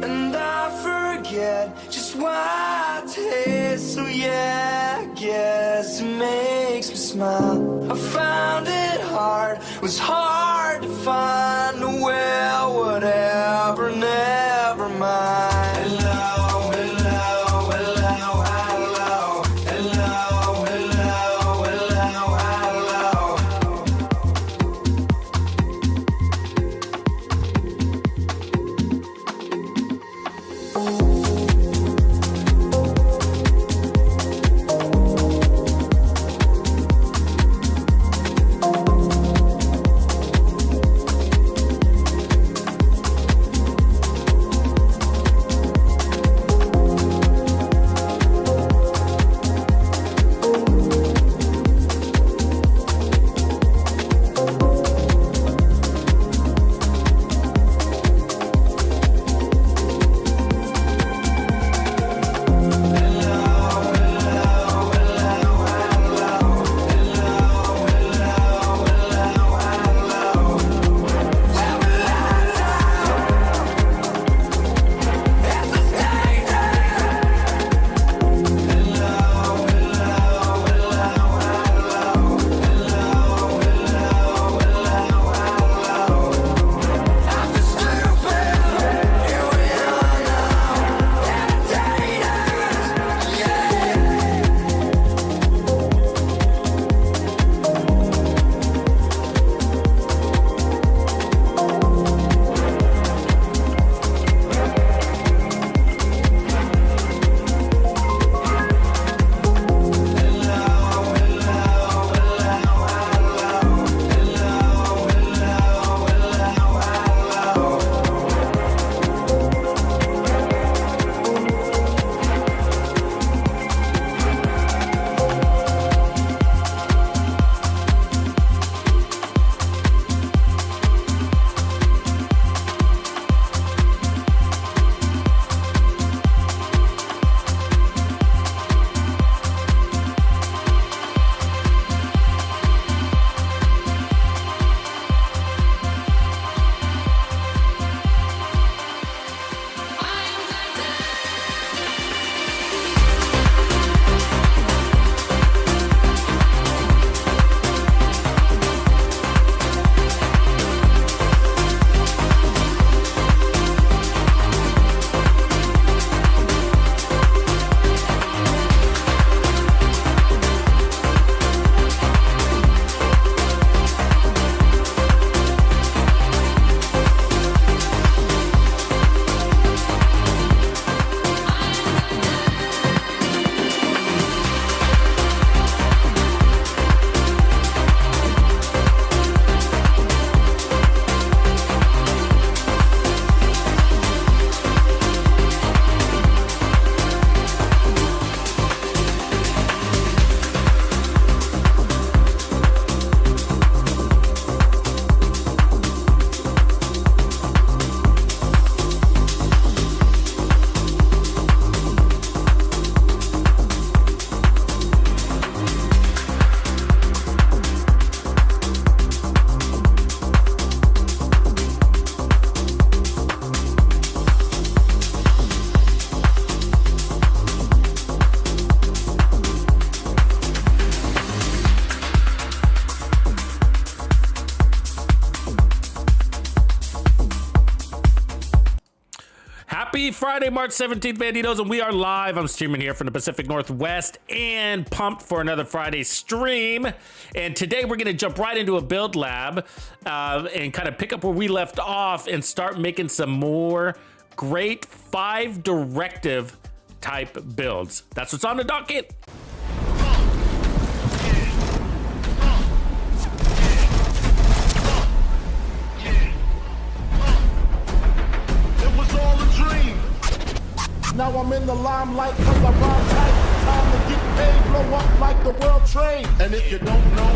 And I forget just why I taste. So yeah, I guess it makes me smile. I found it hard, was hard to find. Well, whatever, never mind. Hello, hello, hello, hello, hello, hello, hello, hello. Happy Friday, March 17th, Bandidos, and we are live. I'm streaming here from the Pacific Northwest and pumped for another Friday stream. And today we're going to jump right into a build lab and kind of pick up where we left off and start making some more great 5 directive type builds. That's what's on the docket. Now I'm in the limelight cause I rhyme tight. Time to get paid, blow up like the world trade. And if you don't know,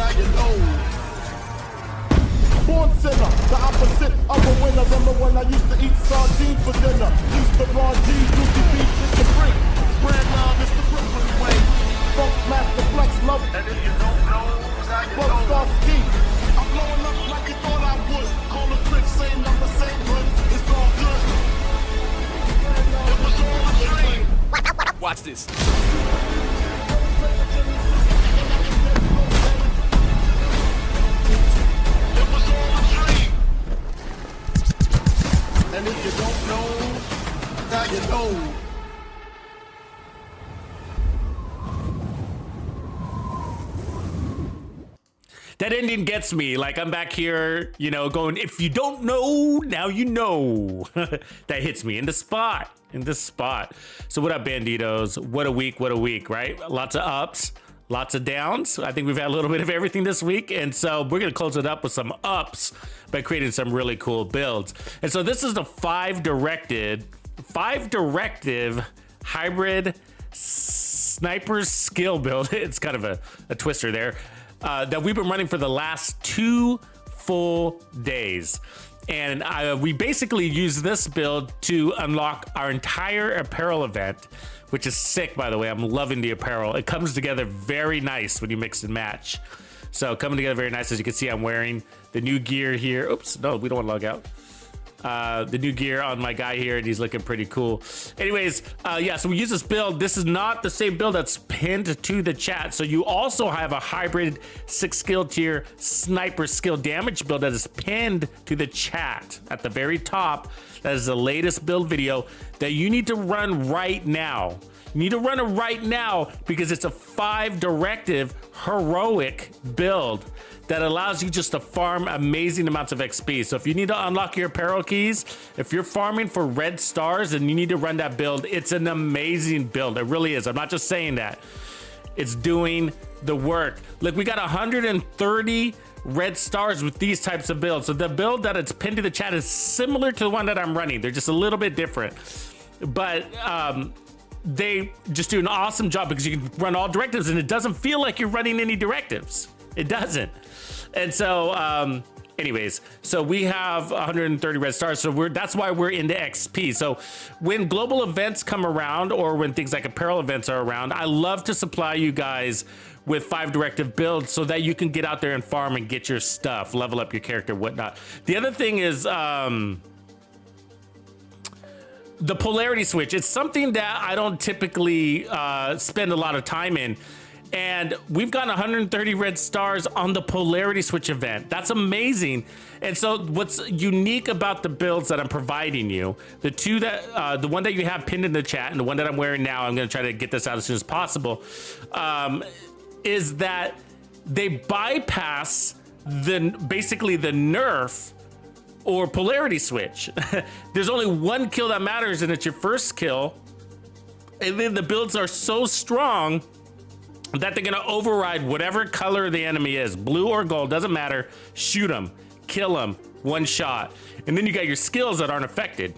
now you know. Born sinner, the opposite of a winner. Remember when I used to eat sardines for dinner? Used to raw G's, Lucy Beach, it's the freak. Spread love, it's the Brooklyn way. Funk master flex love. And if you don't know, now you know. Star ski. I'm blowing up like you thought I would. Call the bricks, same number, same hood. It's all good. You know. That ending gets me. Like, I'm back here, you know, going, if you don't know, now you know. That hits me in the spot. So what up, Bandidos? What a week, right? Lots of ups, lots of downs. I think we've had a little bit of everything this week. And so we're going to close it up with some ups by creating some really cool builds. And so this is the 5-directive hybrid sniper skill build. It's kind of a twister there. That we've been running for the last 2 full days. And we basically use this build to unlock our entire apparel event, which is sick, by the way. I'm loving the apparel. It comes together very nice when you mix and match. So coming together very nice. As you can see, I'm wearing the new gear here. Oops, no, we don't want to log out. The new gear on my guy here, and he's looking pretty cool. Anyways, yeah, so we use this build. This is not the same build that's pinned to the chat. So you also have a hybrid 6 skill tier sniper skill damage build that is pinned to the chat at the very top. That is the latest build video that you need to run right now. You need to run it right now because it's a 5-directive heroic build that allows you just to farm amazing amounts of XP. So if you need to unlock your apparel keys, if you're farming for red stars and you need to run that build, it's an amazing build. It really is. I'm not just saying that. It's doing the work. Look, we got 130 red stars with these types of builds. So the build that it's pinned to the chat is similar to the one that I'm running. They're just a little bit different. But they just do an awesome job because you can run all directives and it doesn't feel like you're running any directives. It doesn't. And so anyways, so we have 130 red stars, so that's why we're into XP. So when global events come around, or when things like apparel events are around, I love to supply you guys with 5-directive builds so that you can get out there and farm and get your stuff, level up your character, whatnot. The other thing is the polarity switch. It's something that I don't typically spend a lot of time in. And we've got 130 red stars on the polarity switch event. That's amazing. And so what's unique about the builds that I'm providing you, the two that, the one that you have pinned in the chat and the one that I'm wearing now, I'm gonna try to get this out as soon as possible, is that they bypass basically the nerf or polarity switch. There's only one kill that matters, and it's your first kill. And then the builds are so strong that they're gonna override whatever color the enemy is, blue or gold, doesn't matter. Shoot them, kill them, one shot. And then you got your skills that aren't affected,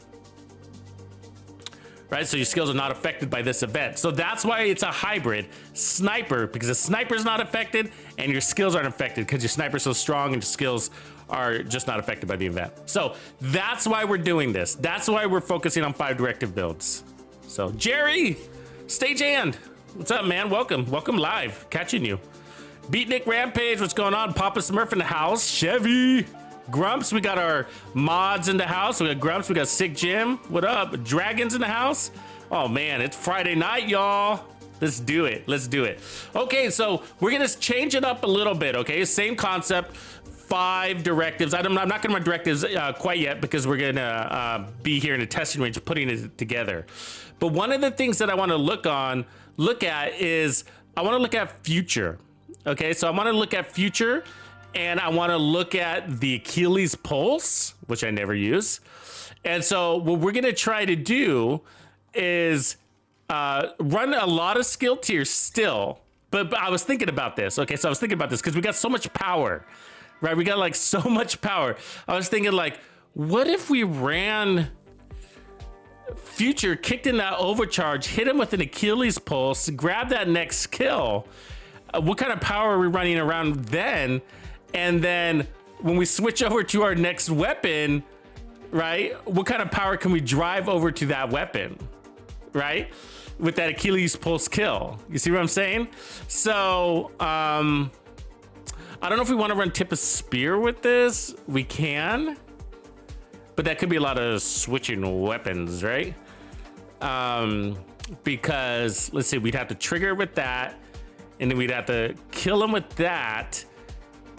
right? So your skills are not affected by this event. So that's why it's a hybrid sniper, because the sniper's not affected and your skills aren't affected because your sniper's so strong and your skills are just not affected by the event. So that's why we're doing this. That's why we're focusing on 5-directive builds. So Jerry, stagehand. What's up, man? Welcome live. Catching you. Beatnik Rampage, what's going on? Papa Smurf in the house. Chevy. Grumps, we got our mods in the house. We got Grumps, we got Sick Jim. What up? Dragons in the house. Oh man, it's Friday night, y'all. Let's do it. Okay, so we're gonna change it up a little bit, okay? Same concept, 5 directives. I'm not gonna run directives quite yet because we're gonna be here in a testing range putting it together. But one of the things that I wanna look at is I want to look at future. Okay, so I want to look at future, and I want to look at the Achilles pulse, which I never use. And so what we're gonna try to do is run a lot of skill tiers still. But I was thinking about this. Okay, so I was thinking about this because we got so much power, right? We got like so much power. I was thinking like, what if we ran Future, kicked in that overcharge, hit him with an Achilles pulse, grab that next kill? What kind of power are we running around then? And then when we switch over to our next weapon, right? What kind of power can we drive over to that weapon, right? With that Achilles pulse kill. You see what I'm saying? So, I don't know if we want to run tip of spear with this. We can. But that could be a lot of switching weapons, right? Because let's see, we'd have to trigger with that, and then we'd have to kill him with that,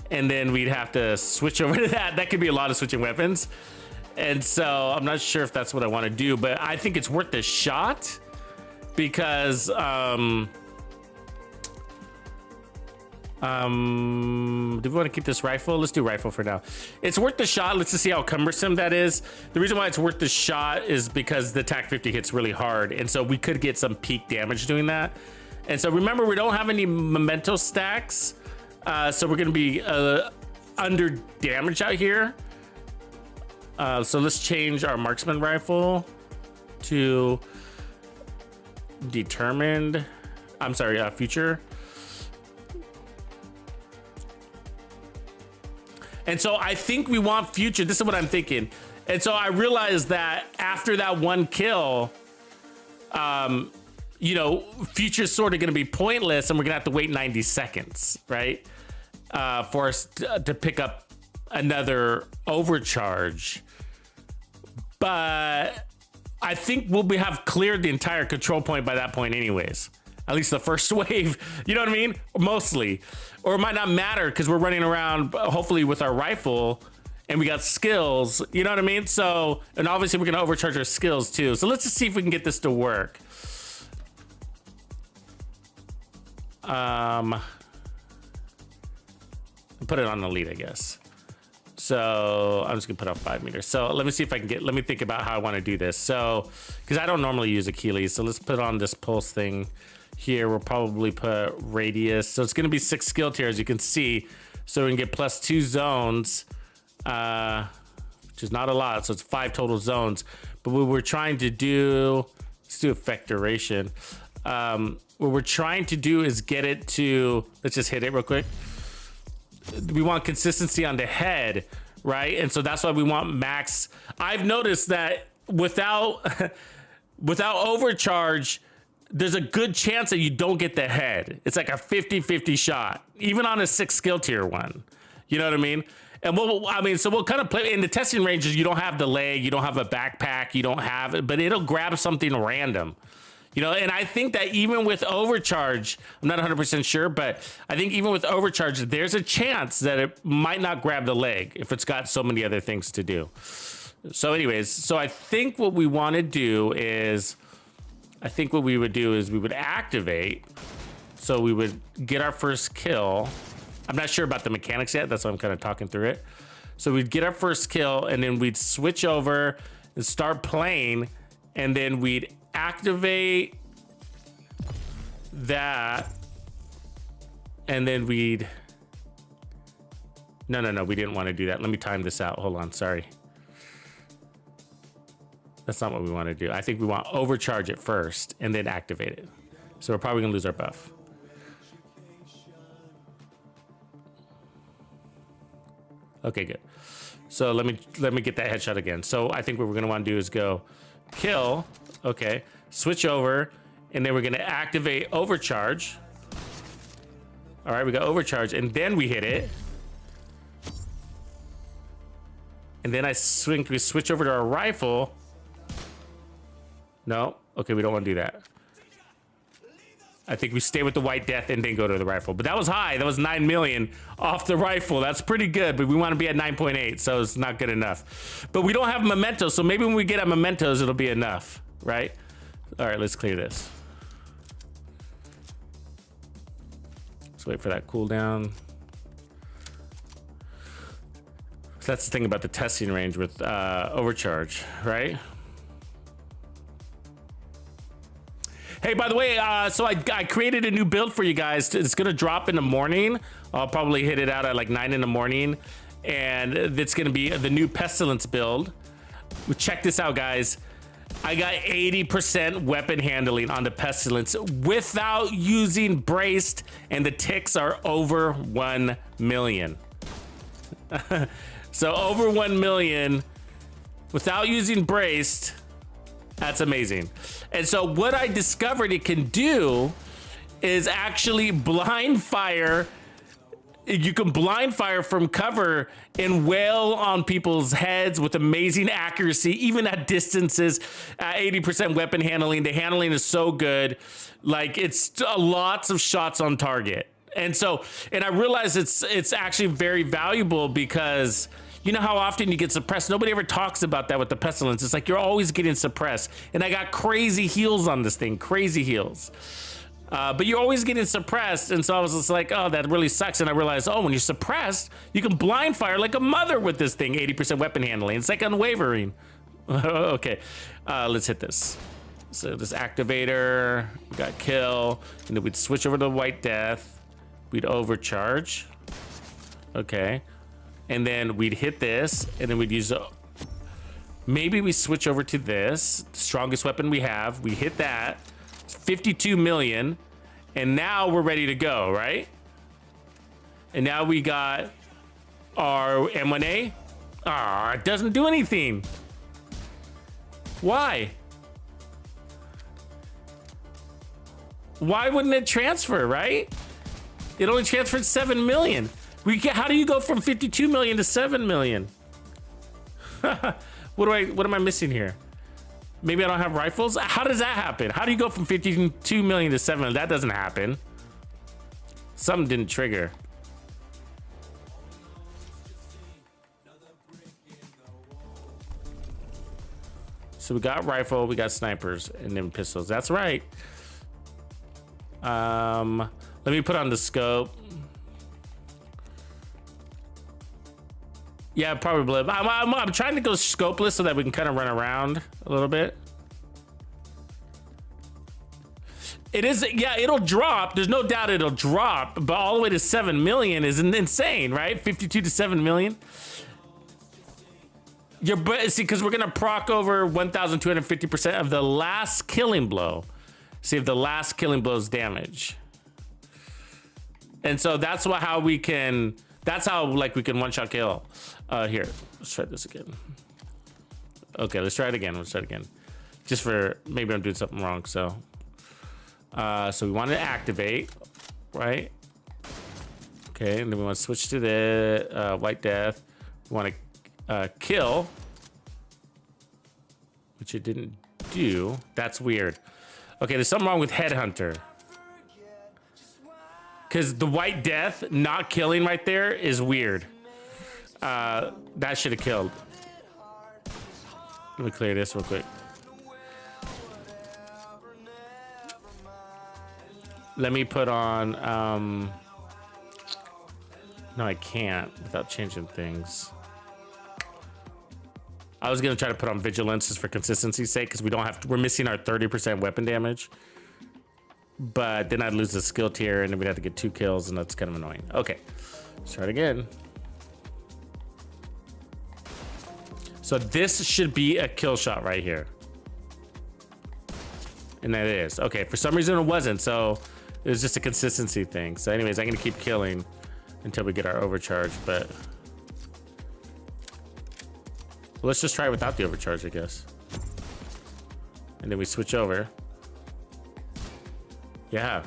and then we'd have to switch over to that. That could be a lot of switching weapons. And so I'm not sure if that's what I want to do, but I think it's worth the shot because do we want to keep this rifle? Let's do rifle for now. It's worth the shot. Let's just see how cumbersome that is. The reason why it's worth the shot is because the TAC 50 hits really hard, and so we could get some peak damage doing that. And so remember, we don't have any memento stacks, so we're going to be under damage out here. So let's change our marksman rifle to determined. I'm sorry, future. And so I think we want future. This is what I'm thinking. And so I realized that after that one kill, you know, future's sort of going to be pointless, and we're going to have to wait 90 seconds, right? For us to pick up another overcharge. But I think we'll have cleared the entire control point by that point anyways. At least the first wave, you know what I mean? Mostly. Or it might not matter because we're running around, hopefully, with our rifle, and we got skills, you know what I mean? So, and obviously we're gonna overcharge our skills too. So let's just see if we can get this to work. Put it on elite, I guess. So I'm just gonna put up 5 meters. So let me see if I can let me think about how I want to do this. So, because I don't normally use Achilles, so let's put on this pulse thing here. We'll probably put radius. So it's gonna be 6 skill tiers, you can see. So we can get +2 zones, which is not a lot. So it's 5 total zones. But what we're trying to do, let's do effect duration. What we're trying to do is get it to, let's just hit it real quick. We want consistency on the head, right? And so that's why we want max. I've noticed that without overcharge, there's a good chance that you don't get the head. It's like a 50-50 shot, even on a 6 skill tier one. You know what I mean? And so we'll kind of play in the testing ranges. You don't have the leg, you don't have a backpack, you don't have it, but it'll grab something random. You know, and I think that even with overcharge, I'm not 100% sure, but I think even with overcharge, there's a chance that it might not grab the leg if it's got so many other things to do. So anyways, so I think what we want to do is, we would activate. So we would get our first kill. I'm not sure about the mechanics yet. That's why I'm kind of talking through it. So we'd get our first kill, and then we'd switch over and start playing, and then we'd activate that, and then we'd no, we didn't want to do that. Let me time this out. Hold on, sorry. That's not what we want to do. I think we want overcharge it first and then activate it. So we're probably gonna lose our buff. Okay, good. So let me get that headshot again. So I think what we're gonna want to do is go kill. Okay, switch over, and then we're gonna activate overcharge. All right, we got overcharge, and then we hit it. And then we switch over to our rifle. No, okay, we don't want to do that. I think we stay with the White Death and then go to the rifle. But that was high. That was 9 million off the rifle. That's pretty good, but we want to be at 9.8, so it's not good enough. But we don't have mementos, so maybe when we get at mementos, it'll be enough, right? All right, let's clear this. Let's wait for that cooldown. So that's the thing about the testing range with overcharge, right? Hey, by the way, so I created a new build for you guys. It's gonna drop in the morning. I'll probably hit it out at like 9 in the morning. And it's gonna be the new pestilence build. Check this out, guys. I got 80% weapon handling on the pestilence without using braced, and the ticks are over 1 million. So over 1 million without using braced. That's amazing. And so what I discovered it can do is actually blind fire. You can blind fire from cover and wail on people's heads with amazing accuracy, even at distances, at 80% weapon handling. The handling is so good. Like, it's lots of shots on target. And so, and I realize it's actually very valuable because you know how often you get suppressed? Nobody ever talks about that with the pestilence. It's like you're always getting suppressed. And I got crazy heals on this thing, crazy heals. But you're always getting suppressed. And so I was just like, oh, that really sucks. And I realized, oh, when you're suppressed, you can blind fire like a mother with this thing, 80% weapon handling. It's like unwavering. Okay, let's hit this. So this activator, we got kill, and then we'd switch over to white death. We'd overcharge. Okay. And then we'd hit this, and then we'd use maybe we switch over to this, strongest weapon we have. We hit that. It's 52 million. And now we're ready to go, right? And now we got our M1A. Ah, it doesn't do anything. Why? Why wouldn't it transfer, right? It only transferred 7 million. How do you go from 52 million to 7 million? What am I missing here? Maybe I don't have rifles? How does that happen? How do you go from 52 million to 7 million? That doesn't happen. Something didn't trigger. So we got rifle, we got snipers, and then pistols. That's right. Let me put on the scope. Yeah, probably. I'm trying to go scopeless so that we can kind of run around a little bit. It is, yeah, it'll drop. There's no doubt it'll drop, but all the way to 7 million is insane, right? 52 to 7 million. See, because we're gonna proc over 1,250% of the last killing blow. See if the last killing blows damage. And so that's how we can. That's how like we can one-shot kill. Here, let's try this again. Okay, let's try it again. Let's try it again. Just for maybe I'm doing something wrong. So we want to activate, right? Okay, and then we want to switch to the white death. We want to kill, which it didn't do. That's weird. Okay, there's something wrong with Headhunter. Because the white death not killing right there is weird. That should have killed. Let me clear this real quick. Let me put on, no, I can't without changing things. I was gonna try to put on vigilance just for consistency's sake, because we're missing our 30% weapon damage. But then I'd lose the skill tier and then we'd have to get 2 kills, and that's kind of annoying. Okay, let's try it again. So this should be a kill shot right here. And that is. Okay, for some reason it wasn't, so it was just a consistency thing. So anyways, I'm gonna keep killing until we get our overcharge, but let's just try it without the overcharge, I guess. And then we switch over. Yeah.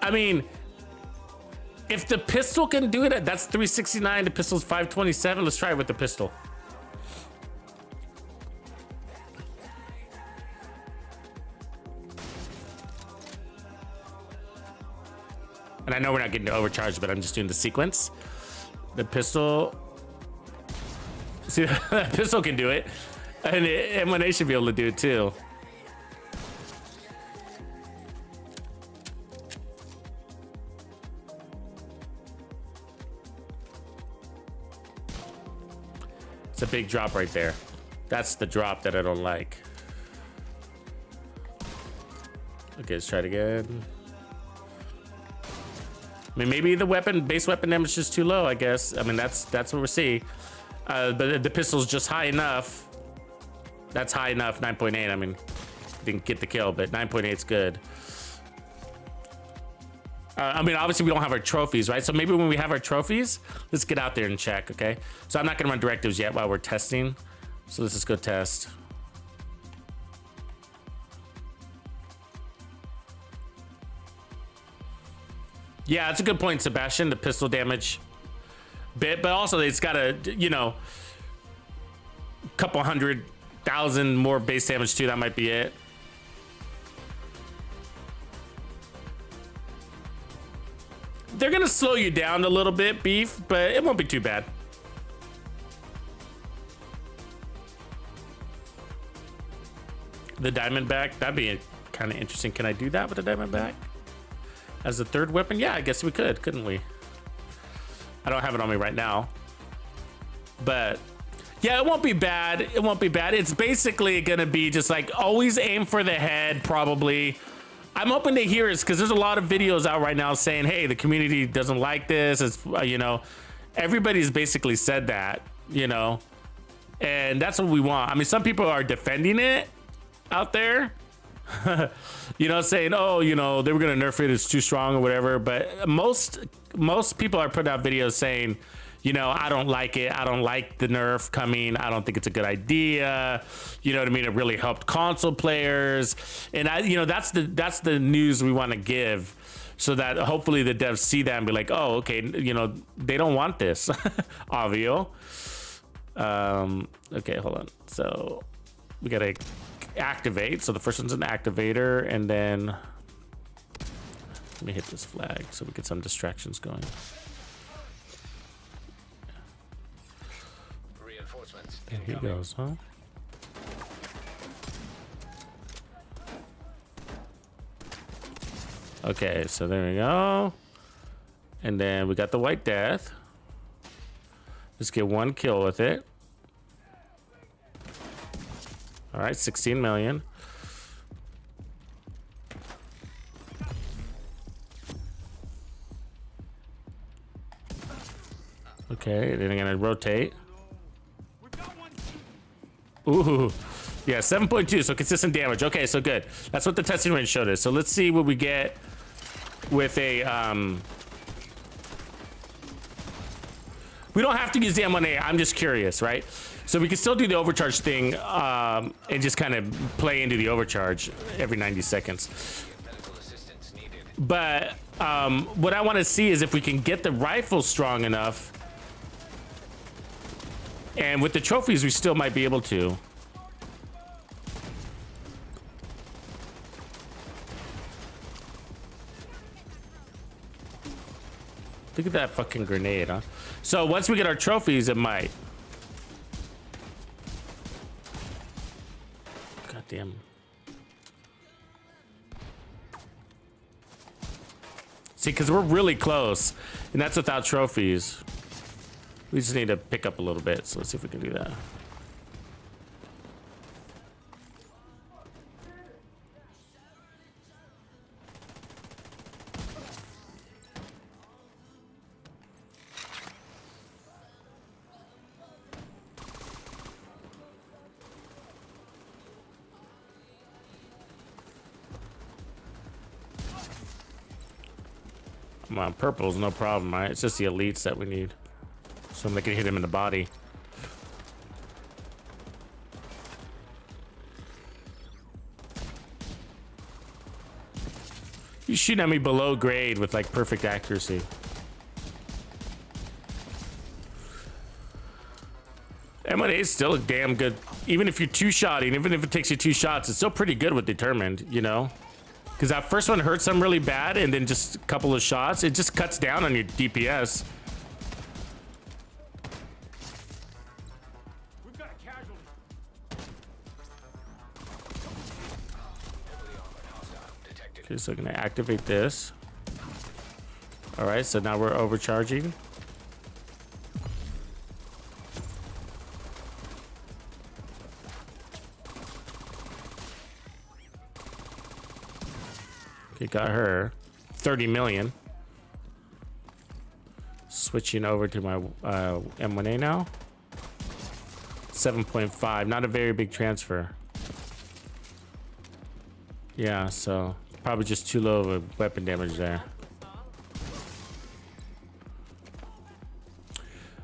I mean, if the pistol can do it, that's 369, the pistol's 527. Let's try it with the pistol. And I know we're not getting to overcharge, but I'm just doing the sequence. The pistol, see, the pistol can do it. And M1A should be able to do it too. It's a big drop right there. That's the drop that I don't like. Okay, let's try it again. I mean, maybe the base weapon damage is just too low, I guess. I mean, that's what we're seeing. But the pistol's just high enough. That's high enough, 9.8. I mean, didn't get the kill, but 9.8 is good. I mean, obviously we don't have our trophies, right? So maybe when we have our trophies, let's get out there and check, okay? So I'm not gonna run directives yet while we're testing. So let's just go test. Yeah, it's a good point, Sebastian, the pistol damage bit, but also it's got a, you know, couple 100,000 more base damage too. That might be it. they're gonna slow you down a little bit, Beef, but it won't be too bad. The Diamondback, that'd be kind of interesting. Can I do that with the Diamondback as a third weapon? Yeah, I guess we could, couldn't we? I don't have it on me right now, but yeah, it won't be bad. It won't be bad. It's basically gonna be just like always aim for the head, probably. I'm open to hear it because there's a lot of videos out right now saying, hey, the community doesn't like this. It's, you know, everybody's basically said that, you know, and that's what we want. I mean, some people are defending it out there, you know, saying, oh, you know, they were gonna nerf it, it's too strong or whatever. But most people are putting out videos saying, you know, I don't like it. I don't like the nerf coming. I don't think it's a good idea. You know what I mean? It really helped console players. And you know, that's the news we want to give, so that hopefully the devs see that and be like, oh, okay, you know, they don't want this. Obvio. Okay, hold on. So we gotta activate. So the first one's an activator, and then let me hit this flag so we get some distractions going. There he goes, huh? Okay, so there we go. And then we got the White Death. Let's get one kill with it. All right, 16 million. Okay, then I'm gonna rotate. Ooh, yeah, 7.2, so consistent damage. Okay, so good. That's what the testing range showed us. So let's see what we get with a, we don't have to use the M1A, I'm just curious, right? So we can still do the overcharge thing, and just kind of play into the overcharge every 90 seconds. But what I want to see is if we can get the rifle strong enough. And with the trophies, we still might be able to. Look at that fucking grenade, huh? So once we get our trophies, it might. God damn. See, because we're really close, and that's without trophies. We just need to pick up a little bit, so let's see if we can do that. Come on, purple's no problem, right? It's just the elites that we need. So they can hit him in the body. He's shooting at me below grade with like perfect accuracy. M1A is still a damn good, even if you're two-shotting, even if it takes you 2 shots, it's still pretty good with Determined, you know? Because that first one hurts them really bad, and then just a couple of shots, it just cuts down on your DPS. Okay, so I'm gonna activate this. All right, so now we're overcharging. Okay, got her. 30 million. Switching over to my M1A now. 7.5, not a very big transfer. Yeah, so probably just too low of a weapon damage there.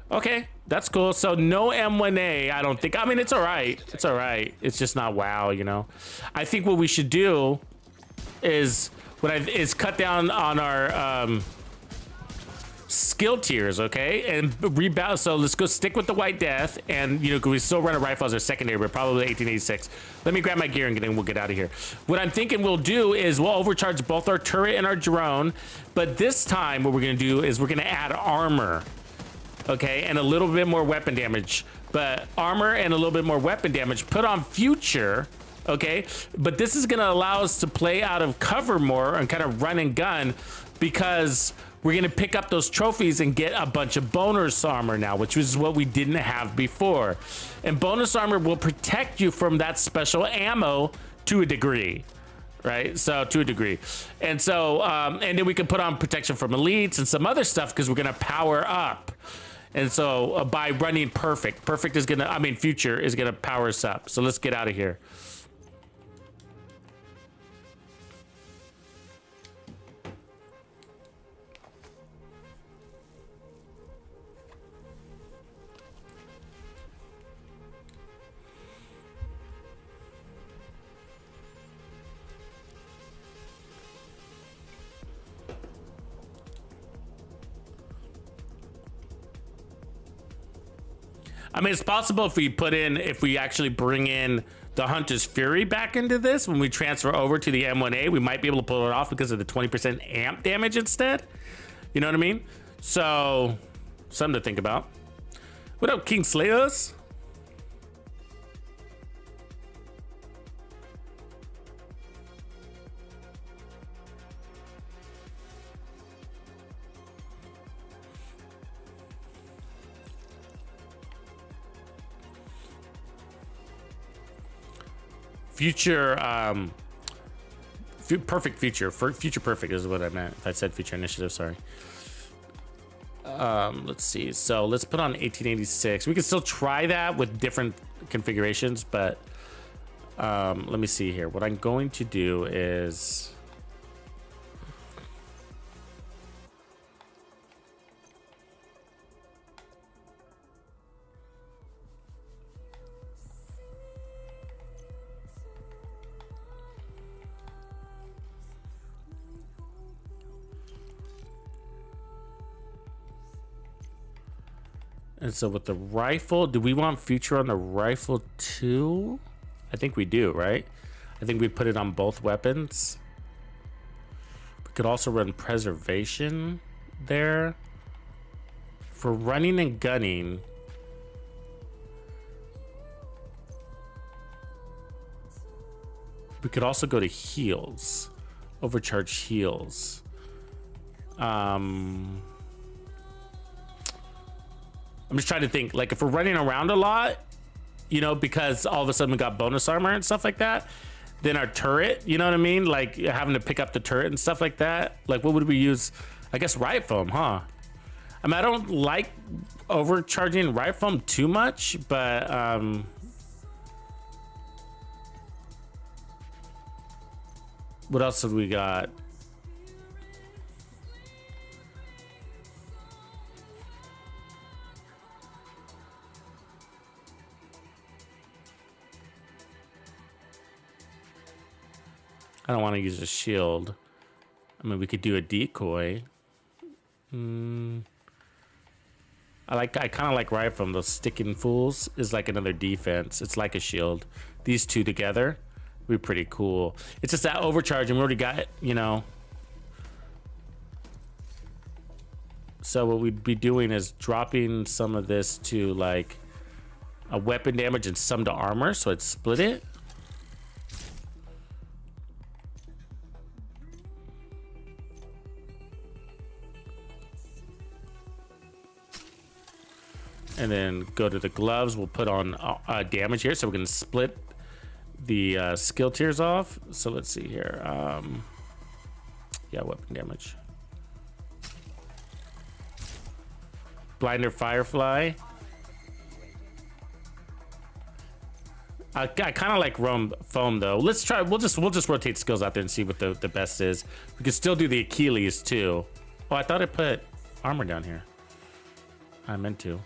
Okay, that's cool. So no M1A, I don't think. I mean, it's all right. It's all right. It's just not wow, you know. I think what we should do is cut down on our skill tiers, okay? And rebalance. So let's go stick with the White Death, and you know, we still run a rifle as our secondary, but probably 1886. Let me grab my gear and we'll get out of here. What I'm thinking we'll do is we'll overcharge both our turret and our drone, but this time what we're gonna do is we're gonna add armor, okay, and a little bit more weapon damage. But armor and a little bit more weapon damage. Put on future. Okay, but this is gonna allow us to play out of cover more and kind of run and gun, because we're gonna pick up those trophies and get a bunch of bonus armor now, which is what we didn't have before. And bonus armor will protect you from that special ammo to a degree, right? So to a degree. And so, and then we can put on protection from elites and some other stuff because we're gonna power up. And so by running perfect is gonna, I mean, future is gonna power us up. So let's get out of here. I mean, it's possible if we actually bring in the Hunter's Fury back into this, when we transfer over to the M1A, we might be able to pull it off because of the 20% amp damage instead. You know what I mean? So, something to think about. What up, King Slayers? Future, perfect future. Future perfect is what I meant. If I said future initiative, sorry. Let's see. So let's put on 1886. We can still try that with different configurations, but let me see here. What I'm going to do is... And so with the rifle, do we want future on the rifle too? I think we do, right? I think we put it on both weapons. We could also run preservation there. For running and gunning, we could also go to heals. Overcharge heals. I'm just trying to think, like, if we're running around a lot, you know, because all of a sudden we got bonus armor and stuff like that, then our turret, you know what I mean? Like, having to pick up the turret and stuff like that. Like, what would we use? I guess riot foam, huh? I mean, I don't like overcharging riot foam too much, but what else have we got? I don't want to use a shield. I mean, we could do a decoy. I kind of like riot foam. Those sticking fools is like another defense. It's like a shield. These two together would be pretty cool. It's just that overcharge, and we already got it, you know. So what we'd be doing is dropping some of this to like a weapon damage and some to armor, so I'd split it. And then go to the gloves. We'll put on damage here, so we're gonna split the skill tiers off. So let's see here. Yeah, weapon damage. Blinder Firefly. I kind of like foam though. Let's try. We'll just rotate skills out there and see what the best is. We could still do the Achilles too. Oh, I thought I put armor down here. I meant to.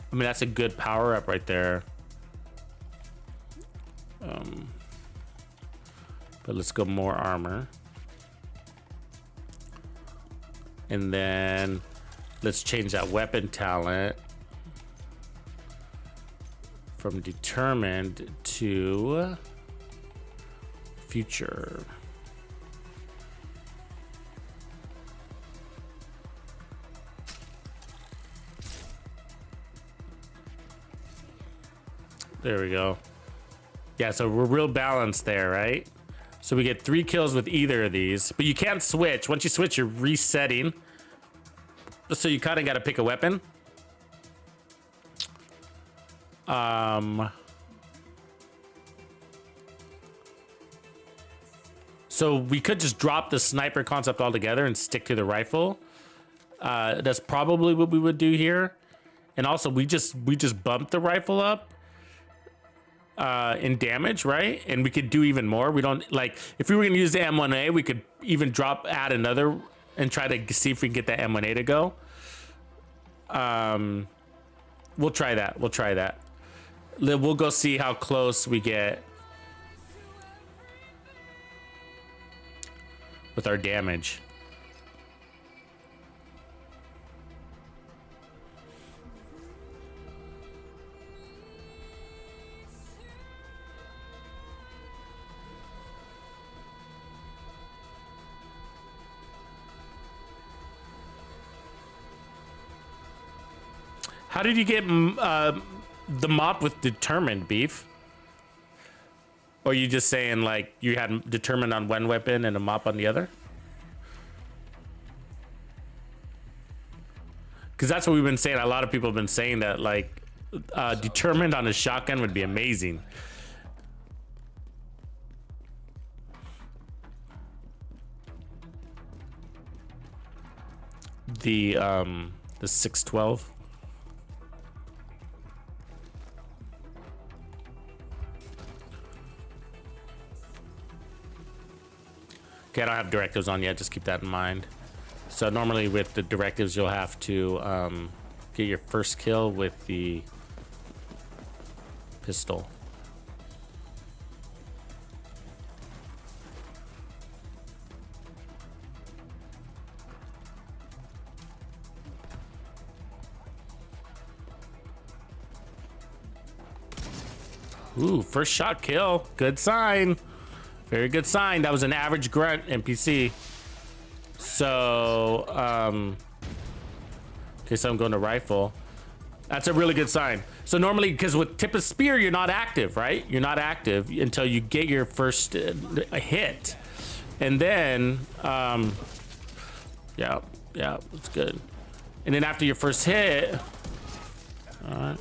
I mean, that's a good power up right there. But let's go more armor. And then let's change that weapon talent from determined to future. There we go. Yeah, so we're real balanced there, right? So we get 3 kills with either of these, but you can't switch. Once you switch, you're resetting. So you kind of got to pick a weapon. So we could just drop the sniper concept altogether and stick to the rifle. That's probably what we would do here. And also we just bumped the rifle up in damage, right? And we could do even more. We don't, like, if we were gonna use the M1A, we could even add another and try to see if we can get the M1A to go. We'll try that. We'll go see how close we get with our damage. How did you get the mop with determined, Beef? Or are you just saying like you had determined on one weapon and a mop on the other? Because that's what we've been saying. A lot of people have been saying that like determined on a shotgun would be amazing. The 612. Okay, I don't have directives on yet, just keep that in mind. So normally with the directives, you'll have to get your first kill with the pistol. Ooh, first shot kill, good sign. Very good sign. That was an average grunt NPC. So, okay, so I'm going to rifle. That's a really good sign. So normally, because with tip of spear, you're not active, right? You're not active until you get your first hit. And then, yeah, that's good. And then after your first hit, all right.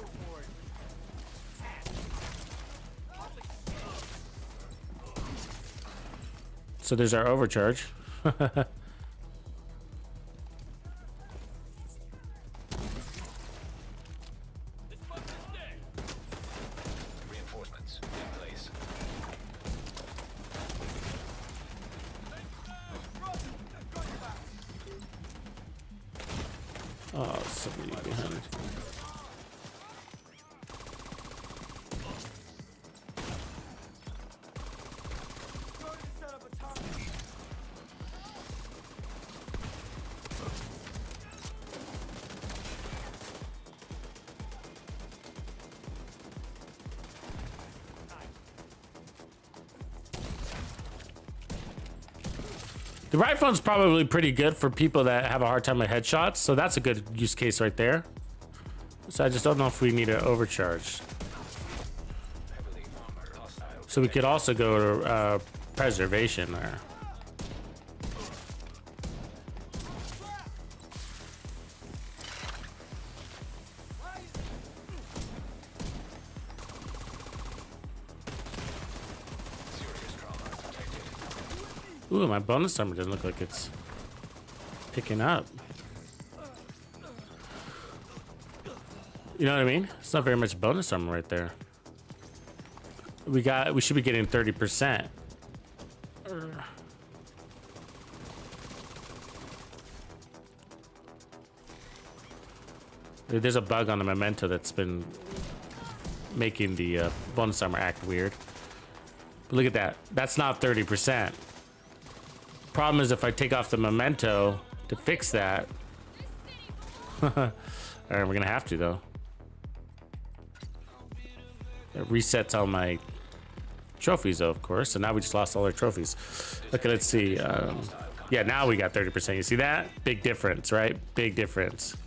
So there's our overcharge. Reinforcements in place. Oh, somebody behind. The rifle is probably pretty good for people that have a hard time with headshots, so that's a good use case right there. So I just don't know if we need an overcharge. So we could also go to preservation there. Ooh, my bonus armor doesn't look like it's picking up. You know what I mean? It's not very much bonus armor right there. We should be getting 30%. There's a bug on the memento that's been making the bonus armor act weird. Look at that. That's not 30%. Problem is if I take off the memento to fix that. All right, we're gonna have to though. It resets all my trophies though, of course. So now we just lost all our trophies. Okay, let's see. Yeah, now we got 30%. You see that? Big difference, right? Big difference.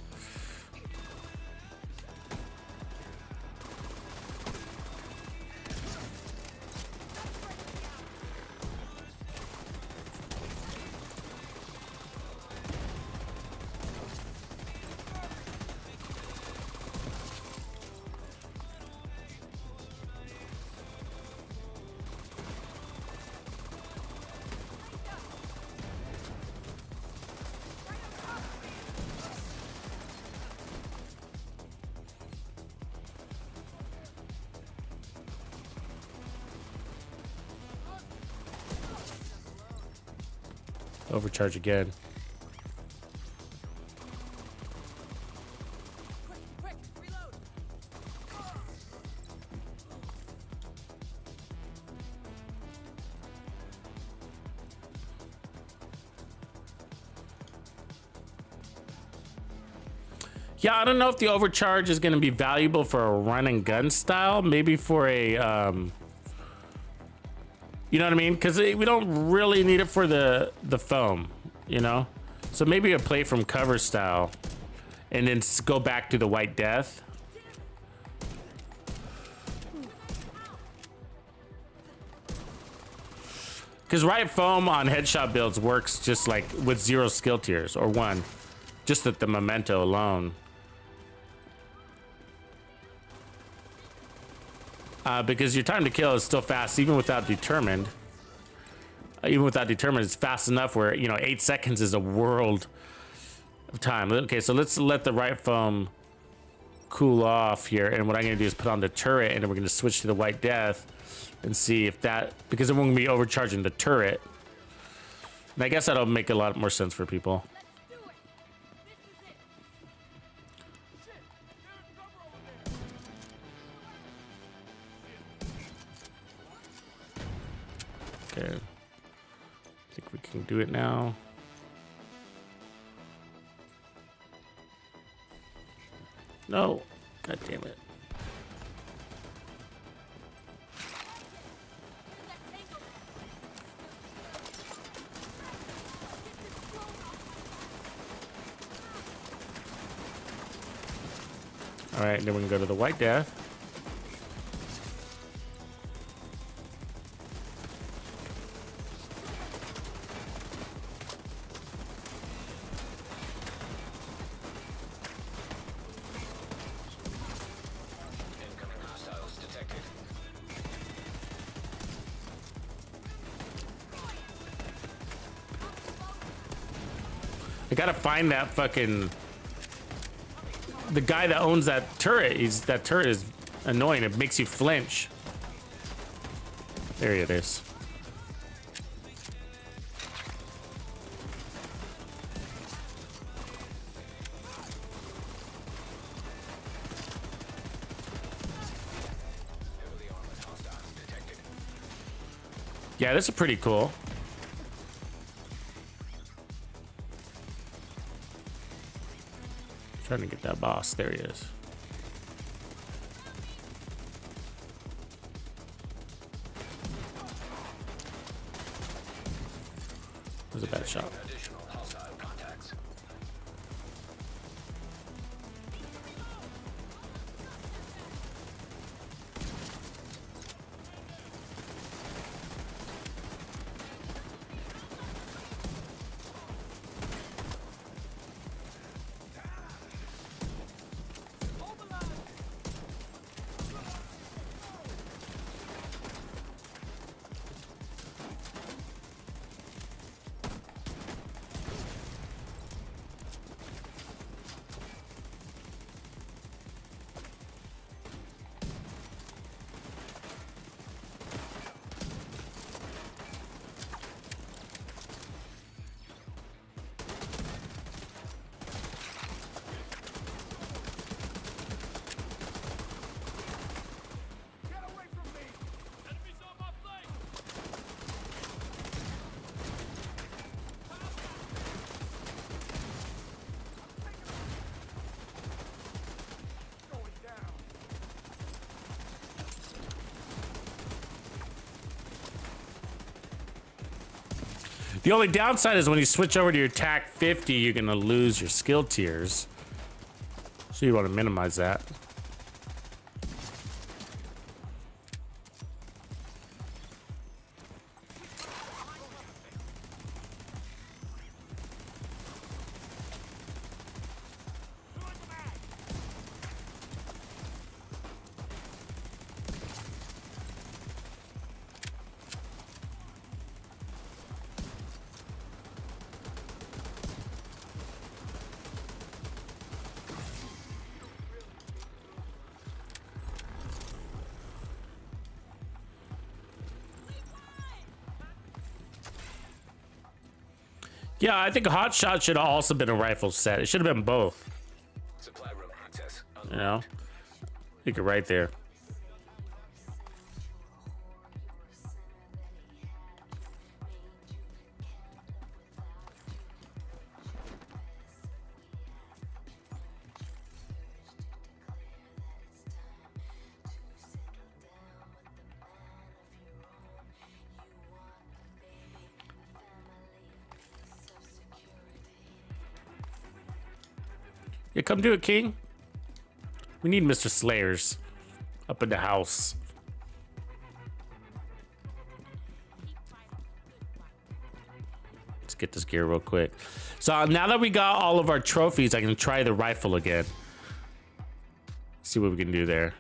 Overcharge again. Quick, reload. Yeah, I don't know if the overcharge is going to be valuable for a run and gun style. Maybe for a, you know what I mean? Because we don't really need it for the foam, you know? So maybe a play from cover style and then go back to the White Death. Because right foam on headshot builds works just like with 0 skill tiers or 1. Just at the memento alone. Because your time to kill is still fast, even without determined. Even without determined, it's fast enough where, you know, 8 seconds is a world of time. Okay, so let's let the right foam cool off here. And what I'm going to do is put on the turret, and then we're going to switch to the White Death and see if that, because then we're going to be overcharging the turret. And I guess that'll make a lot more sense for people. Okay, I think we can do it now. No, god damn it. All right, then we can go to the White Death. I gotta find that fucking... The guy that owns that turret. That turret is annoying. It makes you flinch. There it is. Yeah, this is pretty cool. Trying to get that boss. There he is. That was a bad shot. The only downside is when you switch over to your TAC 50, you're gonna lose your skill tiers. So you want to minimize that. Yeah, I think a hot shot should have also been a rifle set. It should have been both. Supply room access. You know, you could right there. Yeah, come do it, King. We need Mr. Slayers up in the house. Let's get this gear real quick. So now that we got all of our trophies, I can try the rifle again. See what we can do there.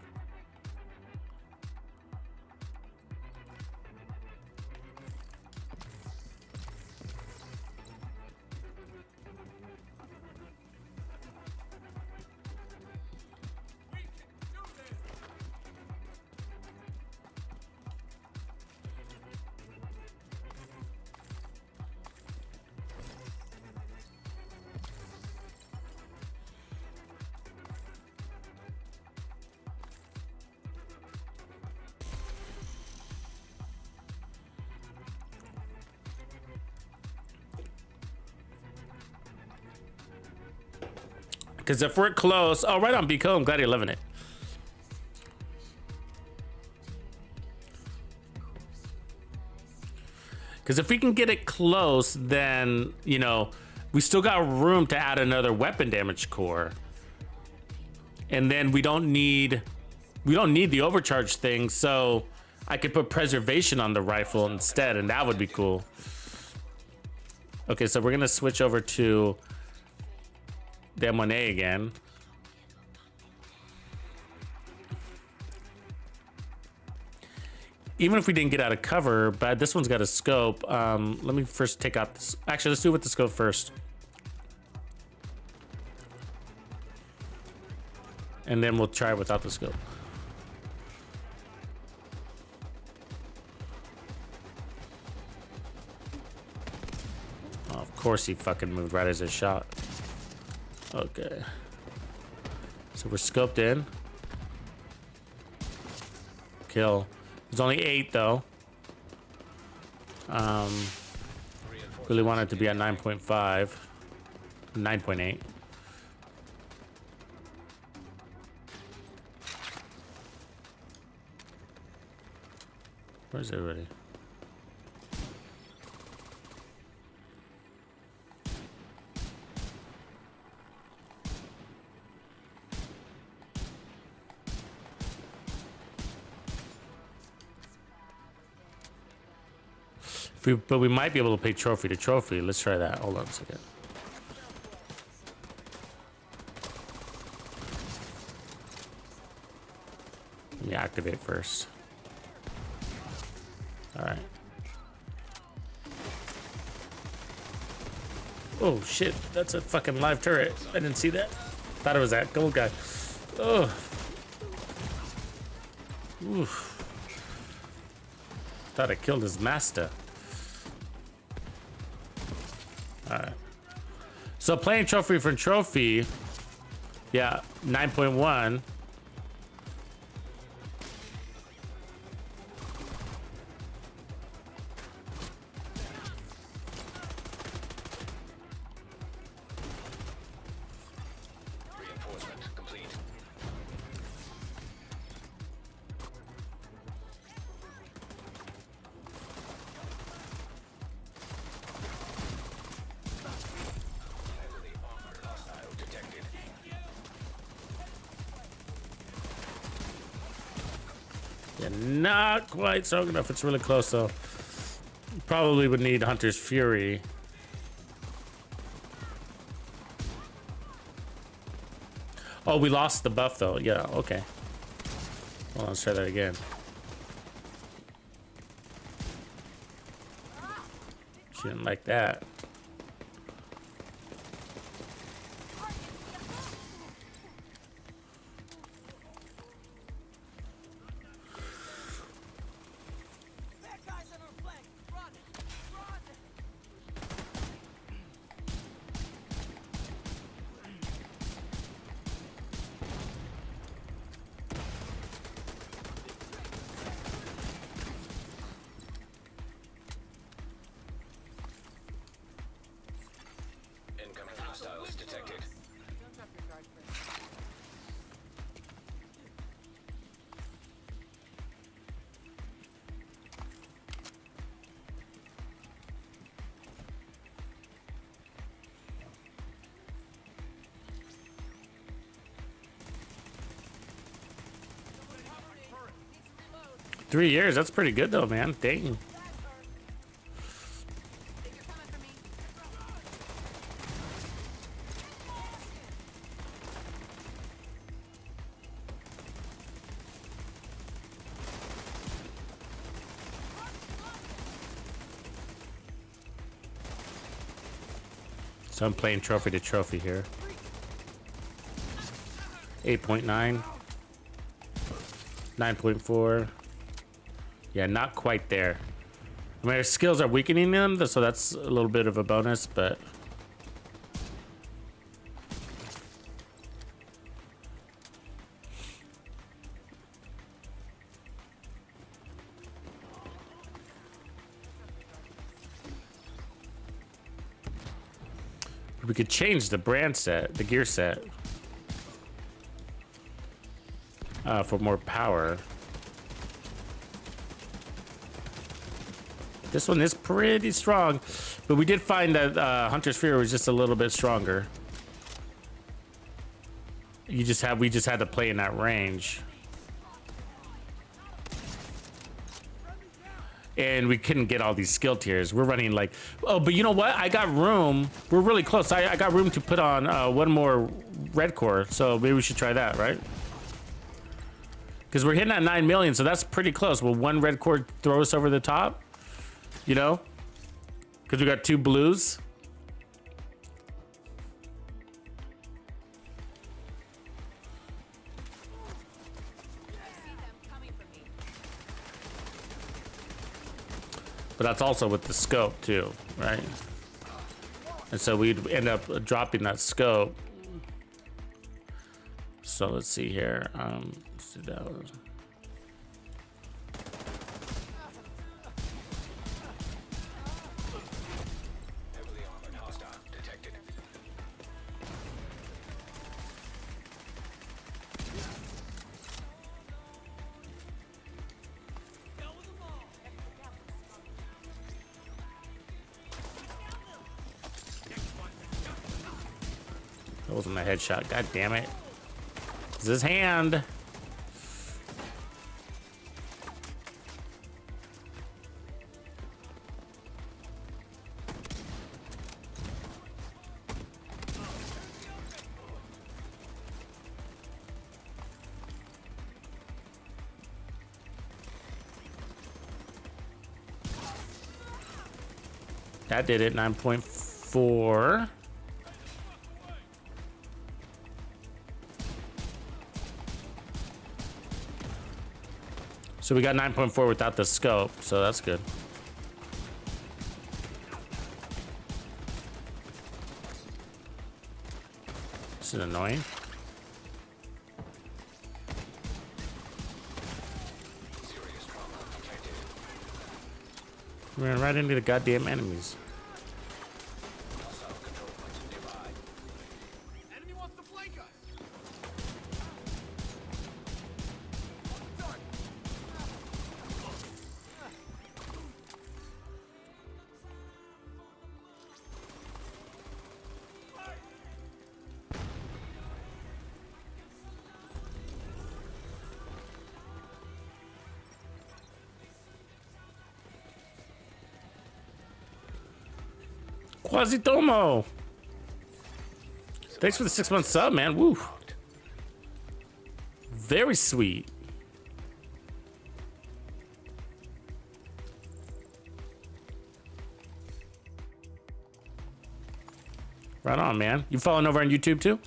Because if we're close, oh, right on, Biko. I'm glad you're loving it. Because if we can get it close, then, you know, we still got room to add another weapon damage core. And then we don't need the overcharge thing, so I could put preservation on the rifle instead, and that would be cool. Okay, so we're gonna switch over to the M1A again. Even if we didn't get out of cover, but this one's got a scope. Let me first take out this. Actually, let's do it with the scope first. And then we'll try it without the scope. Oh, of course he fucking moved right as I shot. Okay. So we're scoped in. Kill. There's only 8 though. Really want it to be at 9.5. 9.8. Where's everybody? But we might be able to pay trophy to trophy. Let's try that. Hold on a second. Let me activate first. All right. Oh shit, that's a fucking live turret. I didn't see that. Thought it was that gold guy. Oh. Oof. Thought I killed his master. Alright. So playing trophy for trophy. Yeah, 9.1. Reinforcement complete. Yeah, not quite strong enough. It's really close though. Probably would need Hunter's Fury. Oh, we lost the buff though. Yeah, okay. Well, let's try that again. She didn't like that. Incoming hostiles detected. 3 years, that's pretty good though, man. Dang. So I'm playing trophy to trophy here. 8.9. 9.4. Yeah, not quite there. I mean, our skills are weakening them, so that's a little bit of a bonus, but... we could change the brand set, the gear set. For more power. This one is pretty strong, but we did find that Hunter's Fury was just a little bit stronger. We just had to play in that range. And we couldn't get all these skill tiers. We're running like, oh, but you know what? I got room. We're really close. I got room to put on one more red core, so maybe we should try that, right? Because we're hitting at 9 million, so that's pretty close. Will one red core throw us over the top? You know? Because we got 2 blues. But that's also with the scope too, right? And so we'd end up dropping that scope. So let's see here. Let's do that one. Heavily armored hostile detected. That wasn't a headshot. God damn it. It's his hand. That did it. 9.4. So we got 9.4 without the scope, so that's good. This is annoying. Serious trauma detected. We ran right into the goddamn enemies. Hostile control point nearby. Enemy wants to flank us. Quasitomo. Thanks for the 6-month sub, man. Woo. Very sweet. Right on, man. You following over on YouTube too?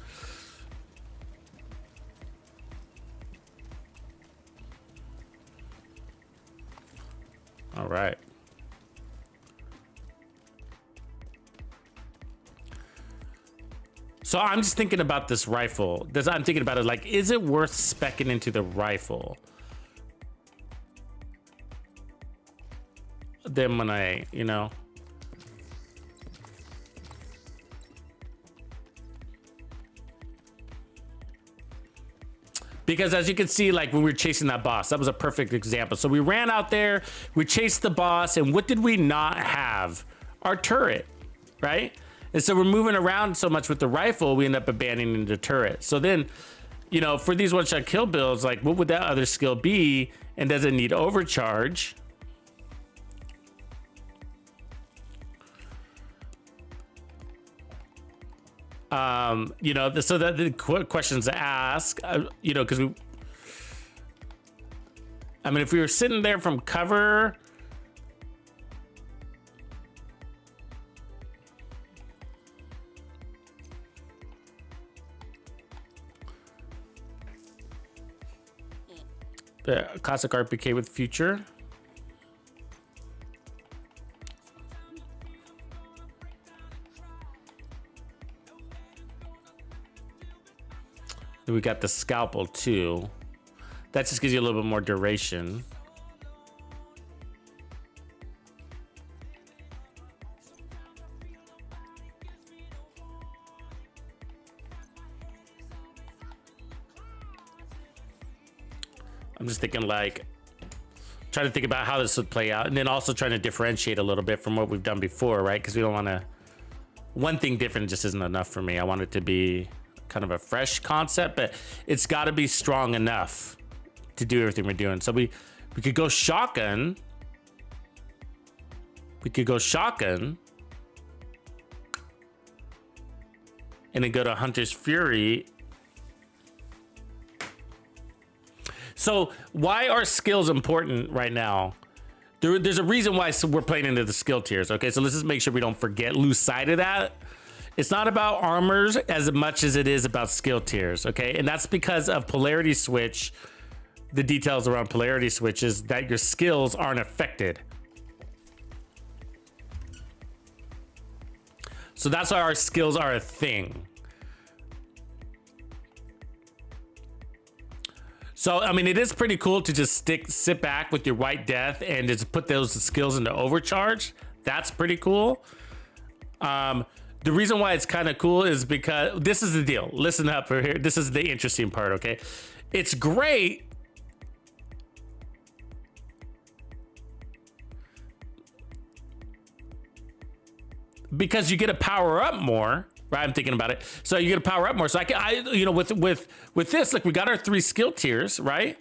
All right. So I'm just thinking about this rifle. I'm thinking about it like, is it worth speccing into the rifle? Then when I, you know. Because as you can see, like when we were chasing that boss, that was a perfect example. So we ran out there, we chased the boss, and what did we not have? Our turret, right? And so we're moving around so much with the rifle, we end up abandoning the turret. So then, you know, for these one-shot kill builds, like what would that other skill be? And does it need overcharge? You know, so that the questions to ask, you know, because I mean, if we were sitting there from cover, the classic RPK with future. We got the scalpel too. That just gives you a little bit more duration. I'm just thinking like, trying to think about how this would play out, and then also trying to differentiate a little bit from what we've done before, right? Because we don't want to, one thing different just isn't enough for me. I want it to be kind of a fresh concept, but it's got to be strong enough to do everything we're doing. So we could go shotgun. We could go shotgun. And then go to Hunter's Fury. So why are skills important right now? There's a reason why we're playing into the skill tiers. Okay, so let's just make sure we don't lose sight of that. It's not about armors as much as it is about skill tiers, okay? And that's because of polarity switch, the details around polarity switch is that your skills aren't affected. So that's why our skills are a thing. So, I mean, it is pretty cool to just sit back with your White Death and just put those skills into overcharge. That's pretty cool. The reason why it's kind of cool is because this is the deal. Listen up for here. This is the interesting part, okay? It's great. Because you get to power up more, right? I'm thinking about it. So you get to power up more. So you know, with this, like we got our 3 skill tiers, right?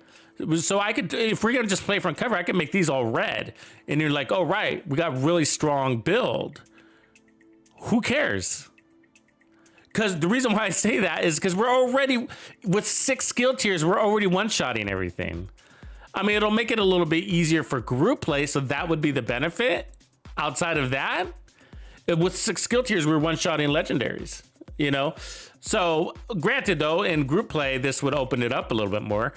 So I could, if we're gonna just play front cover, I can make these all red. And you're like, oh, right, we got really strong build. Who cares? Because the reason why I say that is because we're already, with 6 skill tiers, we're already one-shotting everything. I mean, it'll make it a little bit easier for group play, so that would be the benefit. Outside of that, with 6 skill tiers, we're one-shotting legendaries, you know? So, granted, though, in group play, this would open it up a little bit more.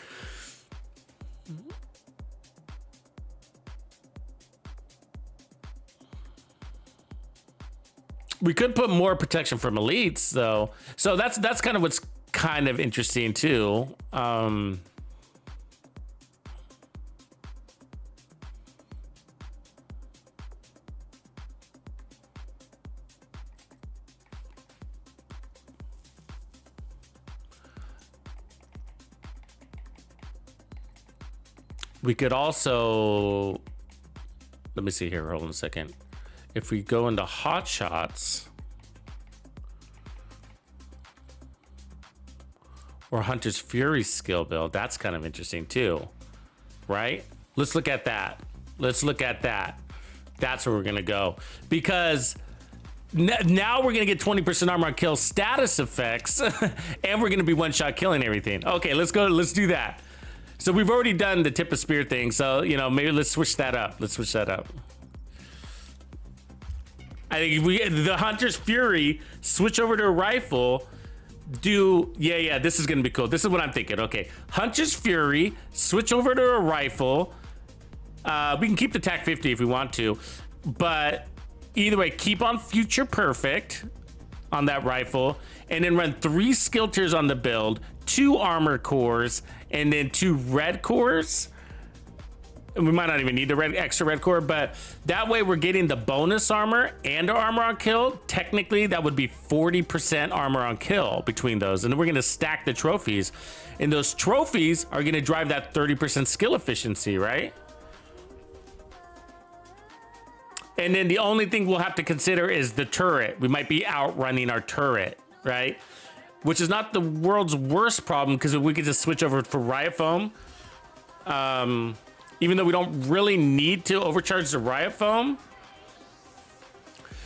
We could put more protection from elites, though. So that's kind of what's kind of interesting too. We could also, let me see here, hold on a second. If we go into hot shots or Hunter's Fury skill build, that's kind of interesting too, right? Let's look at that. Let's look at that. That's where we're gonna go. Because Now we're gonna get 20% armor on kill status effects, and we're gonna be one-shot killing everything. Okay, let's go. Let's do that. So we've already done the tip of spear thing. So you know, maybe let's switch that up. Let's switch that up. I think the Hunter's Fury switch over to a rifle. Yeah. This is gonna be cool. This is what I'm thinking. Okay, Hunter's Fury switch over to a rifle. We can keep the TAC 50 if we want to, but either way, keep on Future Perfect on that rifle, and then run 3 skill tiers on the build, 2 armor cores, and then 2 red cores. And we might not even need the extra red core, but that way we're getting the bonus armor and armor on kill. Technically, that would be 40% armor on kill between those, and then we're gonna stack the trophies, and those trophies are gonna drive that 30% skill efficiency, right? And then the only thing we'll have to consider is the turret. We might be outrunning our turret, right? Which is not the world's worst problem, because we could just switch over for Riot Foam. Even though we don't really need to overcharge the Riot Foam.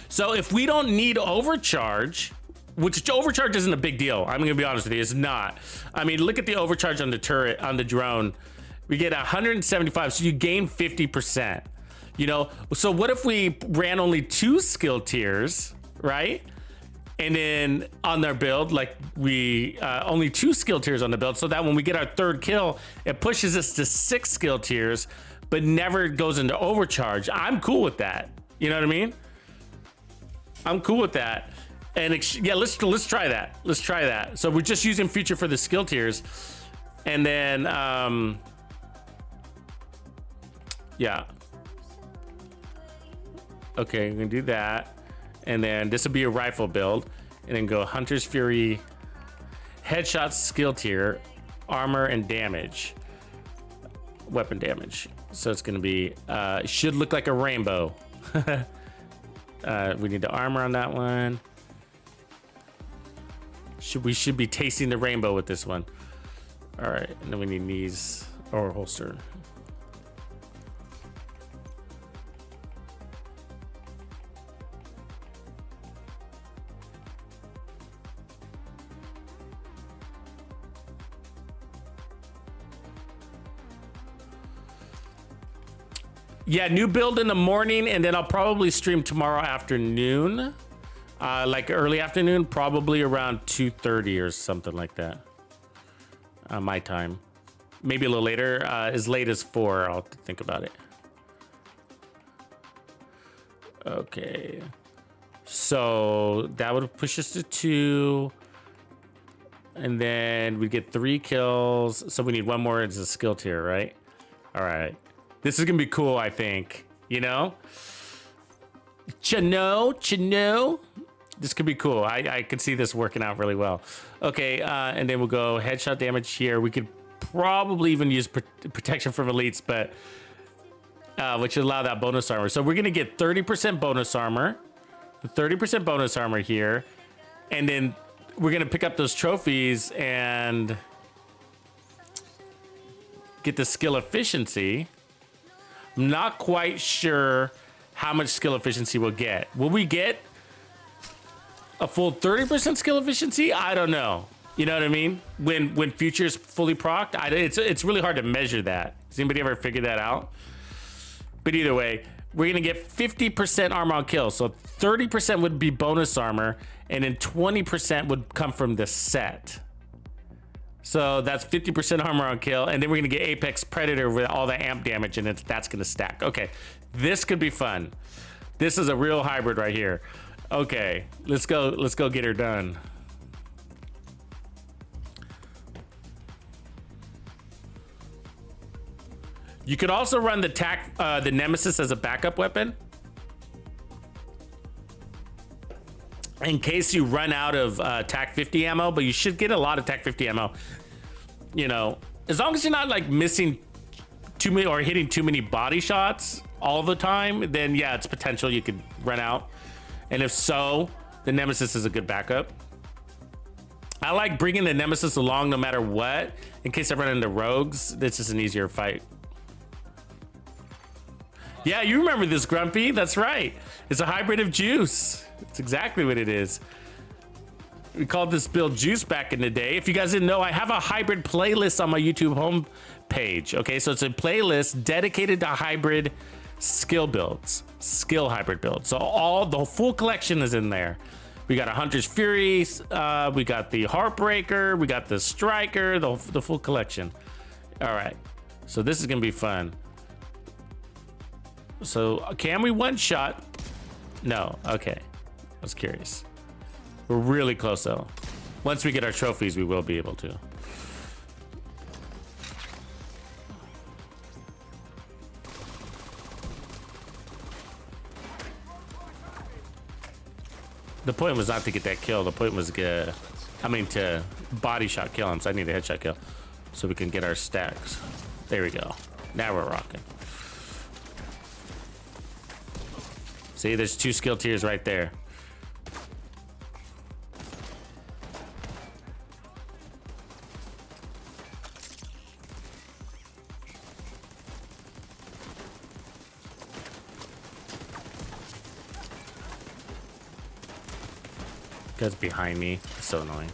So if we don't need overcharge, which overcharge isn't a big deal. I'm gonna be honest with you, it's not. I mean, look at the overcharge on the turret, on the drone. We get 175, so you gain 50%. You know, so what if we ran only 2 skill tiers, right? And then on their build, like we only 2 skill tiers on the build, so that when we get our 3rd kill, it pushes us to 6 skill tiers, but never goes into overcharge. I'm cool with that. You know what I mean? I'm cool with that. And yeah, let's try that. Let's try that. So we're just using Future for the skill tiers, and then yeah. Okay, we're gonna do that, and then this will be a rifle build, and then go Hunter's Fury, headshot skill tier, armor and damage, weapon damage. So it's gonna be should look like a rainbow. We need the armor on that one. We should be tasting the rainbow with this one. All right, and then we need knees or holster. Yeah, new build in the morning, and then I'll probably stream tomorrow afternoon, like early afternoon, probably around 2:30 or something like that. My time, maybe a little later, as late as 4. I'll think about it. Okay, so that would push us to 2, and then we get 3 kills. So we need 1 more as a skill tier, right? All right. This is gonna be cool, I think. You know? Chino. This could be cool. I could see this working out really well. Okay, and then we'll go headshot damage here. We could probably even use protection from elites, but which would allow that bonus armor. So we're gonna get 30% bonus armor, 30% bonus armor here, and then we're gonna pick up those trophies and get the skill efficiency. I'm not quite sure how much skill efficiency we'll get. Will we get a full 30% skill efficiency? I don't know. You know what I mean? When Future's fully procced, it's really hard to measure that. Has anybody ever figured that out? But either way, we're gonna get 50% armor on kill. So 30% would be bonus armor, and then 20% would come from the set. So that's 50% armor on kill, and then we're gonna get Apex Predator with all the amp damage, and that's gonna stack. Okay, this could be fun. This is a real hybrid right here. Okay, let's go get her done. You could also run the Nemesis as a backup weapon, in case you run out of TAC 50 ammo, but you should get a lot of TAC 50 ammo. You know, as long as you're not like missing too many or hitting too many body shots all the time, then yeah, it's potential you could run out. And if so, the Nemesis is a good backup. I like bringing the Nemesis along no matter what, in case I run into rogues. This is an easier fight. Yeah, you remember this, Grumpy. That's right. It's a hybrid of Juice. It's exactly what it is. We called this build Juice back in the day. If you guys didn't know, I have a hybrid playlist on my YouTube home page. Okay, so it's a playlist dedicated to hybrid skill builds, skill hybrid builds. So all the full collection is in there. We got a Hunter's Fury, we got the Heartbreaker, we got the Striker, the full collection. All right, so this is gonna be fun. So can we one shot? No, okay, I was curious. We're really close though. Once we get our trophies, we will be able to. The point was not to get that kill. The point was to body shot kill him. So I need a headshot kill so we can get our stacks. There we go. Now we're rocking. See, there's 2 skill tiers right there. Guy's behind me. It's so annoying.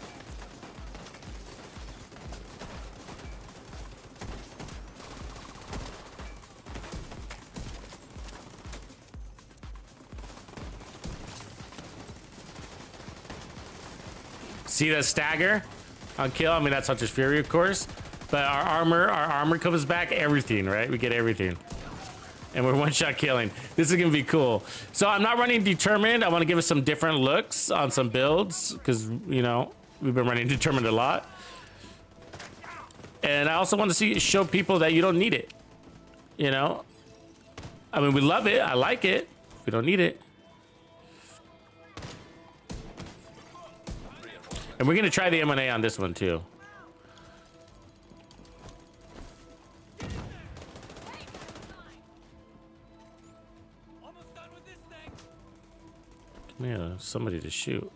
See that stagger on kill? I mean, that's Hunter's Fury, of course. But our armor comes back. Everything, right? We get everything. And we're one-shot killing. This is gonna be cool. So I'm not running Determined. I want to give us some different looks on some builds because, you know, we've been running Determined a lot. And I also want to show people that you don't need it. You know, I mean, we love it. I like it. We don't need it. And we're gonna try the M&A on this one too. Yeah, somebody to shoot.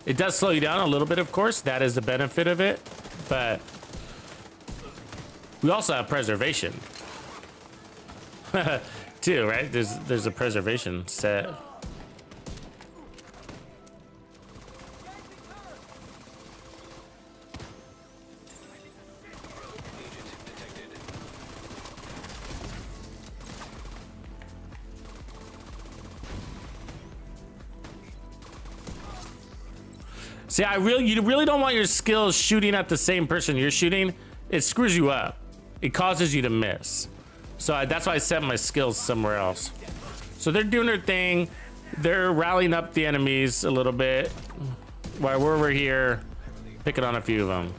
It does slow you down a little bit, of course. That is the benefit of it. But we also have preservation. Too, right? There's a preservation set. See, you really don't want your skills shooting at the same person you're shooting. It screws you up. It causes you to miss. So that's why I set my skills somewhere else. So they're doing their thing. They're rallying up the enemies a little bit while we're over here picking on a few of them.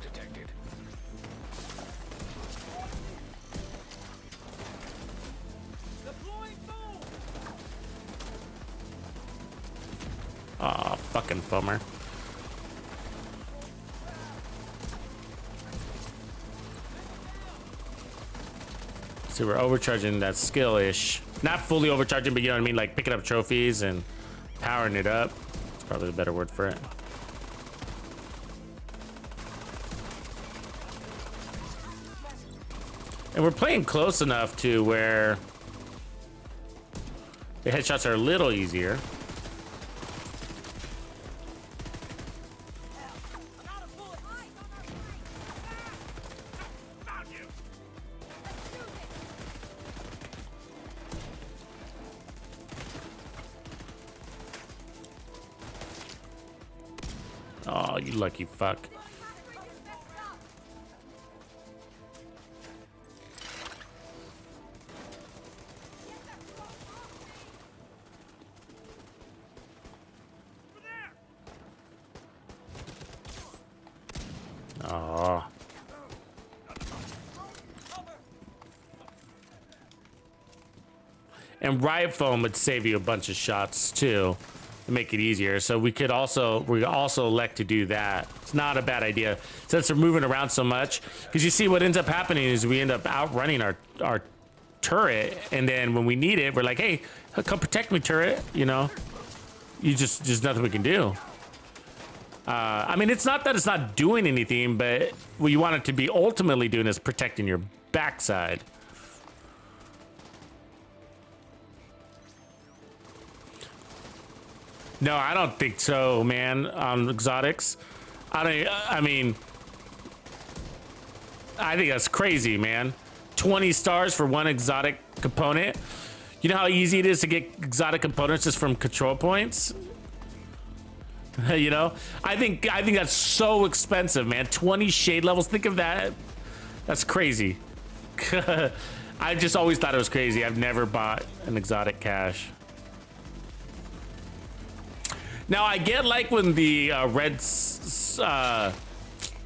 Aw, fucking bummer. So we're overcharging that skill-ish. Not fully overcharging, but you know what I mean? Like picking up trophies and powering it up. That's probably a better word for it. And we're playing close enough to where the headshots are a little easier. Oh, you lucky fuck. Oh. And riot foam would save you a bunch of shots too, to make it easier. So we also elect to do that. It's not a bad idea since they're moving around so much. Because you see what ends up happening is we end up outrunning our turret, and then when we need it, we're like, hey, come protect me, turret. You know, there's nothing we can do. I mean, it's not that it's not doing anything, but what you want it to be ultimately doing is protecting your backside. No, I don't think so, man. On exotics, I mean, I think that's crazy, man. 20 stars for one exotic component. You know how easy it is to get exotic components just from control points? You know, I think that's so expensive, man. 20 shade levels. Think of that. That's crazy. I just always thought it was crazy. I've never bought an exotic cache. Now I get like when the red,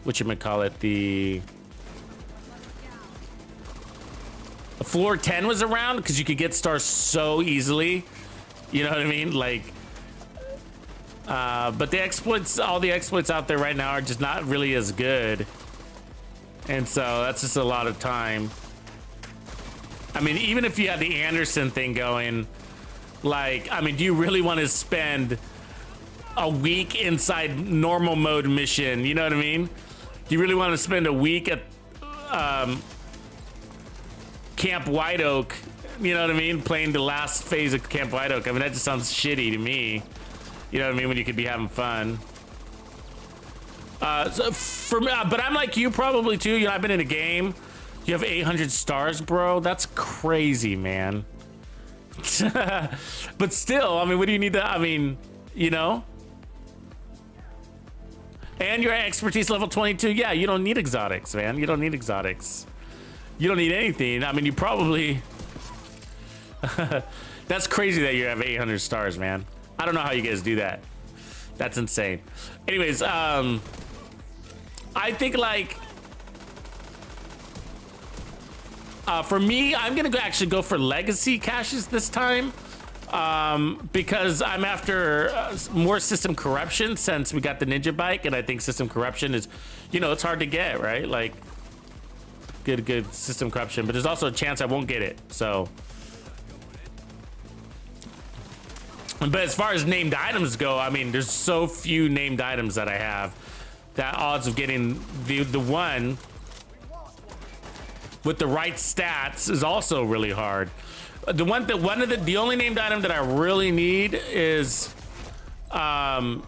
whatchamacallit, the floor 10 was around, because you could get stars so easily. You know what I mean? Like, but the exploits, all the exploits out there right now are just not really as good. And so that's just a lot of time. I mean, even if you had the Anderson thing going, like, I mean, do you really want to spend a week inside normal mode mission? You know what I mean? Do you really want to spend a week at Camp White Oak? You know what I mean? Playing the last phase of Camp White Oak. I mean, that just sounds shitty to me. You know what I mean? When you could be having fun. So for me, but I'm like you probably too. You know, I've been in a game. You have 800 stars, bro. That's crazy, man. But still, I mean, what do you need to? I mean, you know. And your expertise level 22. Yeah, you don't need exotics, man. You don't need exotics. You don't need anything. I mean, you probably. That's crazy that you have 800 stars, man. I don't know how you guys do that. That's insane. Anyways, I think like for me, I'm gonna actually go for legacy caches this time, because I'm after more system corruption since we got the ninja bike, and I think system corruption is, you know, it's hard to get, right? Like good system corruption, but there's also a chance I won't get it. So. But as far as named items go, I mean, there's so few named items that I have that odds of getting the one with the right stats is also really hard. The only named item that I really need is that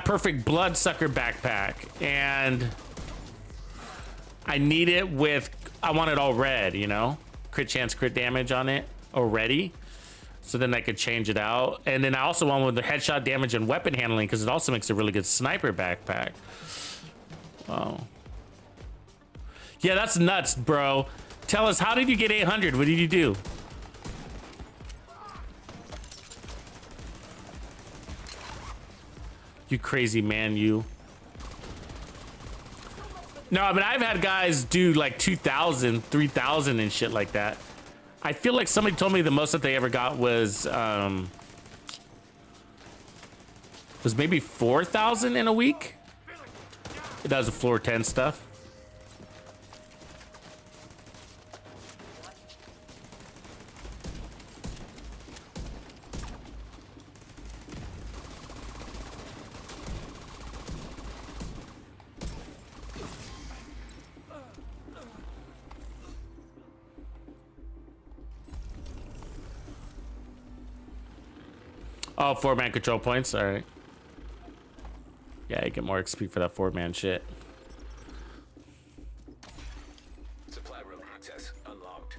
perfect bloodsucker backpack, and I need it with, I want it all red, you know, crit chance, crit damage on it already. So then I could change it out. And then I also want with the headshot damage and weapon handling, because it also makes a really good sniper backpack. Oh. Yeah, that's nuts, bro. Tell us, how did you get 800? What did you do? You crazy man, you. No, I mean, I've had guys do like 2,000, 3,000 and shit like that. I feel like somebody told me the most that they ever got was maybe 4,000 in a week. That was the floor 10 stuff. Oh, 4-man control points. All right. Yeah, you get more XP for that 4-man shit. Supply room access unlocked.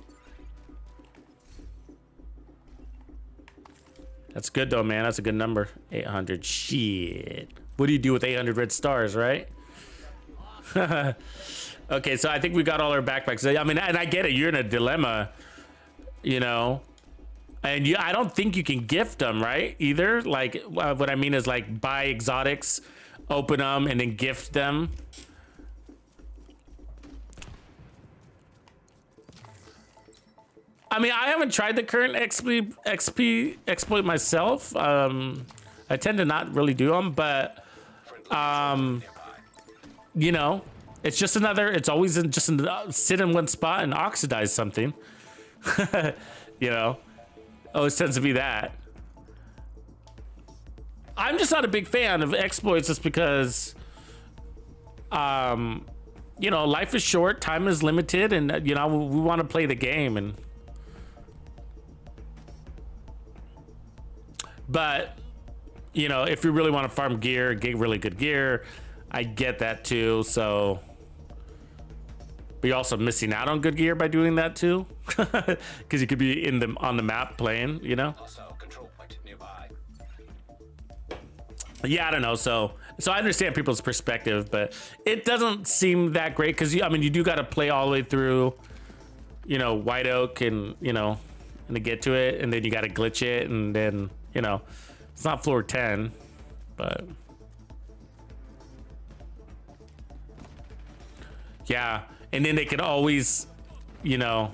That's good though, man. That's a good number. 800. Shit. What do you do with 800 red stars, right? Okay, so I think we got all our backpacks. I mean, and I get it. You're in a dilemma, you know. And I don't think you can gift them, right? Either. Like, what I mean is like buy exotics, open them, and then gift them. I mean, I haven't tried the current XP exploit myself. I tend to not really do them, but you know, it's just another. It's always sit in one spot and oxidize something. You know. Always tends to be that. I'm just not a big fan of exploits just because, you know, life is short, time is limited, and, you know, we want to play the game. And but, you know, if you really want to farm gear, get really good gear, I get that too. So, but you're also missing out on good gear by doing that too, because you could be on the map playing, you know. Hostile control point nearby. Yeah, I don't know. So I understand people's perspective, but it doesn't seem that great because I mean, you do got to play all the way through, you know, White Oak, and you know, and to get to it, and then you got to glitch it, and then you know, it's not floor 10, but yeah, and then they could always, you know,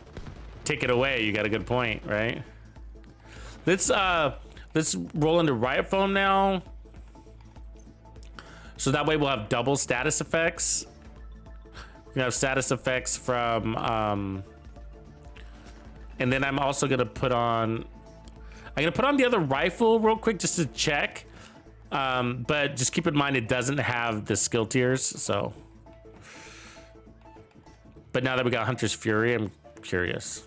take it away. You got a good point, right? Let's roll into Riot Foam now. So that way we'll have double status effects. We have status effects from, and then I'm also gonna put on, the other rifle real quick just to check. But just keep in mind it doesn't have the skill tiers, so. But now that we got Hunter's Fury, I'm curious.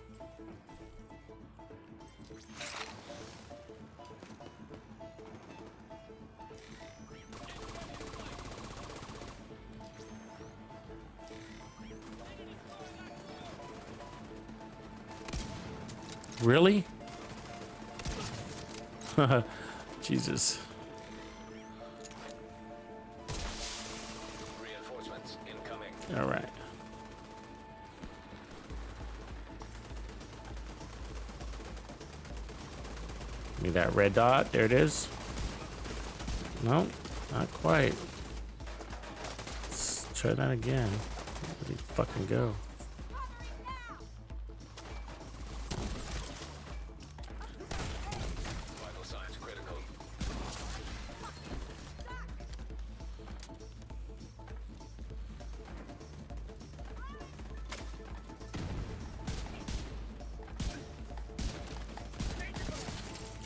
Really? Jesus. Reinforcements incoming. All right. Give me that red dot. There it is. No, not quite. Let's try that again. Where did he fucking go? Vital signs critical.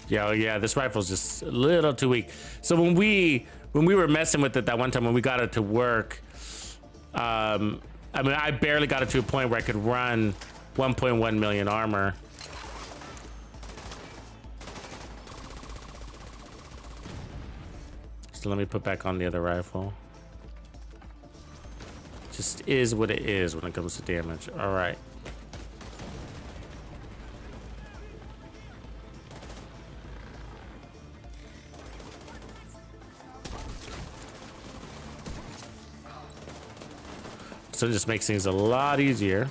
Yeah, yeah, this rifle's just a little too weak. So when we were messing with it that one time when we got it to work, I mean, I barely got it to a point where I could run 1.1 million armor. So let me put back on the other rifle. Just is what it is when it comes to damage. All right. So it just makes things a lot easier.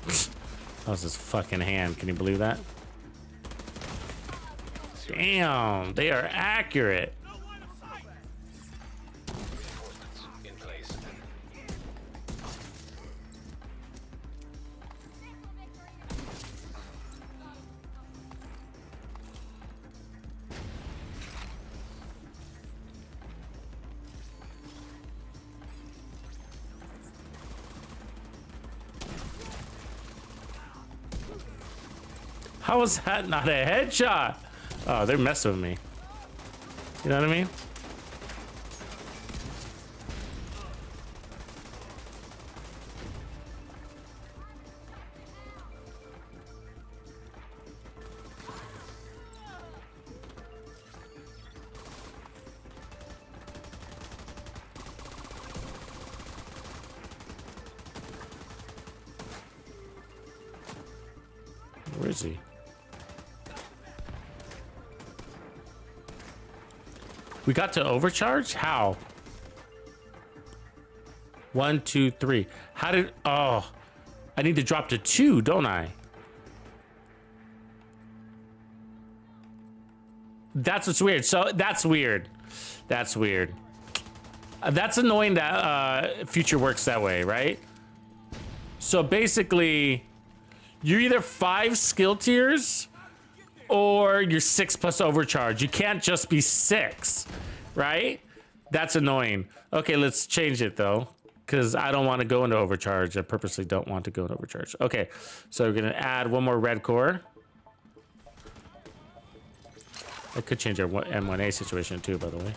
That was his fucking hand. Can you believe that? Damn, they are accurate. Reinforcements in place. How is that not a headshot? Oh, they're messing with me. You know what I mean? Where is he? We got to overcharge? How? 1, 2, 3. How did... Oh, I need to drop to 2, don't I? That's what's weird. So that's weird. That's weird. That's annoying that Future works that way, right? So basically, you're either 5 skill tiers or you're 6 plus overcharge. You can't just be 6, right? That's annoying. Okay, let's change it though, because I don't want to go into overcharge. I purposely don't want to go into overcharge. Okay, so we're gonna add one more red core. It could change our M1A situation too, by the way.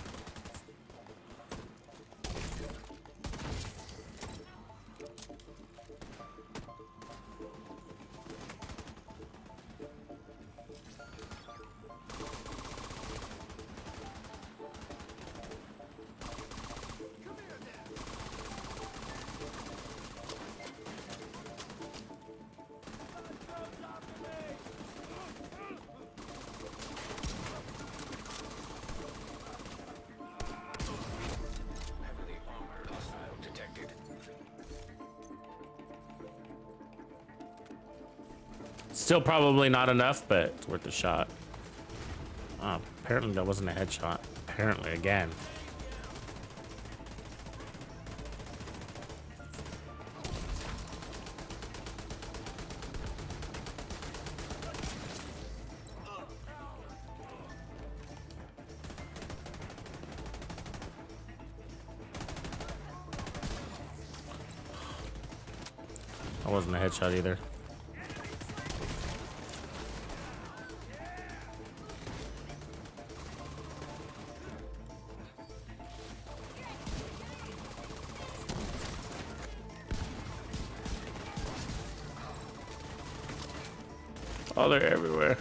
Heavily armored hostile detected. Still probably not enough, but it's worth a shot. Oh, apparently that wasn't a headshot. Apparently, again. That wasn't a headshot either. Oh, they're everywhere.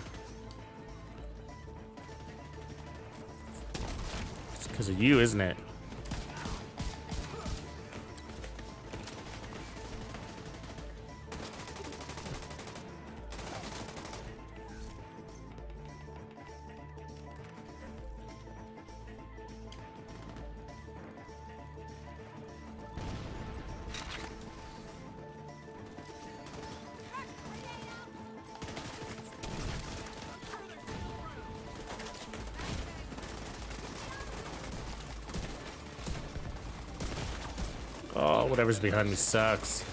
It's because of you, isn't it? Oh, whatever's behind me sucks.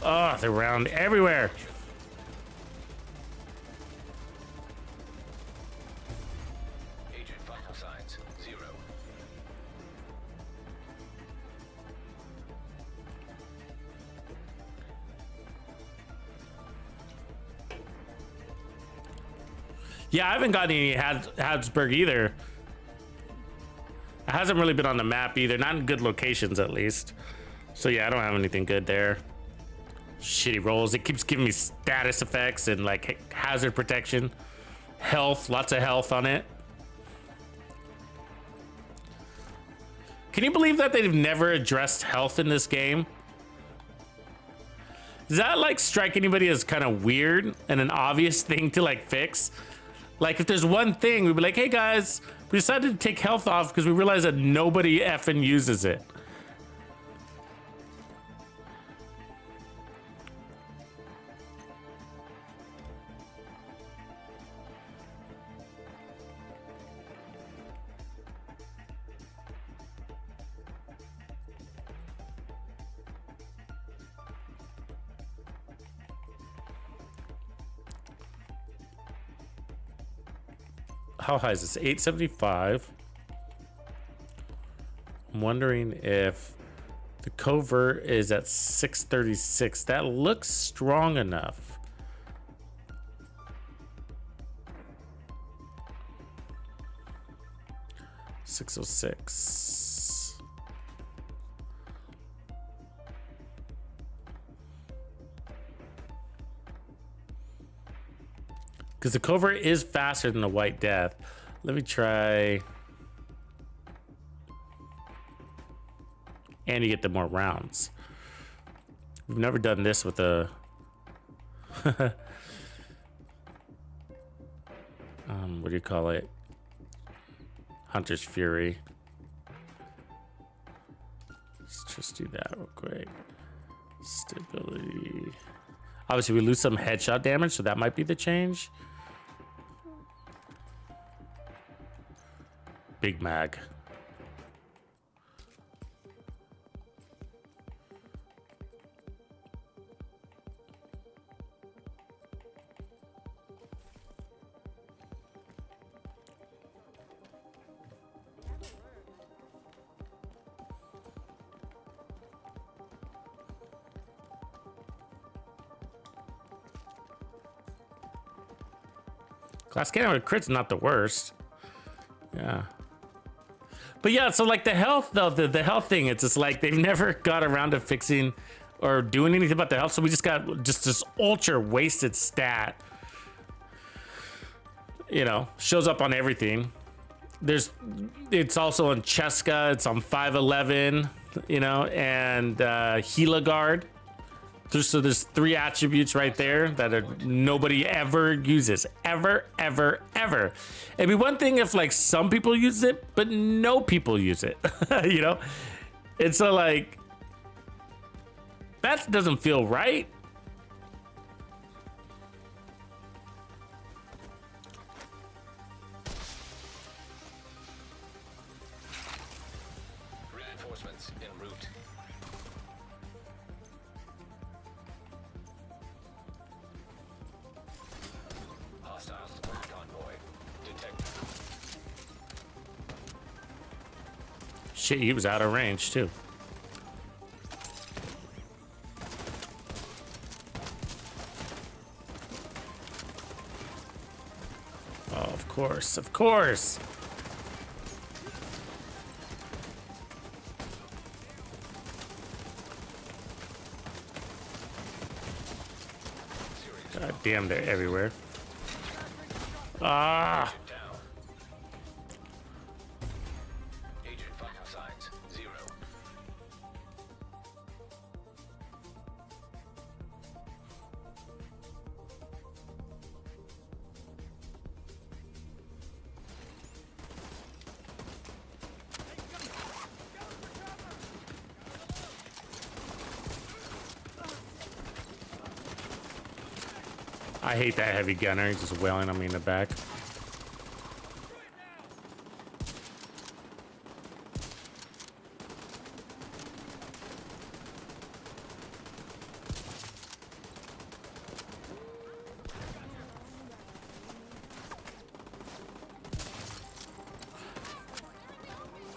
Oh, they're around everywhere. Agent vital signs 0. Yeah, I haven't gotten any Habsburg either. It hasn't really been on the map either. Not in good locations, at least. So yeah, I don't have anything good there. Shitty rolls. It keeps giving me status effects and like hazard protection. Health, lots of health on it. Can you believe that they've never addressed health in this game? Does that like strike anybody as kind of weird and an obvious thing to like fix? Like if there's one thing, we'd be like, hey guys, we decided to take health off because we realized that nobody effing uses it. How high is this? 875. I'm wondering if the covert is at 636. That looks strong enough. $606. Because the covert is faster than the White Death. Let me try. And you get the more rounds. We've never done this with a what do you call it? Hunter's Fury. Let's just do that real quick. Stability. Obviously, we lose some headshot damage, so that might be the change. Big Mag. Glass cannon with crit's not the worst. Yeah. But yeah, so like the health though, the health thing, it's just like they've never got around to fixing or doing anything about the health. So we just got just this ultra wasted stat. You know, shows up on everything. It's also on Cheska, it's on 511, you know, and Gila Guard. So there's 3 attributes right there that nobody ever uses. Ever. It'd be one thing if like some people use it, but no people use it, you know? And so like, that doesn't feel right. Reinforcements en route. Hostiles convoy detected. Shit, he was out of range too. Oh, of course. God damn, they're everywhere. Ah! Down. Agent vital signs 0. I hate that heavy gunner. He's just wailing on me in the back.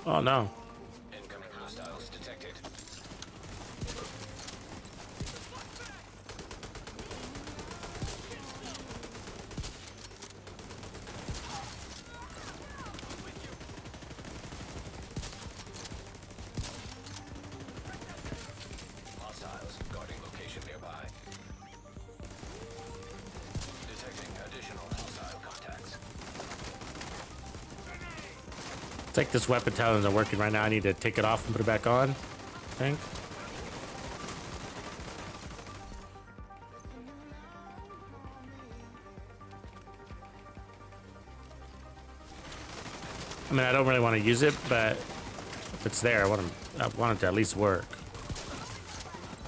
Oh no. Incoming hostiles detected. Hostiles guarding location nearby. Detecting additional hostile contacts. It's like this weapon talent isn't working right now. I need to take it off and put it back on, I think. I mean, I don't really want to use it, but if it's there, I want it to at least work.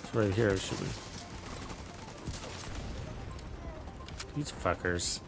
It's right here, should we? These fuckers.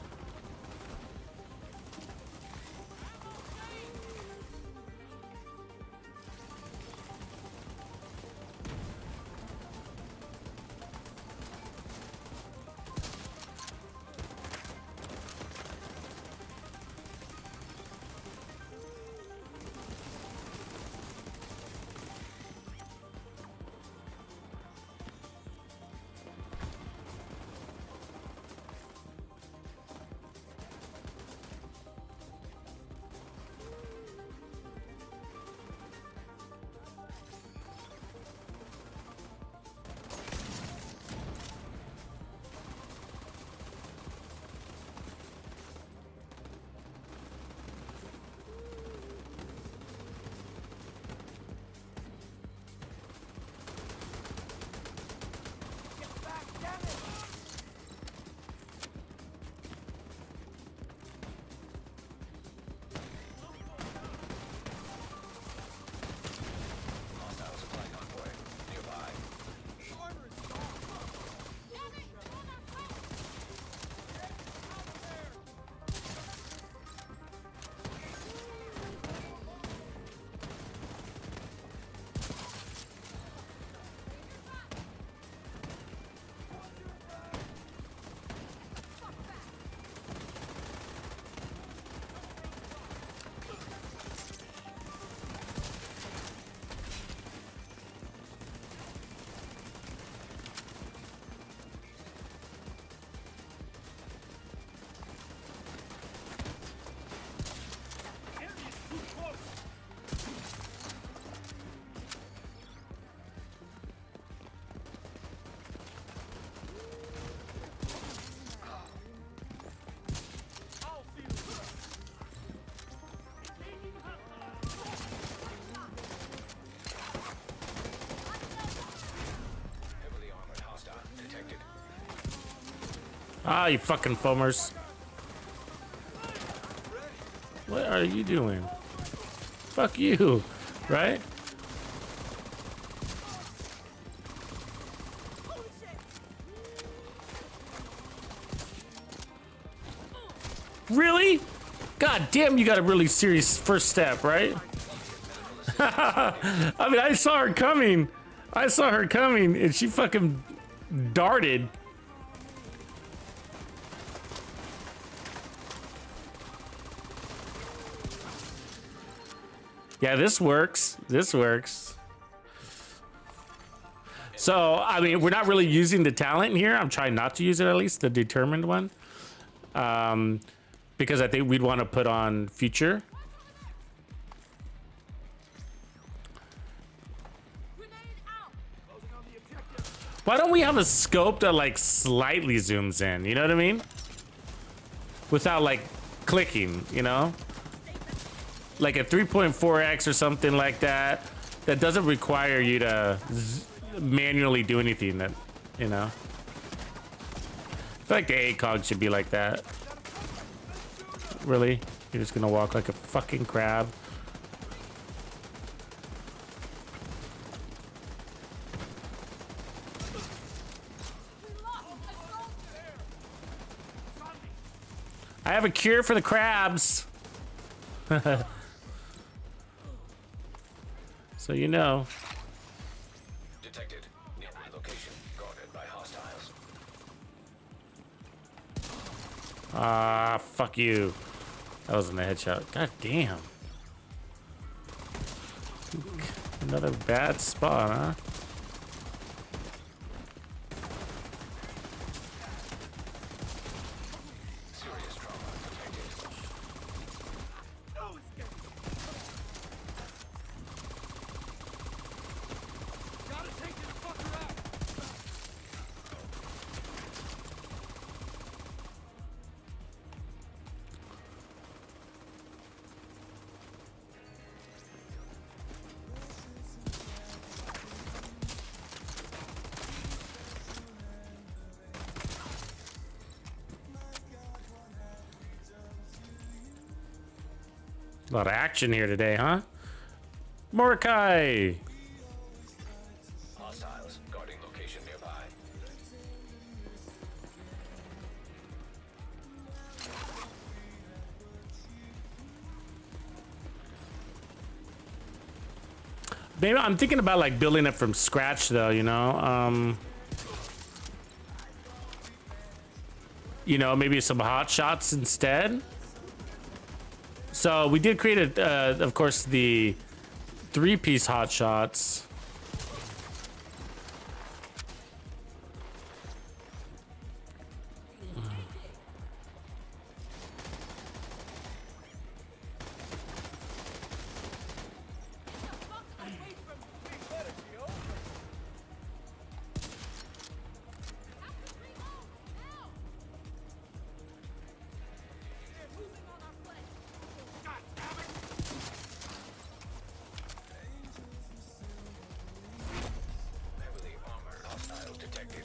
Ah, you fucking foamers. What are you doing? Fuck you, right? Really? God damn, you got a really serious first step, right? I mean, I saw her coming. I saw her coming, and she fucking darted. Yeah, this works. This works. So, I mean, we're not really using the talent here. I'm trying not to use it, at least, the determined one. Because I think we'd want to put on future. Why don't we have a scope that like slightly zooms in? You know what I mean? Without like clicking, you know? Like a 3.4x or something like that. That doesn't require you to manually do anything that, you know? I feel like the ACOG should be like that. Really? You're just gonna walk like a fucking crab? I have a cure for the crabs. So you know. Detected. Nearby location guarded by hostiles. Ah, fuck you. That wasn't a headshot. God damn. Another bad spot, huh? Serious trauma detected. A lot of action here today, huh? Mordecai! Hostiles guarding location nearby. Maybe I'm thinking about like building it from scratch though, you know? You know, maybe some hot shots instead. So we did create of course, the 3-piece hot shots. Heavily armored hostiles detected.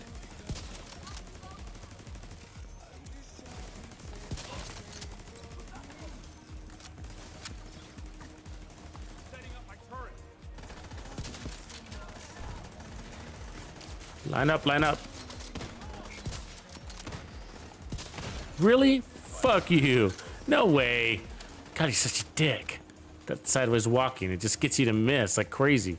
Line up, line up. Really? Fuck you. No way. God, he's such a dick. That sideways walking, it just gets you to miss like crazy.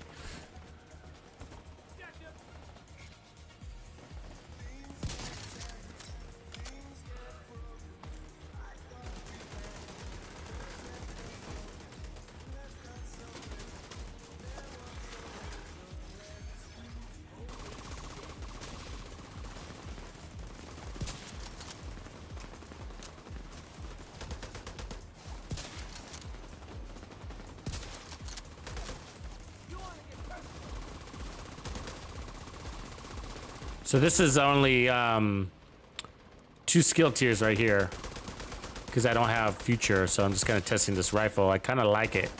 So this is only 2 skill tiers right here because I don't have future, so I'm just kind of testing this rifle. I kind of like it.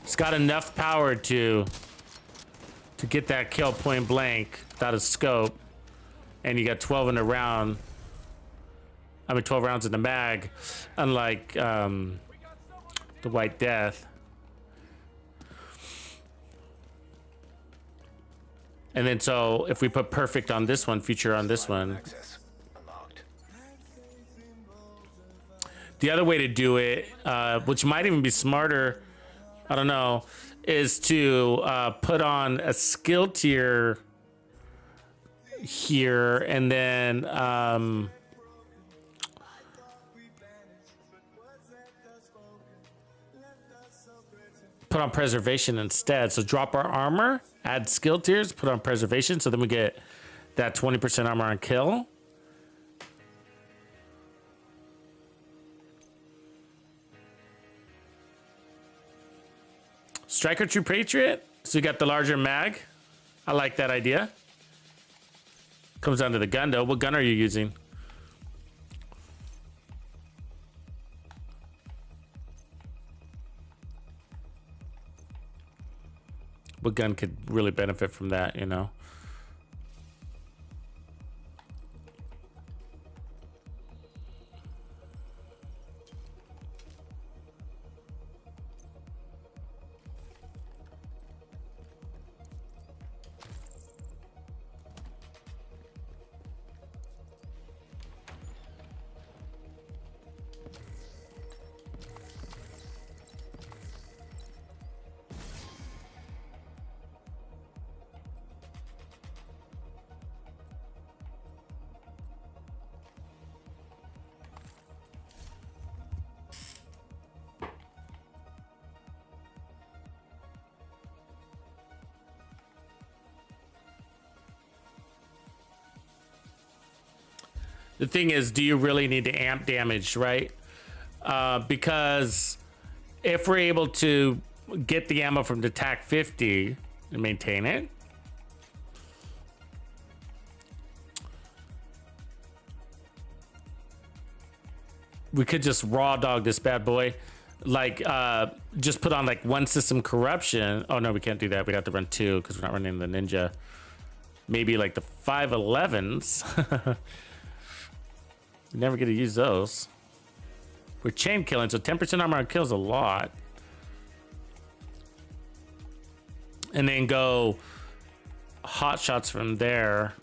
It's got enough power to to get that kill point blank without a scope, and you got 12 in a round. I mean, 12 rounds in the mag, unlike the White Death. And then so if we put perfect on this one, feature on this one. Access unlocked. The other way to do it, which might even be smarter, I don't know, is to put on a skill tier here, and then put on preservation instead. So drop our armor, add skill tiers, put on preservation, so then we get that 20% armor on kill. Striker True Patriot. So you got the larger mag. I like that idea. Comes down to the gun though. What gun are you using? What gun could really benefit from that, you know? The thing is, do you really need to amp damage, right? Because if we're able to get the ammo from the TAC 50 and maintain it, we could just raw dog this bad boy. Like, just put on like one system corruption. Oh no, we can't do that. We'd have to run two because we're not running the ninja. Maybe like the 511s. Never get to use those. We're chain killing, so 10% armor on kills a lot. And then go hot shots from there.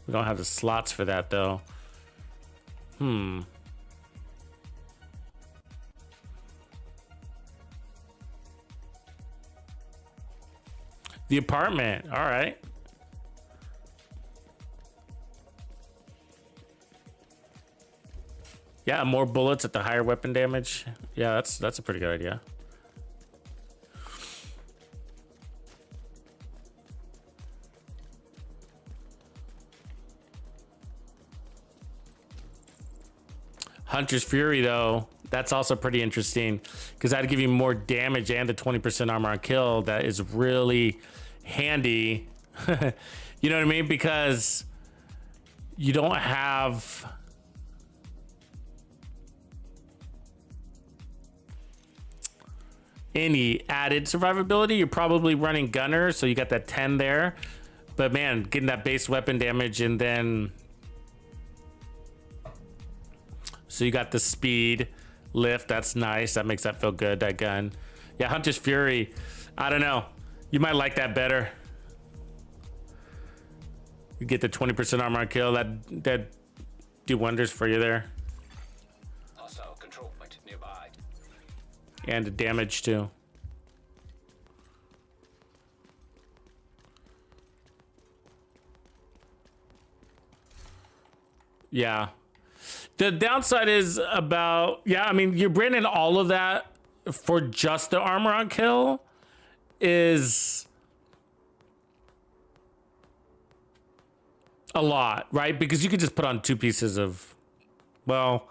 We don't have the slots for that though. The apartment, all right. Yeah, more bullets at the higher weapon damage. Yeah, that's a pretty good idea. Hunter's Fury though, that's also pretty interesting because that'd give you more damage and the 20% armor on kill. That is really handy. You know what I mean? Because you don't have any added survivability. You're probably running gunner, so you got that 10 there. But man, getting that base weapon damage, and then so you got the speed lift. That's nice. That makes that feel good, that gun. Yeah, Hunter's Fury, I don't know, you might like that better. You get the 20% armor on kill. That do wonders for you there. Hostile control point nearby. And the damage too. Yeah. The downside is about, yeah, I mean, you're bringing all of that for just the armor on kill is a lot, right? Because you could just put on two pieces of, well,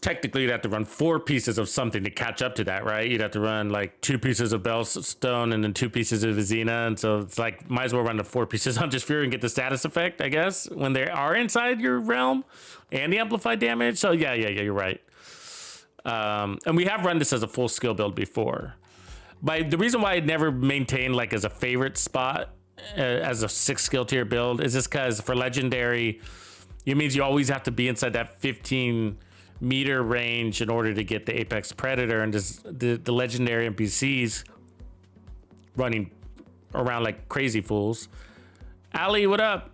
technically you'd have to run 4 pieces of something to catch up to that, right? You'd have to run like 2 pieces of Bellstone and then 2 pieces of Vizina. And so it's like, might as well run the 4 pieces on just Fury and get the status effect, I guess, when they are inside your realm and the amplified damage. So yeah, you're right. And we have run this as a full skill build before. the reason why I never maintained like as a favorite spot as a 6 skill tier build is just because for legendary, it means you always have to be inside that 15-meter range in order to get the apex predator, and just the legendary NPCs running around like crazy fools. Ali, what up?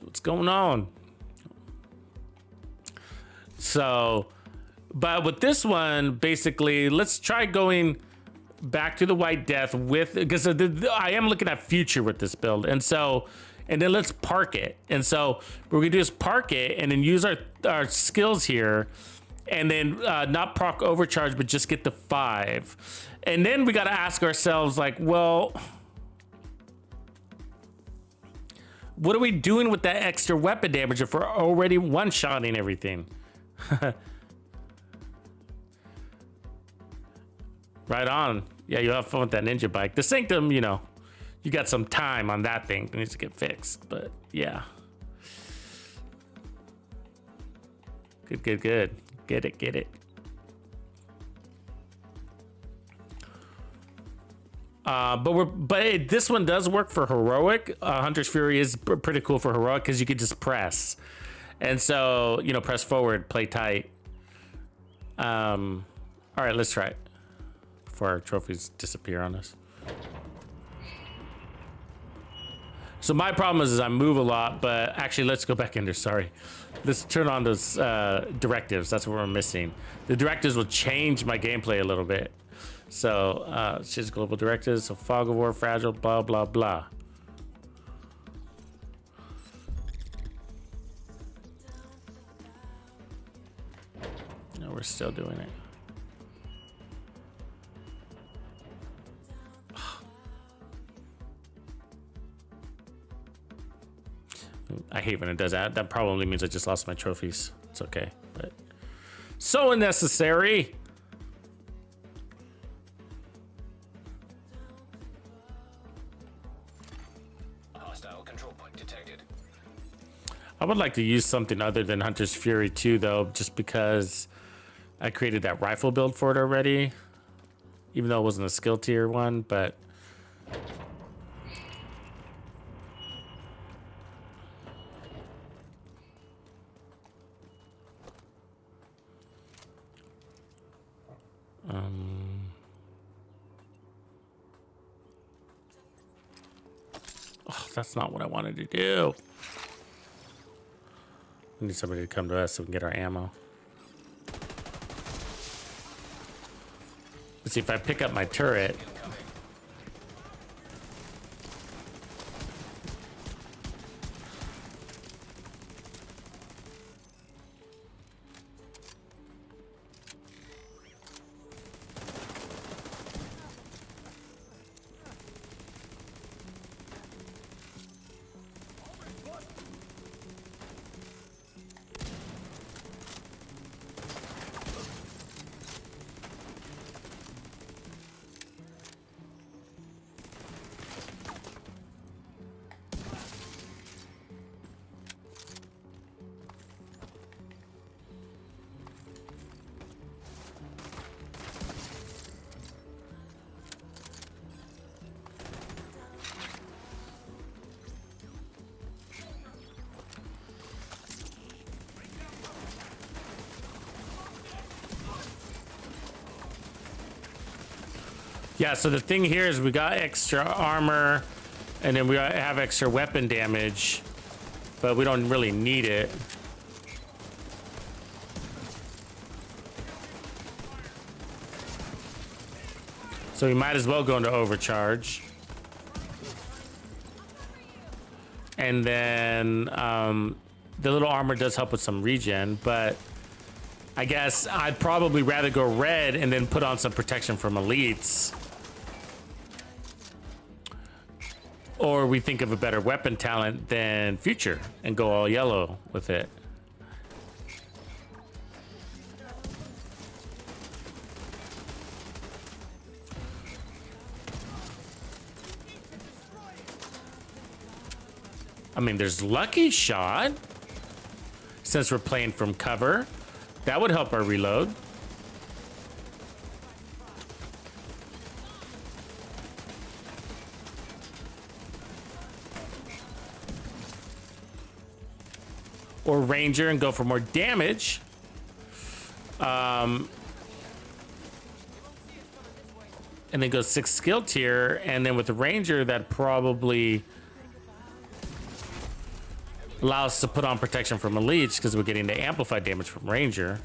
What's going on? So, but with this one, basically, let's try going back to the White Death with, because I am looking at future with this build, and then let's park it. And so what we're gonna do is park it and then use our skills here, and then not proc overcharge, but just get the 5. And then we got to ask ourselves, like, well, what are we doing with that extra weapon damage if we're already one-shotting everything? Right on. Yeah, you'll have fun with that ninja bike. The Sanctum, you know, you got some time on that thing. It needs to get fixed, but yeah. Good. Get it. But this one does work for heroic. Hunter's Fury is pretty cool for heroic because you could just press, and so you know, press forward, play tight. All right, let's try it before our trophies disappear on us. So my problem is I move a lot, but actually, let's go back in there. Sorry. Let's turn on those directives. That's what we're missing. The directives will change my gameplay a little bit. So, she's global directives. So, fog of war, fragile, blah, blah, blah. No, we're still doing it. I hate when it does that. That probably means I just lost my trophies. It's okay, but so unnecessary. Hostile control point detected. I would like to use something other than Hunter's Fury too, though, just because I created that rifle build for it already, even though it wasn't a skill tier one, but oh, that's not what I wanted to do. We need somebody to come to us so we can get our ammo. Let's see if I pick up my turret. Yeah, so the thing here is we got extra armor, and then we have extra weapon damage, but we don't really need it. So we might as well go into overcharge. And then the little armor does help with some regen, but I guess I'd probably rather go red and then put on some protection from elites. Or we think of a better weapon talent than future and go all yellow with it. I mean, there's Lucky Shot. Since we're playing from cover, that would help our reload. or ranger and go for more damage. And then go 6 skill tier, and then with the ranger, that probably allows us to put on protection from elites because we're getting the amplified damage from ranger.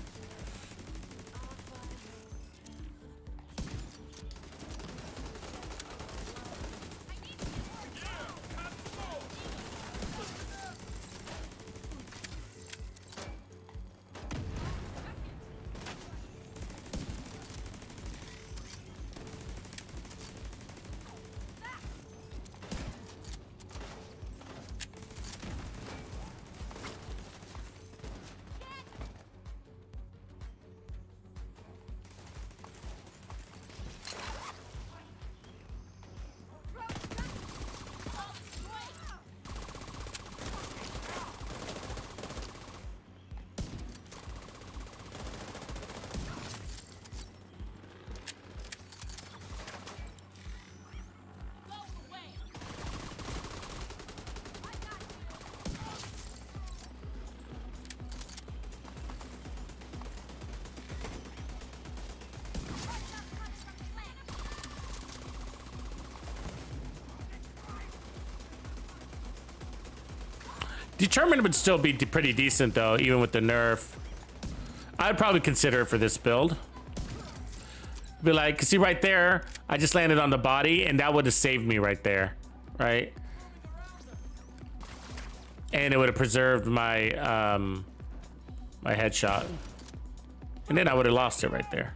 Determined would still be pretty decent though, even with the nerf. I'd probably consider it for this build. Be like, see right there, I just landed on the body and that would have saved me right there, right? And it would have preserved my my headshot. And then I would have lost it right there.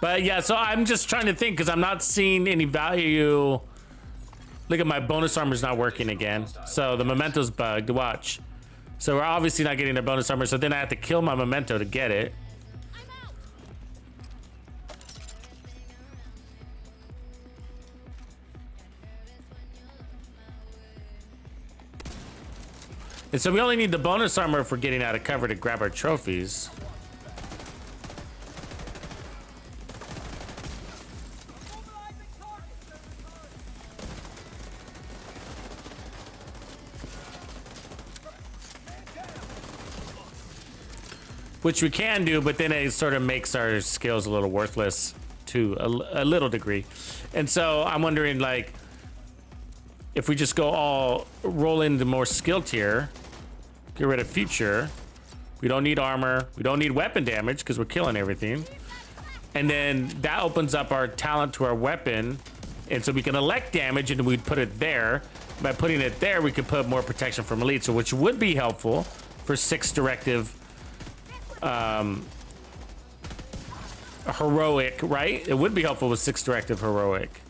But yeah, so I'm just trying to think because I'm not seeing any value. Look at my bonus armor's not working again. So the memento's bugged. Watch. So we're obviously not getting the bonus armor. So then I have to kill my memento to get it. And so we only need the bonus armor if we're getting out of cover to grab our trophies. Which we can do, but then it sort of makes our skills a little worthless to a little degree. And so I'm wondering, like, if we just go all roll into more skill tier, get rid of future, we don't need armor, we don't need weapon damage because we're killing everything. And then that opens up our talent to our weapon. And so we can elect damage and we'd put it there. By putting it there, we could put more protection from elite, so which would be helpful for 6 directive heroic, right? It would be helpful with 6 directive heroic.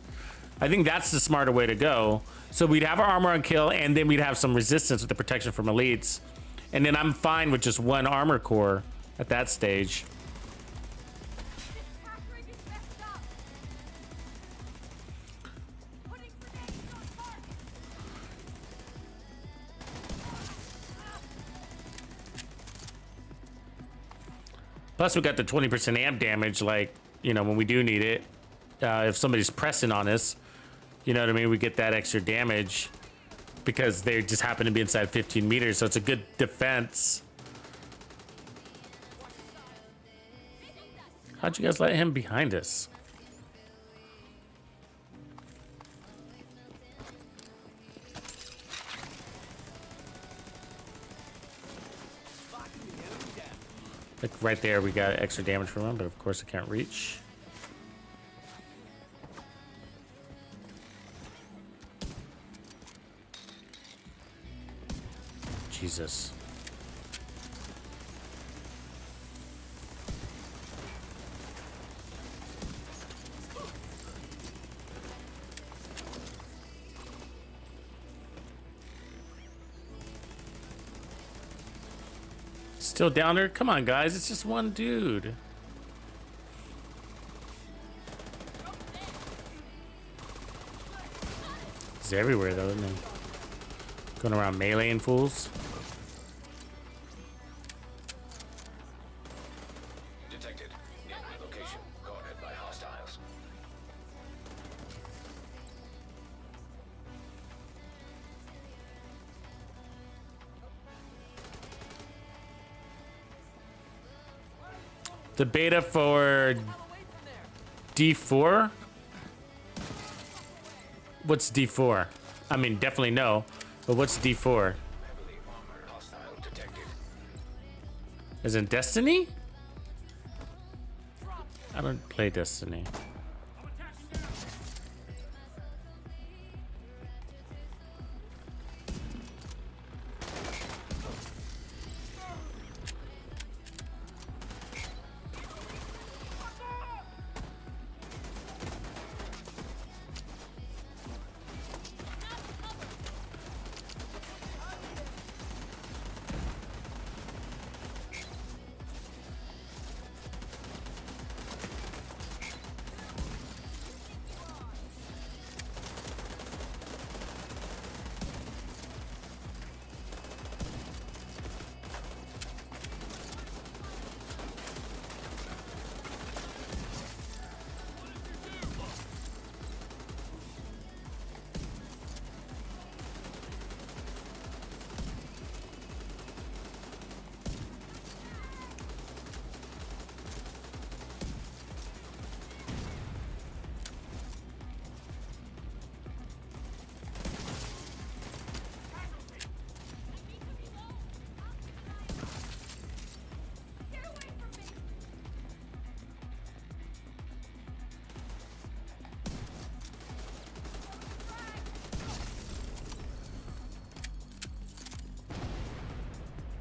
I think that's the smarter way to go. So we'd have our armor on kill, and then we'd have some resistance with the protection from elites. And then I'm fine with just 1 armor core at that stage. Plus, we got the 20% amp damage, like, you know, when we do need it. If somebody's pressing on us, you know what I mean? We get that extra damage because they just happen to be inside 15 meters, so it's a good defense. How'd you guys let him behind us? Like right there, we got extra damage from him, but of course I can't reach. Jesus. Still down there? Come on, guys. It's just one dude. He's everywhere though, isn't he? Going around meleeing fools. Detected. Nearby location. Cornered by hostiles. The beta for D4? What's D4? I mean, definitely no, but what's D4? Heavily armored hostile detected. Is it Destiny? I don't play Destiny.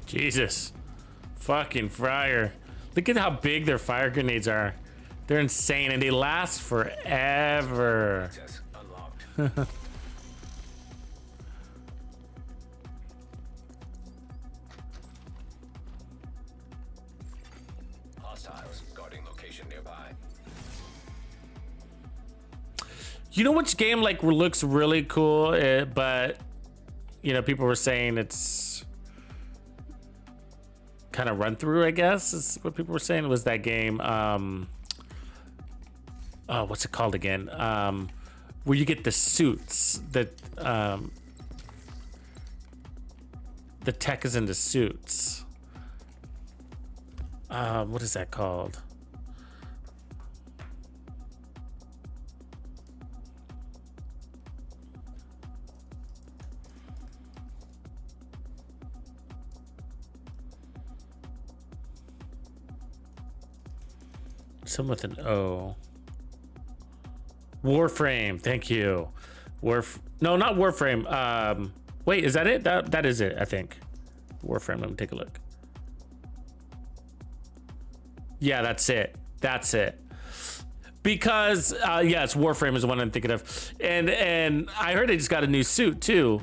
Jesus. Fucking fryer. Look at how big their fire grenades are. They're insane and they last forever. Access unlocked. Hostiles guarding location nearby. You know which game like looks really cool, but you know, people were saying it's kind of run through, I guess is what people were saying. Was that game oh, what's it called again, where you get the suits that the tech is in the suits. What is that called? Some with an O. Warframe, thank you. No, not Warframe. Wait, is that it? That is it, I think. Warframe, let me take a look. Yeah, that's it. That's it. Because yeah, it's Warframe is the one I'm thinking of. And I heard they just got a new suit too.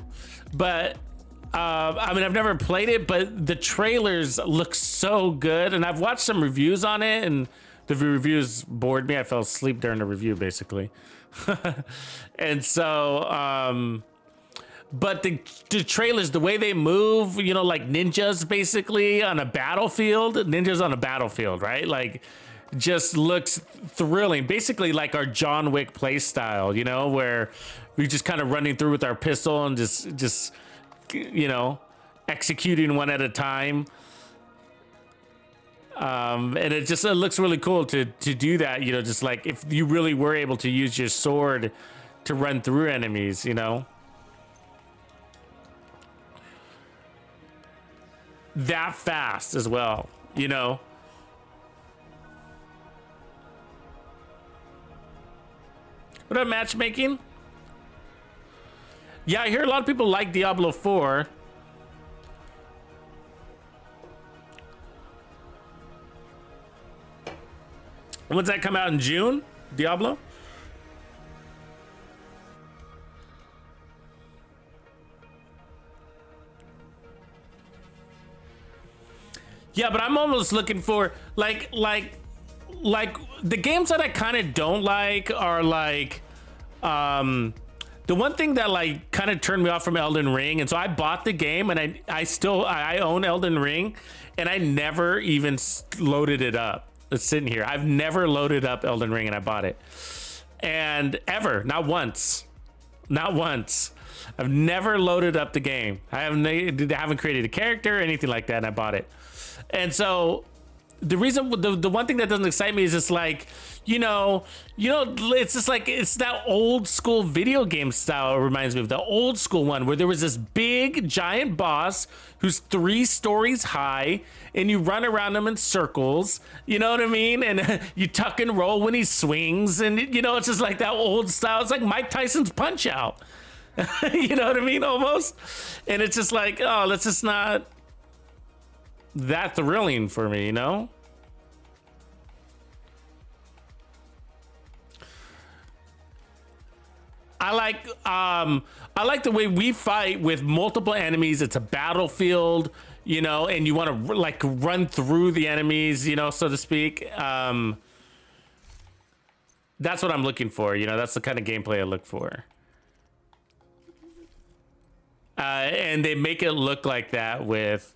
But I mean, I've never played it, but the trailers look so good, and I've watched some reviews on it, and the reviews bored me. I fell asleep during the review, basically. And so, but the trailers, the way they move, you know, like ninjas basically on a battlefield, ninjas on a battlefield, right? Like, just looks thrilling. Basically like our John Wick play style, you know, where we just kind of running through with our pistol and just, you know, executing one at a time. And it looks really cool to do that, you know, just like if you really were able to use your sword to run through enemies, you know. That fast as well, you know. What about matchmaking? Yeah, I hear a lot of people like Diablo 4. When's that come out, in June? Diablo? Yeah, but I'm almost looking for like the games that I kind of don't like are like The one thing that like kind of turned me off from Elden Ring, and so I bought the game, and I own Elden Ring, and I never even loaded it up. It's sitting here. I've never loaded up Elden Ring, and I bought it, and ever, not once. I've never loaded up the game. I haven't created a character or anything like that, and I bought it. And so the reason, the one thing that doesn't excite me is just like, it's just like, it's that old school video game style. It reminds me of the old school one where there was this big giant boss who's 3 stories high, and you run around him in circles, you know what I mean? And you tuck and roll when he swings, and it's just like that old style. It's like Mike Tyson's Punch Out. You know what I mean? Almost. And it's just like, oh, that's just not that thrilling for me, I like the way we fight with multiple enemies. It's a battlefield, and you want to like run through the enemies, so to speak. That's what I'm looking for. That's the kind of gameplay I look for. And they make it look like that with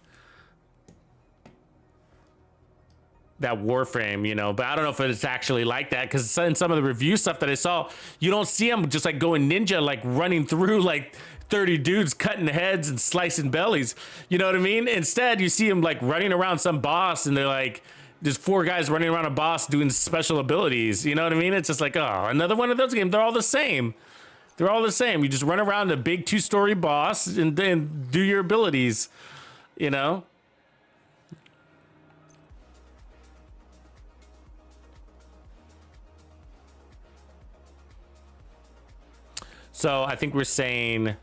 that Warframe, but I don't know if it's actually like that, because in some of the review stuff that I saw, you don't see them just like going ninja, like running through like 30 dudes cutting heads and slicing bellies. You know what I mean? Instead, you see them like running around some boss, and they're like, there's 4 guys running around a boss doing special abilities. You know what I mean? It's just like, oh, another one of those games. They're all the same. They're all the same. You just run around a big 2-story boss and then do your abilities, So I think we're saying,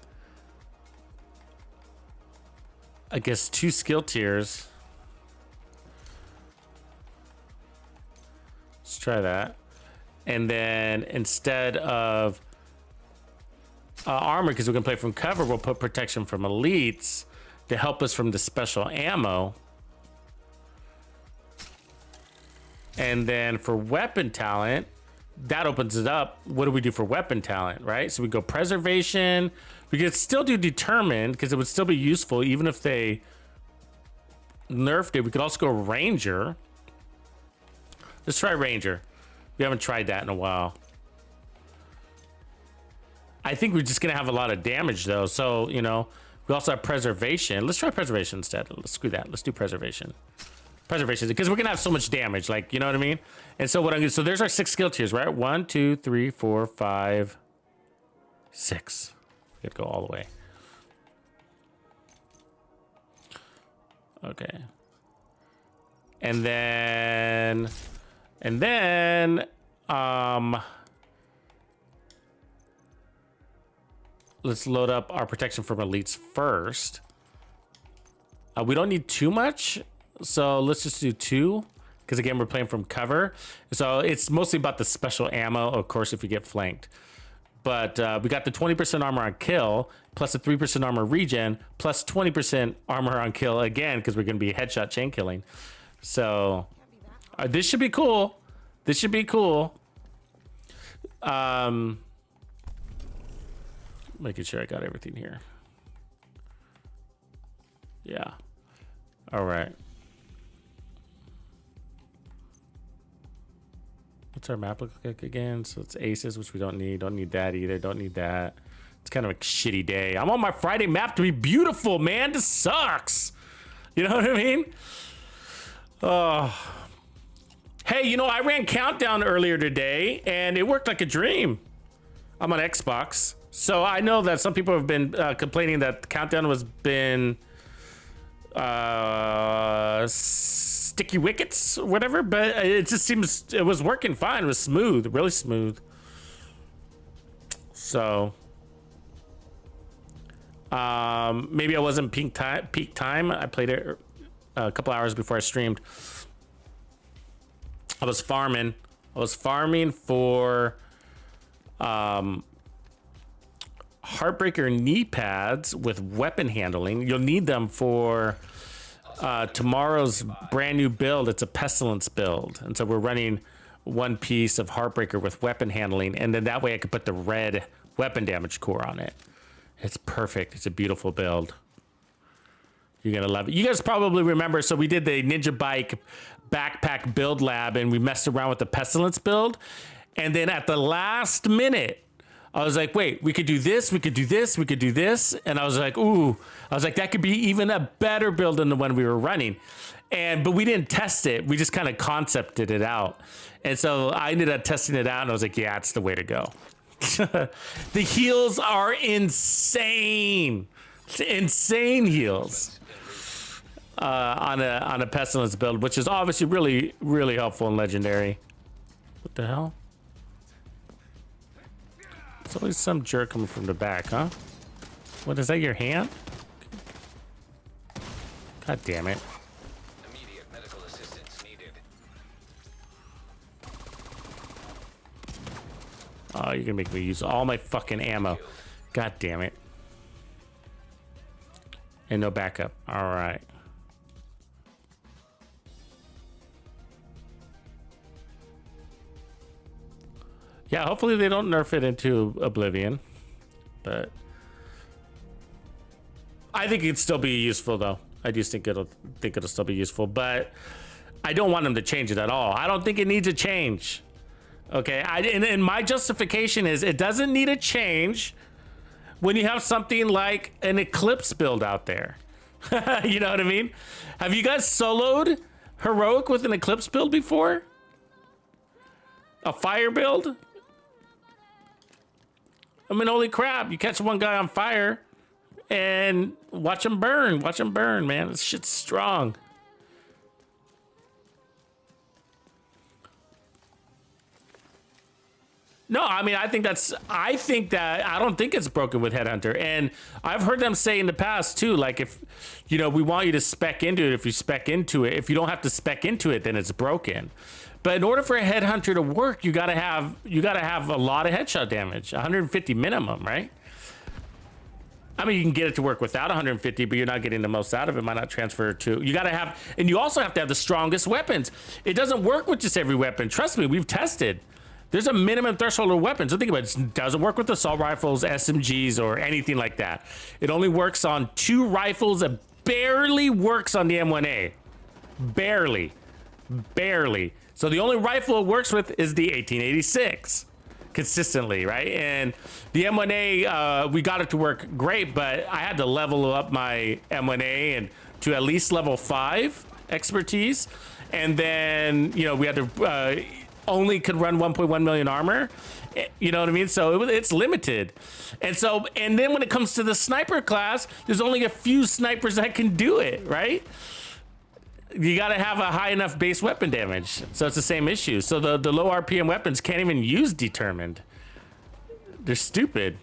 I guess, 2 skill tiers. Let's try that. And then instead of armor, because we can play from cover, we'll put protection from elites to help us from the special ammo. And then for weapon talent, that opens it up. What do we do for weapon talent, right? So we go preservation. We could still do determined, because it would still be useful even if they nerfed it. We could also go ranger. Let's try ranger. We haven't tried that in a while. I think we're just gonna have a lot of damage though. So, we also have preservation. Let's try preservation instead. Let's screw that. Let's do preservation. Preservation, because we're gonna have so much damage, like, you know what I mean? And so what I'm gonna, so there's our 6 skill tiers, right? 1, 2, 3, 4, 5, 6. We gotta go all the way. Okay. And then let's load up our protection from elites first. We don't need too much, so let's just do 2, because again, we're playing from cover. So it's mostly about the special ammo, of course, if you get flanked. But we got the 20% armor on kill, plus a 3% armor regen, plus 20% armor on kill again, because we're going to be headshot chain killing. So this should be cool. This should be cool. Making sure I got everything here. Yeah. All right. What's our map look like again? So it's aces, which we don't need. Don't need that either. Don't need that. It's kind of a shitty day. I want my Friday map to be beautiful, man. This sucks. You know what I mean? Oh. Hey, I ran Countdown earlier today, and it worked like a dream. I'm on Xbox. So I know that some people have been complaining that Countdown was been sticky wickets or whatever, but it just seems it was working fine. It was smooth, really smooth. So maybe I wasn't peak time. I played it a couple hours before I streamed. I was farming for Heartbreaker knee pads with weapon handling. You'll need them for tomorrow's brand new build. It's a pestilence build, and so we're running one piece of Heartbreaker with weapon handling, and then that way I could put the red weapon damage core on it. It's perfect. It's a beautiful build. You're gonna love it. You guys probably remember, so we did the Ninja Bike backpack build lab and we messed around with the pestilence build. And then at the last minute, I was like, wait, we could do this, we could do this, we could do this. And I was like, ooh, I was like, that could be even a better build than the one we were running. But we didn't test it. We just kind of concepted it out. And so I ended up testing it out and I was like, yeah, it's the way to go. The heals are insane. Insane heals on a pestilence build, which is obviously really, really helpful and legendary. What the hell? There's always some jerk coming from the back, huh? What, is that your hand? God damn it. Immediate medical assistance needed. Oh, you're gonna make me use all my fucking ammo. God damn it. And no backup. All right. Yeah, hopefully they don't nerf it into Oblivion, but I think it'd still be useful though. I just think it'll still be useful, but I don't want them to change it at all. I don't think it needs a change. Okay, and my justification is it doesn't need a change when you have something like an Eclipse build out there. You know what I mean? Have you guys soloed Heroic with an Eclipse build before? A fire build? I mean, holy crap, you catch one guy on fire and watch him burn. Watch him burn, man. This shit's strong. No, I mean, I don't think it's broken with Headhunter. And I've heard them say in the past too, like if, you know, we want you to spec into it. If you spec into it, if you don't have to spec into it, then it's broken. But in order for a Headhunter to work, you gotta have a lot of headshot damage, 150 minimum, right? I mean, you can get it to work without 150, but you're not getting the most out of it. Might not transfer to. You gotta have, and you also have to have the strongest weapons. It doesn't work with just every weapon. Trust me, we've tested. There's a minimum threshold of weapons. So think about it. It doesn't work with assault rifles, SMGs, or anything like that. It only works on 2 rifles. It barely works on the M1A. Barely. So the only rifle it works with is the 1886 consistently, right? And the M1A, we got it to work great, but I had to level up my M1A and to at least level 5 expertise. And then, you know, we had to only could run 1.1 million armor. You know what I mean? So it's limited. And then when it comes to the sniper class, there's only a few snipers that can do it, right? You got to have a high enough base weapon damage. So it's the same issue. So the low RPM weapons can't even use determined. They're stupid.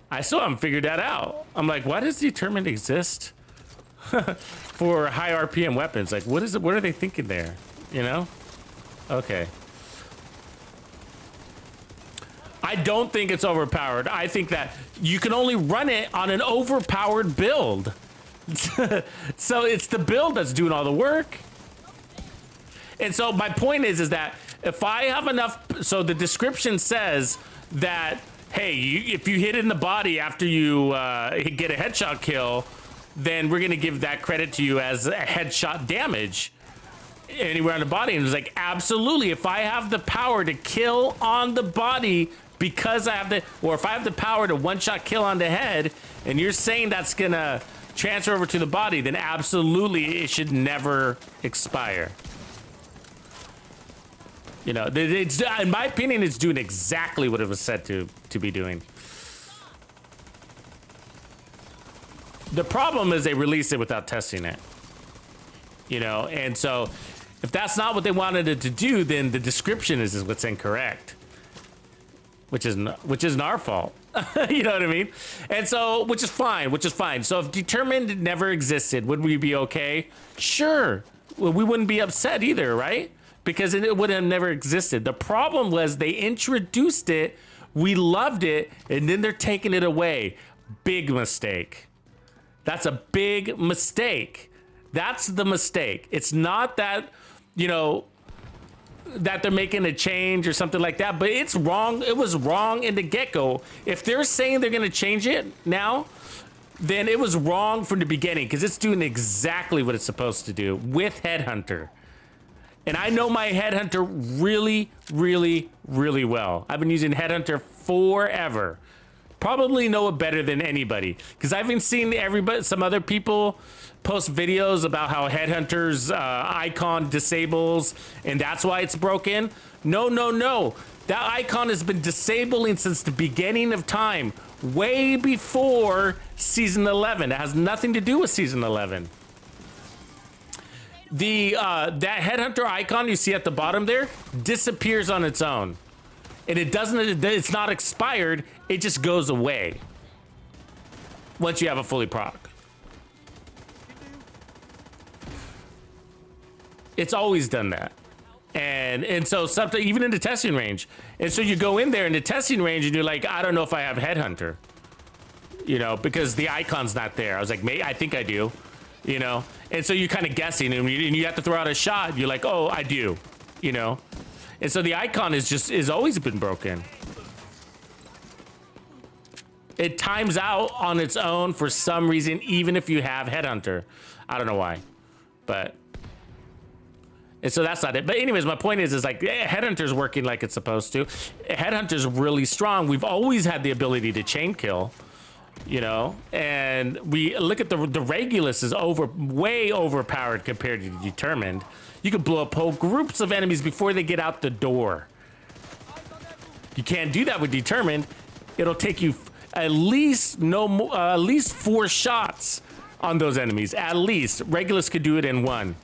I still haven't figured that out. I'm like, why does determined exist for high RPM weapons? Like, what is it? What are they thinking there? You know? Okay. I don't think it's overpowered. I think that you can only run it on an overpowered build. So it's the build that's doing all the work. And so my point is that if I have enough, so the description says that, hey, if you hit it in the body after you get a headshot kill, then we're gonna give that credit to you as a headshot damage anywhere on the body. And it's like, absolutely, if I have the power to kill on the body because I have the, or if I have the power to one-shot kill on the head, and you're saying that's gonna transfer over to the body, then absolutely it should never expire. You know, it's, in my opinion, it's doing exactly what it was said to be doing. The problem is they released it without testing it. You know, and so if that's not what they wanted it to do, then the description is what's incorrect. Which isn't our fault. You know what I mean? And so, which is fine. So if determined never existed, would we be okay? Sure. Well, we wouldn't be upset either, right? Because it would have never existed. The problem was they introduced it, we loved it, and then they're taking it away. Big mistake. That's a big mistake. That's the mistake. It's not that, you know, that they're making a change or something like that, but it's wrong. It was wrong in the get-go. If they're saying they're going to change it now, then it was wrong from the beginning, because it's doing exactly what it's supposed to do with Headhunter. And I know my Headhunter really, really, really well. I've been using Headhunter forever. Probably know it better than anybody, because I've been seeing some other people post videos about how Headhunter's icon disables and that's why it's broken. No, no, no. That icon has been disabling since the beginning of time, way before Season 11. It has nothing to do with Season 11. That Headhunter icon you see at the bottom there disappears on its own. And it's not expired, it just goes away once you have a fully proc. It's always done that. And so something, even in the testing range. And so you go in there in the testing range and you're like, I don't know if I have Headhunter, you know, because the icon's not there. I was like, I think I do, you know? And so you're kind of guessing and you have to throw out a shot. You're like, oh, I do, you know? And so the icon is always been broken. It times out on its own for some reason, even if you have Headhunter. I don't know why, but. And so that's not it. But anyways, my point is like Headhunter's working like it's supposed to. Headhunter's really strong. We've always had the ability to chain kill, you know, and we look at the Regulus is way overpowered compared to Determined. You can blow up whole groups of enemies before they get out the door. You can't do that with Determined. It'll take you at least 4 shots on those enemies. At least Regulus could do it in 1.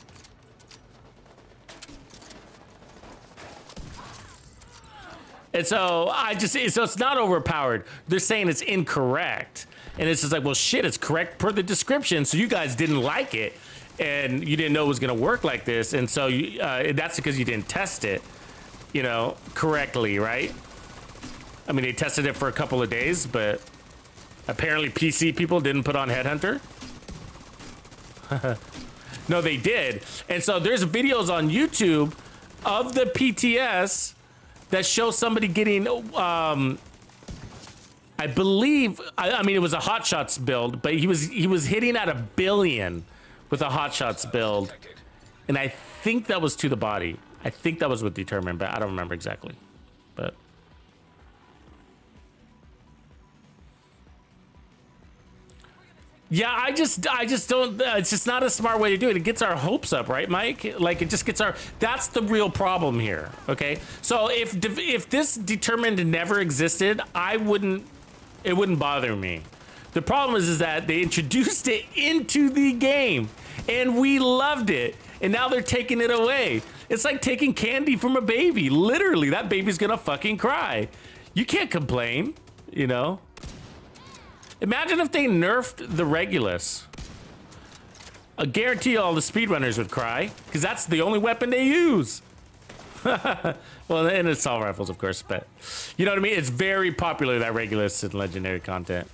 And so so it's not overpowered. They're saying it's incorrect. And it's just like, well, shit, it's correct per the description. So you guys didn't like it and you didn't know it was going to work like this. And so that's because you didn't test it, you know, correctly, right? I mean, they tested it for a couple of days, but apparently PC people didn't put on Headhunter. No, they did. And so there's videos on YouTube of the PTS that shows somebody getting, I believe, I mean, it was a Hot Shots build, but he was hitting at 1 billion with a Hot Shots build. And I think that was to the body. I think that was with Determined, but I don't remember exactly. But. Yeah, I just don't, it's just not a smart way to do it. It gets our hopes up, right, Mike? Like, it just gets that's the real problem here, okay? So if this Determined never existed, it wouldn't bother me. The problem is that they introduced it into the game, and we loved it, and now they're taking it away. It's like taking candy from a baby. Literally, that baby's gonna fucking cry. You can't complain, you know? Imagine if they nerfed the Regulus. I guarantee all the speedrunners would cry, because that's the only weapon they use. Well, and assault rifles, of course, but you know what I mean? It's very popular, that Regulus in legendary content.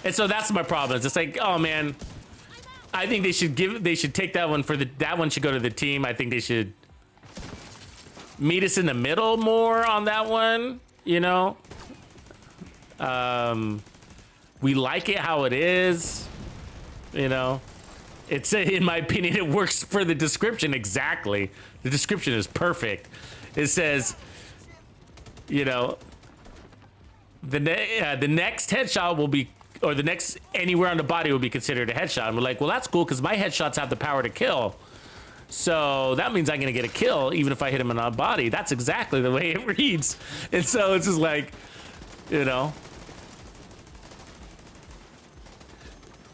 And so that's my problem. It's just like, oh man, I think they should take that one that one should go to the team. I think they should meet us in the middle more on that one, you know? We like it how it is, you know? It's, in my opinion, it works for the description exactly. The description is perfect. It says, you know, the next headshot will be, or the next anywhere on the body will be considered a headshot. And we're like, well, that's cool because my headshots have the power to kill. So that means I'm gonna get a kill even if I hit him in the body. That's exactly the way it reads. And so it's just like, you know.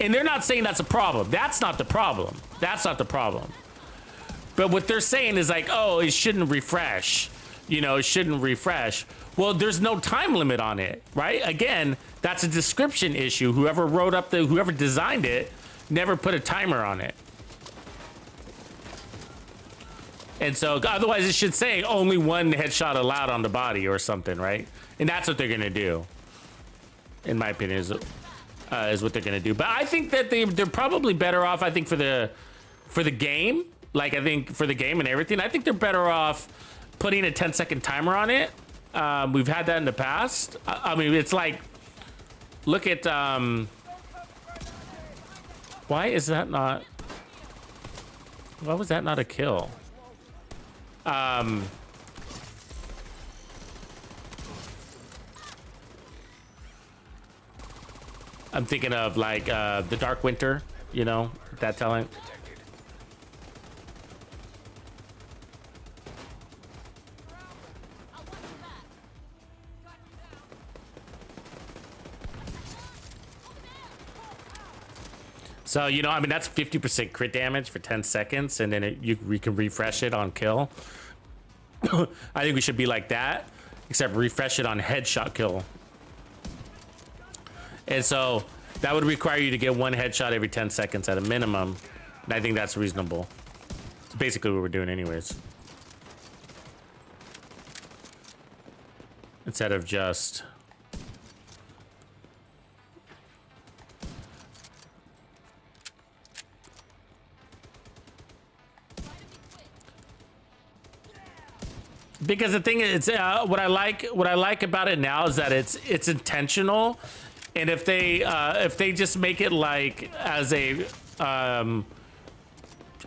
And they're not saying that's a problem. That's not the problem. That's not the problem. But what they're saying is like, oh, it shouldn't refresh. You know, it shouldn't refresh. Well, there's no time limit on it, right? Again, that's a description issue. Whoever designed it never put a timer on it. And so otherwise it should say only 1 headshot allowed on the body or something, right? And that's what they're gonna do. in my opinion, is what they're gonna do. But I think that they're probably better off. I think for the game, like I think for the game and everything, I think they're better off putting a 10-second timer on it. We've had that in the past. I mean, it's like, look at why is that not? Why was that not a kill? I'm thinking of like the Dark Winter, you know, that talent. So, you know, I mean, that's 50% crit damage for 10 seconds, and then we can refresh it on kill. I think we should be like that, except refresh it on headshot kill. And so that would require you to get one headshot every 10 seconds at a minimum. And I think that's reasonable. It's basically what we're doing anyways. Instead of just... Because the thing is, what I like about it now is that it's intentional, and if they just make it like as a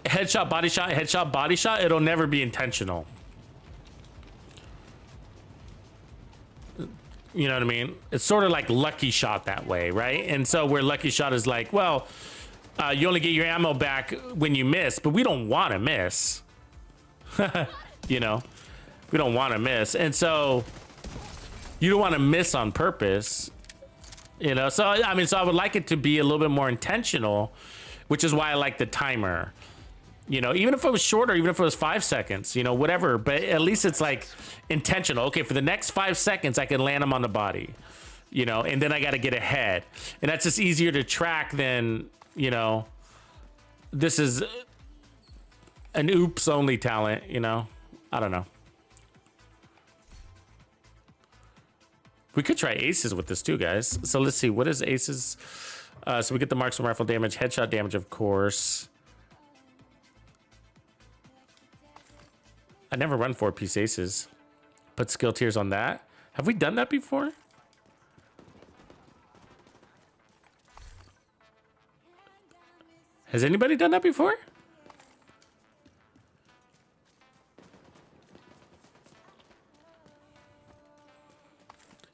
headshot body shot, it'll never be intentional. You know what I mean? It's sort of like lucky shot that way, right? And so where lucky shot is like, well, you only get your ammo back when you miss, but we don't want to miss. You know. We don't want to miss, and so you don't want to miss on purpose, you know. So I mean, so I would like it to be a little bit more intentional, which is why I like the timer, you know, even if it was shorter, even if it was 5 seconds, you know, whatever, but at least it's like intentional. Okay, for the next 5 seconds I can land them on the body, you know, and then I got to get ahead, and that's just easier to track than, you know, this is an oops only talent, you know. I don't know. We could try aces with this too, guys. So let's see, what is aces? So we get the marksman rifle damage, headshot damage, of course. I never run 4-piece aces. Put skill tiers on that. Have we done that before? Has anybody done that before?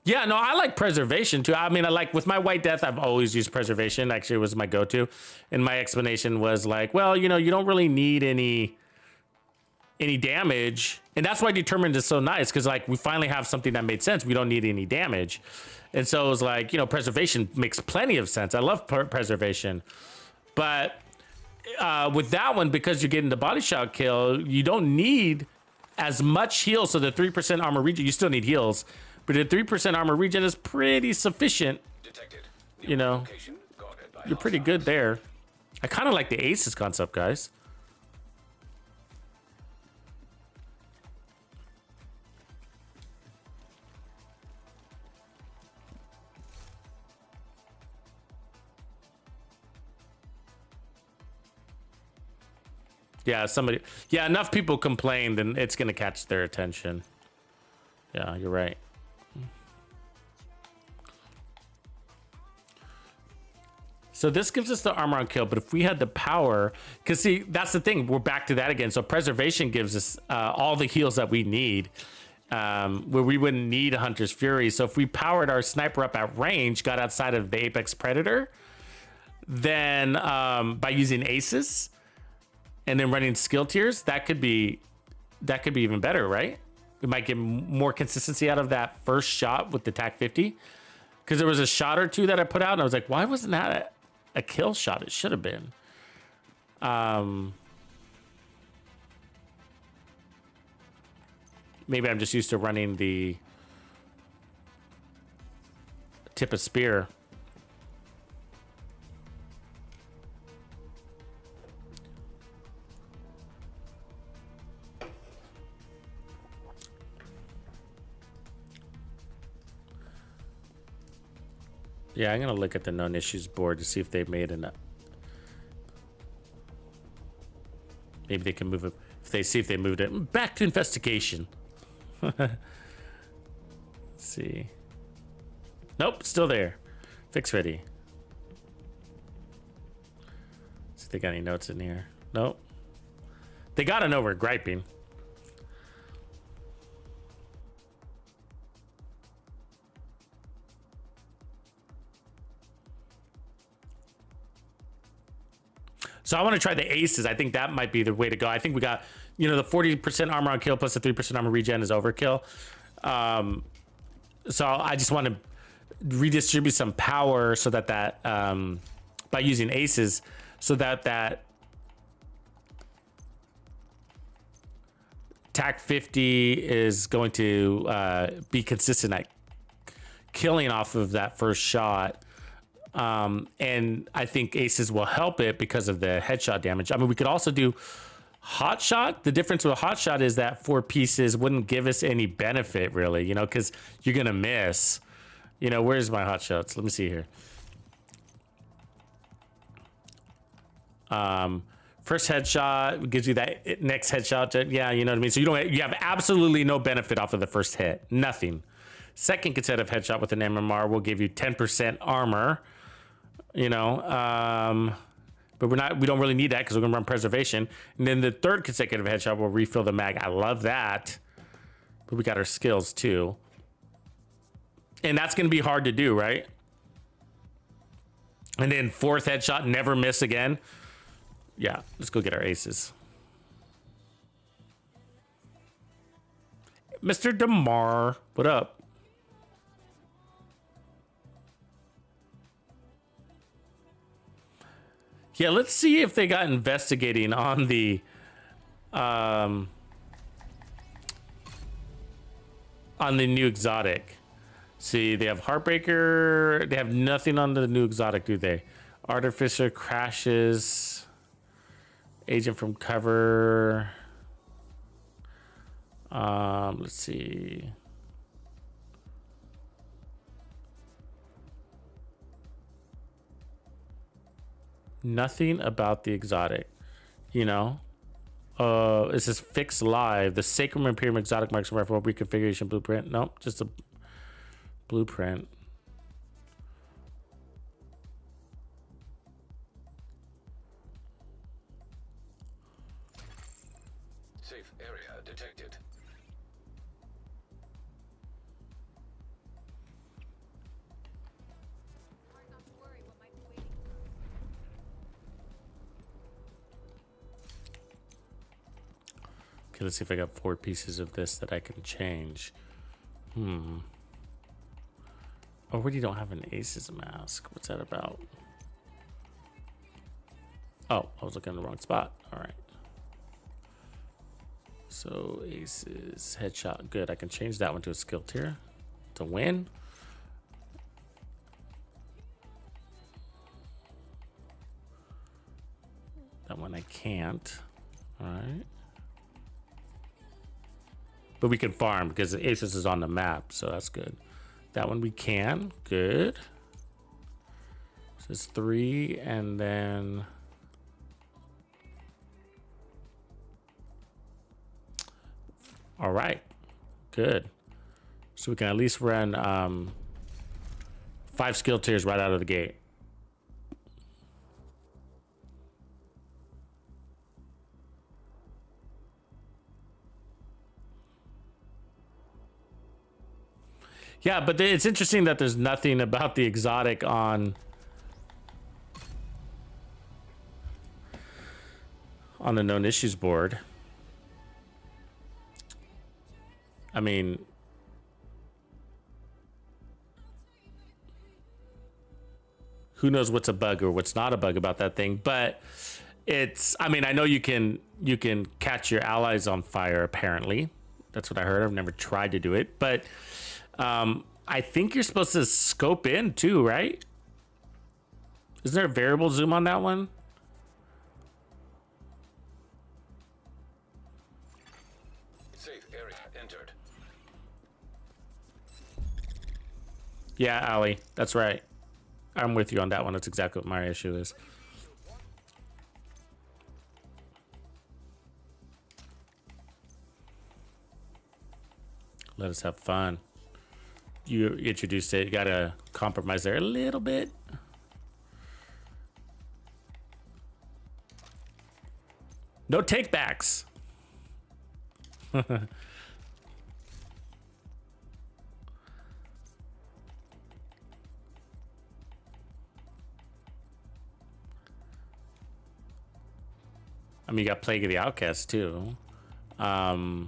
Yeah, no, I like preservation too. I mean, I like with my White Death, I've always used preservation. Actually, it was my go-to. And my explanation was like, well, you know, you don't really need any damage. And that's why Determined is so nice, because like we finally have something that made sense. We don't need any damage. And so it was like, you know, preservation makes plenty of sense. I love preservation. But with that one, because you're getting the body shot kill, you don't need as much heal. So the 3% armor regen, you still need heals. But the 3% armor regen is pretty sufficient. Detected. You know, you're pretty good there. I kind of like the aces concept, guys. Yeah, enough people complained, and it's going to catch their attention. Yeah, you're right. So this gives us the armor on kill, but if we had the power, because see, that's the thing, we're back to that again. So preservation gives us all the heals that we need, where we wouldn't need a Hunter's Fury. So if we powered our sniper up at range, got outside of the Apex Predator, then by using aces and then running skill tiers, that could be even better, right? We might get more consistency out of that first shot with the TAC 50, because there was a shot or two that I put out and I was like, why wasn't that a kill shot? It should have been. Maybe I'm just used to running the tip of spear. Yeah, I'm gonna look at the known issues board to see if they made enough. Maybe they can move it. If they see if they moved it back to investigation. Let's see. Nope, still there. Fix ready. See if they got any notes in here. Nope. They gotta know we're griping. So I want to try the aces. I think that might be the way to go. I think we got, you know, the 40% armor on kill plus the 3% armor regen is overkill. So I just want to redistribute some power so that by using aces, so that TAC 50 is going to be consistent at killing off of that first shot. And I think aces will help it because of the headshot damage. I mean, we could also do hot shot. The difference with hot shot is that 4 pieces wouldn't give us any benefit really, you know, because you're going to miss. You know, where's my hot shots? Let me see here. First headshot gives you that next headshot. Yeah, you know what I mean? So you have absolutely no benefit off of the first hit. Nothing. Second consecutive headshot with an MMR will give you 10% armor. You know, but we don't really need that because we're gonna run preservation. And then the third consecutive headshot will refill the mag. I love that. But we got our skills too. And that's gonna be hard to do, right? And then fourth headshot, never miss again. Yeah, let's go get our aces. Mr. DeMar, what up? Yeah, let's see if they got investigating on the new exotic. See, they have Heartbreaker. They have nothing on the new exotic, do they? Artificer crashes. Agent from cover. Let's see. Nothing about the exotic, you know. It says fix live. The Sacrum Imperium exotic marks for reconfiguration blueprint. Nope, just a blueprint. Safe area detected. Okay, let's see if I got 4 pieces of this that I can change. Already don't have an aces mask. What's that about? Oh, I was looking in the wrong spot. All right. So aces, headshot, good. I can change that one to a skill tier to win. That one I can't. All right. But we can farm because the aces is on the map, so that's good. That one we can. Good. So it's 3, and then all right. Good. So we can at least run 5 skill tiers right out of the gate. Yeah, but it's interesting that there's nothing about the exotic on the known issues board. I mean, who knows what's a bug or what's not a bug about that thing, but it's, I mean, I know you can catch your allies on fire, apparently. That's what I heard. I've never tried to do it, but I think you're supposed to scope in too, right? Isn't there a variable zoom on that one? Safe area entered. Yeah, Ali, that's right. I'm with you on that one. That's exactly what my issue is. Let us have fun. You introduced it. You gotta compromise there a little bit. No takebacks. I mean, you got Plague of the Outcast too. Yeah.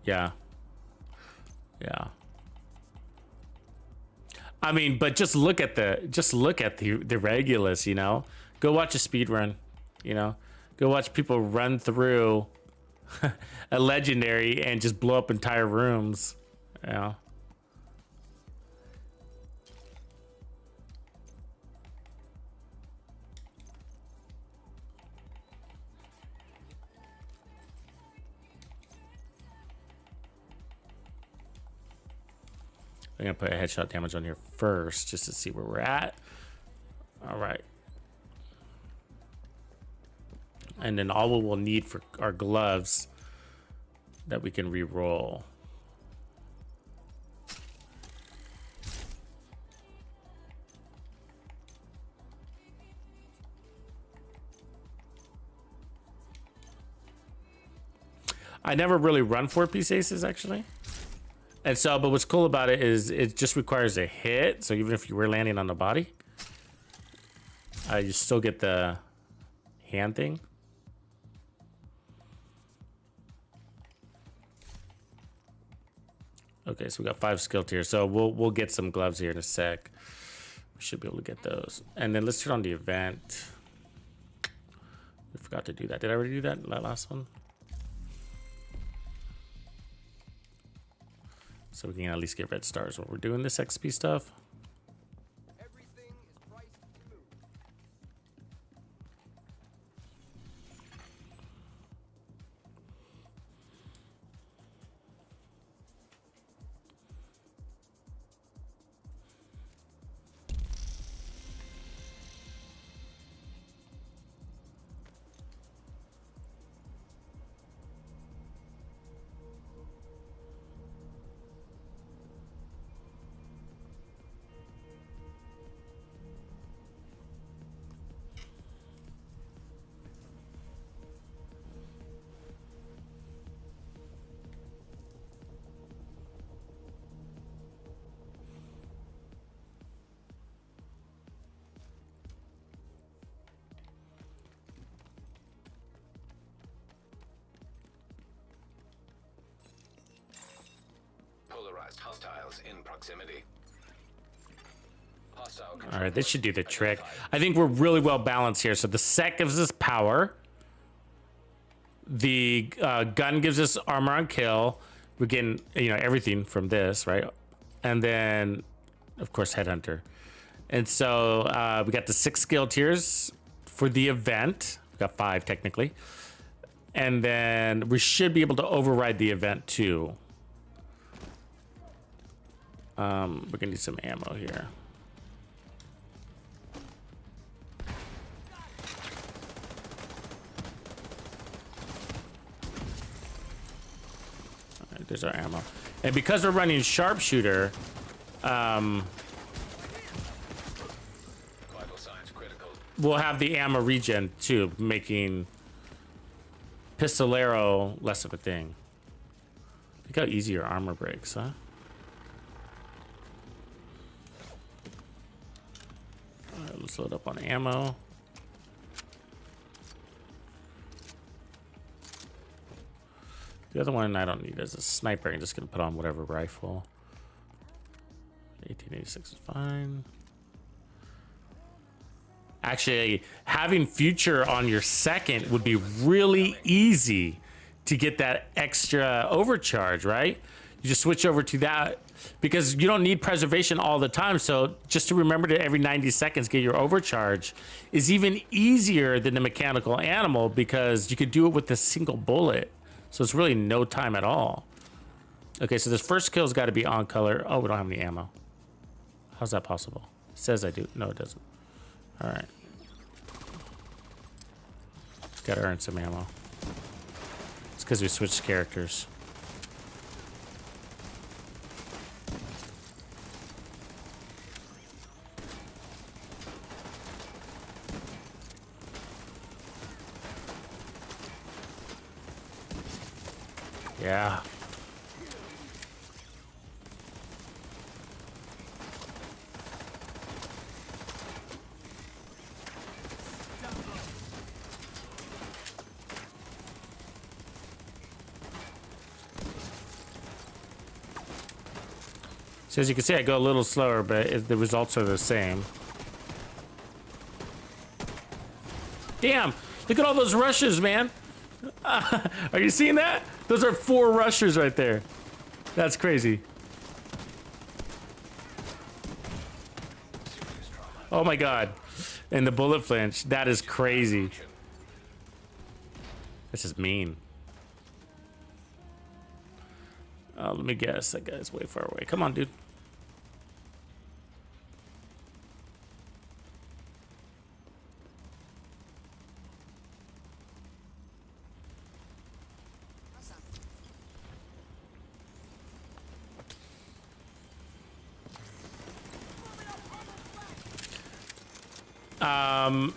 Yeah. I mean, but just look at the Regulus, you know? Go watch a speed run, you know? Go watch people run through a legendary and just blow up entire rooms, you know? I'm gonna put a headshot damage on here first just to see where we're at. All right. And then all we will need for our gloves that we can re-roll. I never really run 4-piece aces actually. And so, but what's cool about it is it just requires a hit. So even if you were landing on the body, you still get the hand thing. Okay, so we got 5 skill tiers. So we'll get some gloves here in a sec. We should be able to get those. And then let's turn on the event. We forgot to do that. Did I already do that last one? So we can at least get red stars when we're doing this XP stuff. Everything is priced to move. Polarized hostiles in proximity. Hostile All right, this should do the trick. I think we're really well balanced here. So the set gives us power. The gun gives us armor on kill. We're getting, you know, everything from this, right? And then, of course, Headhunter. And so we got the 6 skill tiers for the event. We got 5 technically. And then we should be able to override the event too. We're gonna need some ammo here. All right, there's our ammo. And because we're running sharpshooter, vital signs critical. we'll have the ammo regen too, making pistolero less of a thing. Look how easy your armor breaks, huh? All right, let's load up on ammo. The other one I don't need as a sniper. I'm just gonna put on whatever rifle. 1886 is fine. Actually, having future on your second would be really easy to get that extra overcharge, right? You just switch over to that because you don't need preservation all the time. So just to remember to every 90 seconds get your overcharge is even easier than the mechanical animal because you could do it with a single bullet. So it's really no time at all. Okay, so this first kill's got to be on color. Oh, we don't have any ammo. How's that possible? It says I do. No, it doesn't. All right. Gotta earn some ammo. It's because we switched characters. Yeah. So as you can see, I go a little slower, but the results are the same. Damn! Look at all those rushes, man! Are you seeing that? Those are 4 rushers right there. That's crazy. Oh my god. And the bullet flinch. That is crazy. This is mean. Let me guess. That guy's way far away. Come on, dude.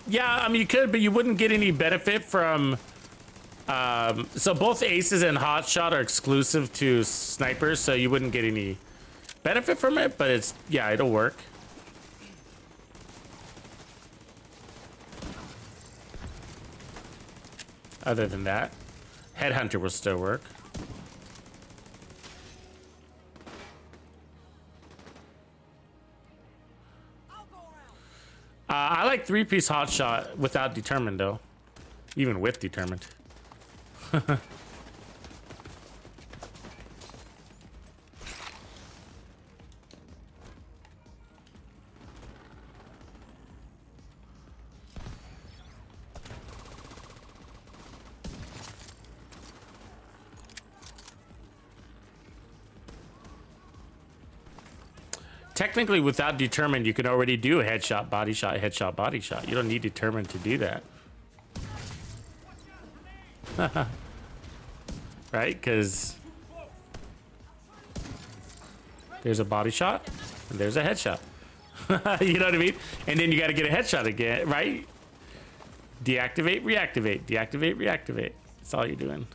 Yeah, I mean, you could, but you wouldn't get any benefit from... so both aces and hotshot are exclusive to snipers, so you wouldn't get any benefit from it, but it's... yeah, it'll work. Other than that, Headhunter will still work. I like 3-piece hotshot without determined though, even with determined. Technically, without determined, you can already do a headshot, body shot, headshot, body shot. You don't need determined to do that. Right? Because there's a body shot and there's a headshot. You know what I mean? And then you got to get a headshot again, right? Deactivate, reactivate, deactivate, reactivate. That's all you're doing.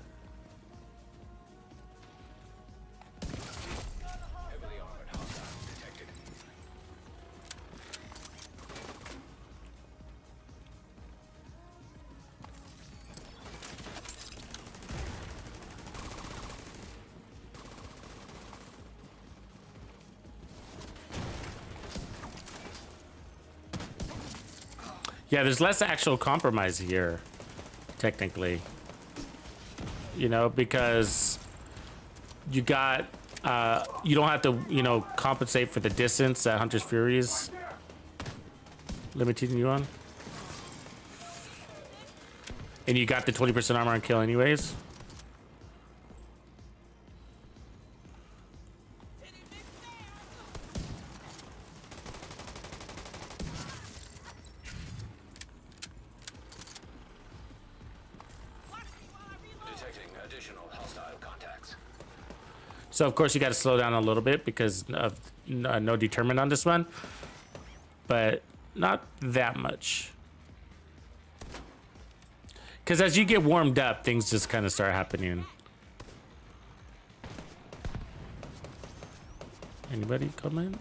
Yeah, there's less actual compromise here, technically. You know, because you got, you don't have to, you know, compensate for the distance that Hunter's Fury is limiting you on. And you got the 20% armor on kill anyways. So of course you got to slow down a little bit because of no determined on this one, but not that much. Because as you get warmed up, things just kind of start happening. Anybody come in?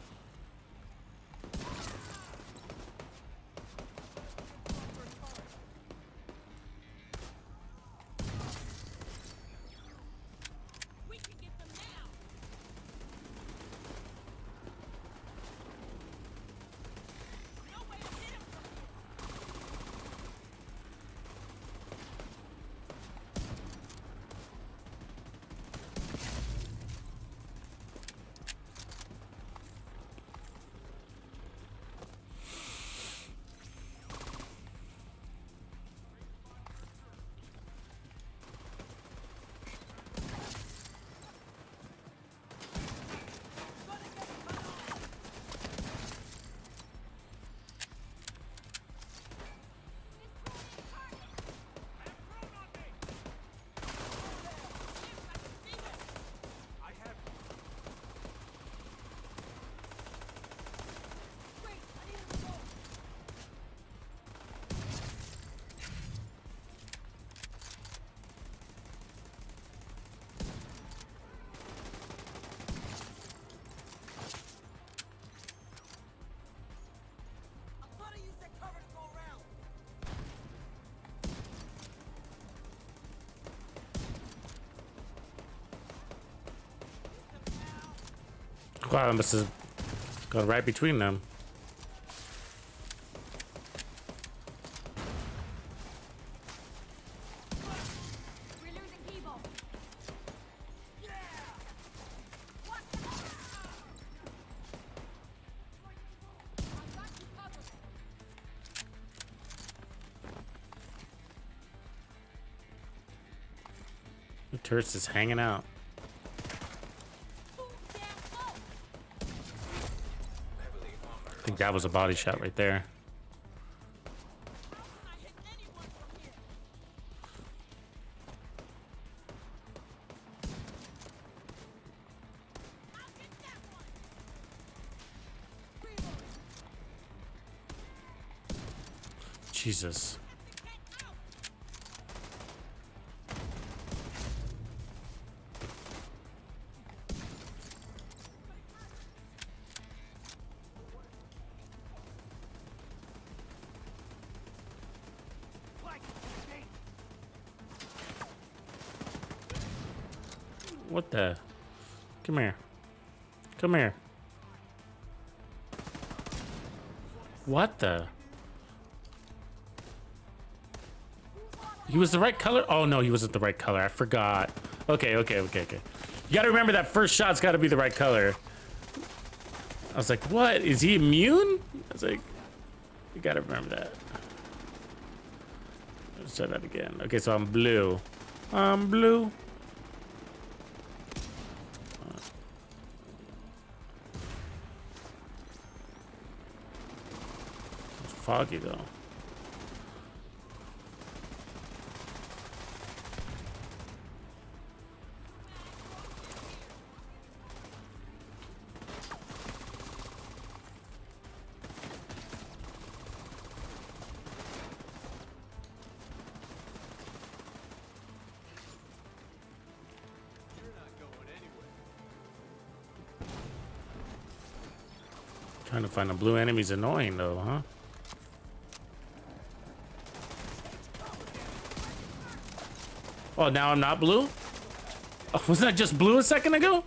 Wow, I must have gone right between them. We're losing people. The turret's just hanging out. I think that was a body shot right there. Jesus. What the? Come here. Come here. What the? He was the right color? Oh no, he wasn't the right color. I forgot. Okay. You gotta remember that first shot's gotta be the right color. I was like, what? Is he immune? I was like, you gotta remember that. Let's try that again. Okay, so I'm blue. I'm blue. It's foggy though. Trying to find a blue enemy's annoying though, huh? Oh, now I'm not blue? Oh, wasn't I just blue a second ago?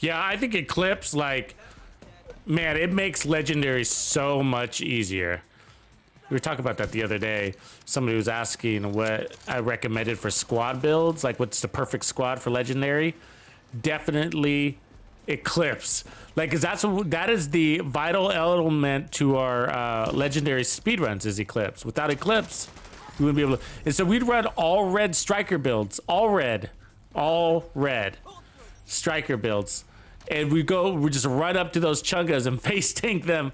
Yeah, I think Eclipse, like, man, it makes Legendary so much easier. We were talking about that the other day. Somebody was asking what I recommended for squad builds, like what's the perfect squad for Legendary. Definitely Eclipse. Like, cause that is the vital element to our Legendary speedruns is Eclipse. Without Eclipse, we wouldn't be able to. And so we'd run all red striker builds, all red striker builds. And we just run up to those chungas and face tank them,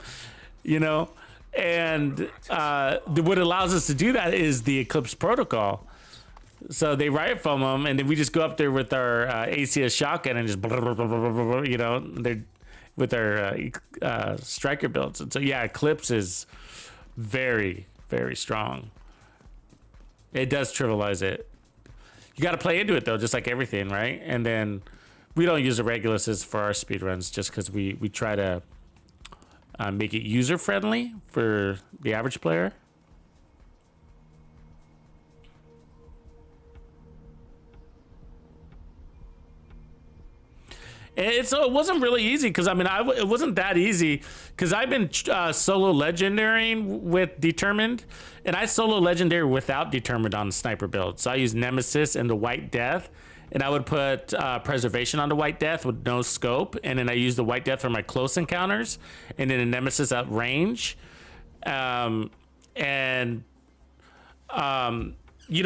you know? And what allows us to do that is the Eclipse protocol. So they riot foam them, and then we just go up there with our ACS shotgun and just, you know, they're with our striker builds. And so, yeah, Eclipse is very, very strong. It does trivialize it. You got to play into it, though, just like everything, right? And then we don't use the Reguluses for our speedruns just because we try to make it user-friendly for the average player. It wasn't really easy because, I mean, it wasn't that easy because I've been solo legendarying with Determined, and I solo legendary without Determined on the sniper build. So I use Nemesis and the White Death, and I would put Preservation on the White Death with no scope, and then I use the White Death for my close encounters, and then a Nemesis at range. You know,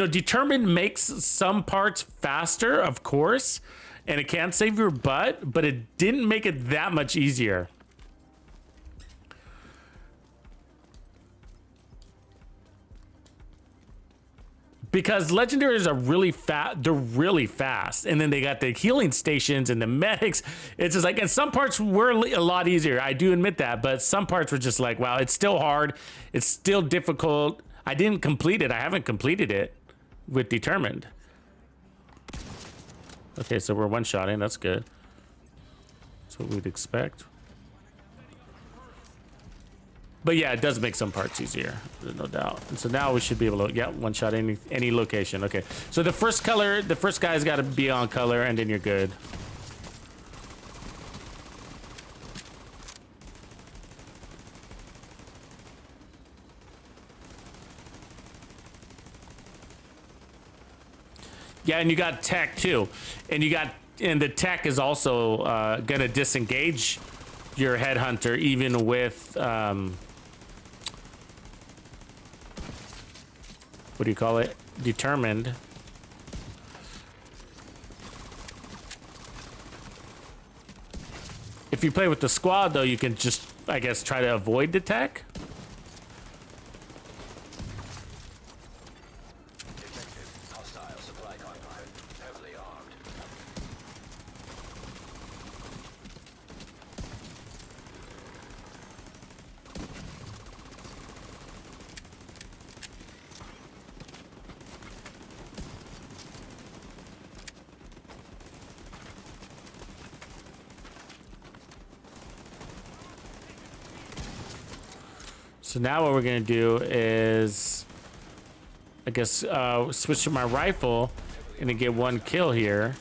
Determined makes some parts faster, of course, and it can save your butt, but it didn't make it that much easier. because legendaries are really fast. They're really fast, and then they got the healing stations and the medics. It's just like, and some parts were a lot easier. I do admit that, but some parts were just like, wow, it's still hard. It's still difficult. I didn't complete it. I haven't completed it with Determined. Okay, so we're one-shotting. That's good. That's what we'd expect. But yeah, it does make some parts easier, no doubt. And so now we should be able to, yeah, one-shot any location. Okay, so the first color, the first guy's got to be on color, and then you're good. Yeah, and you got tech too, and the tech is also gonna disengage your headhunter even with what do you call it? Determined. If you play with the squad though, you can just, I guess, try to avoid the tech. Hostile supply convoy. Heavily armed. So now what we're gonna do is, I guess, switch to my rifle and then get one kill here.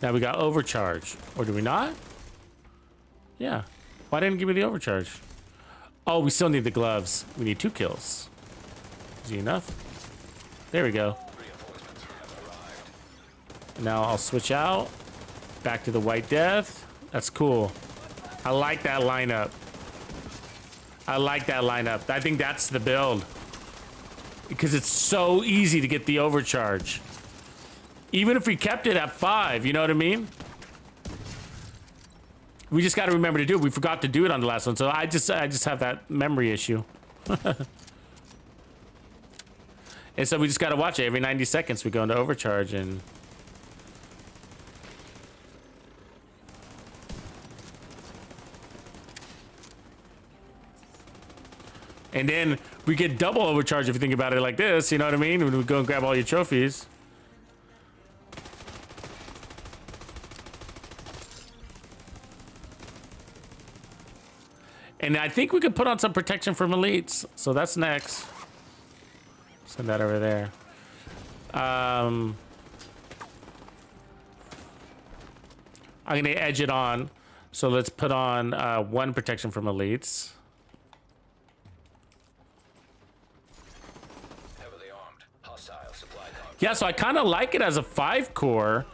Now we got overcharge, or do we not? Yeah. Why didn't it give me the overcharge? Oh, we still need the gloves. We need 2 kills. Easy enough. There we go. Now I'll switch out back to the White Death. That's cool. I like that lineup. I like that lineup. I think that's the build. Because it's so easy to get the overcharge. Even if we kept it at 5, you know what I mean? We just got to remember to do it. We forgot to do it on the last one, so I just have that memory issue. And so we just got to watch it. Every 90 seconds we go into overcharge and... And then we get double overcharge if you think about it like this, you know what I mean? When we go and grab all your trophies. And I think we could put on some protection from elites. So that's next. Send that over there. I'm gonna edge it on. So let's put on 1 protection from elites. Yeah, so I kind of like it as a 5 core.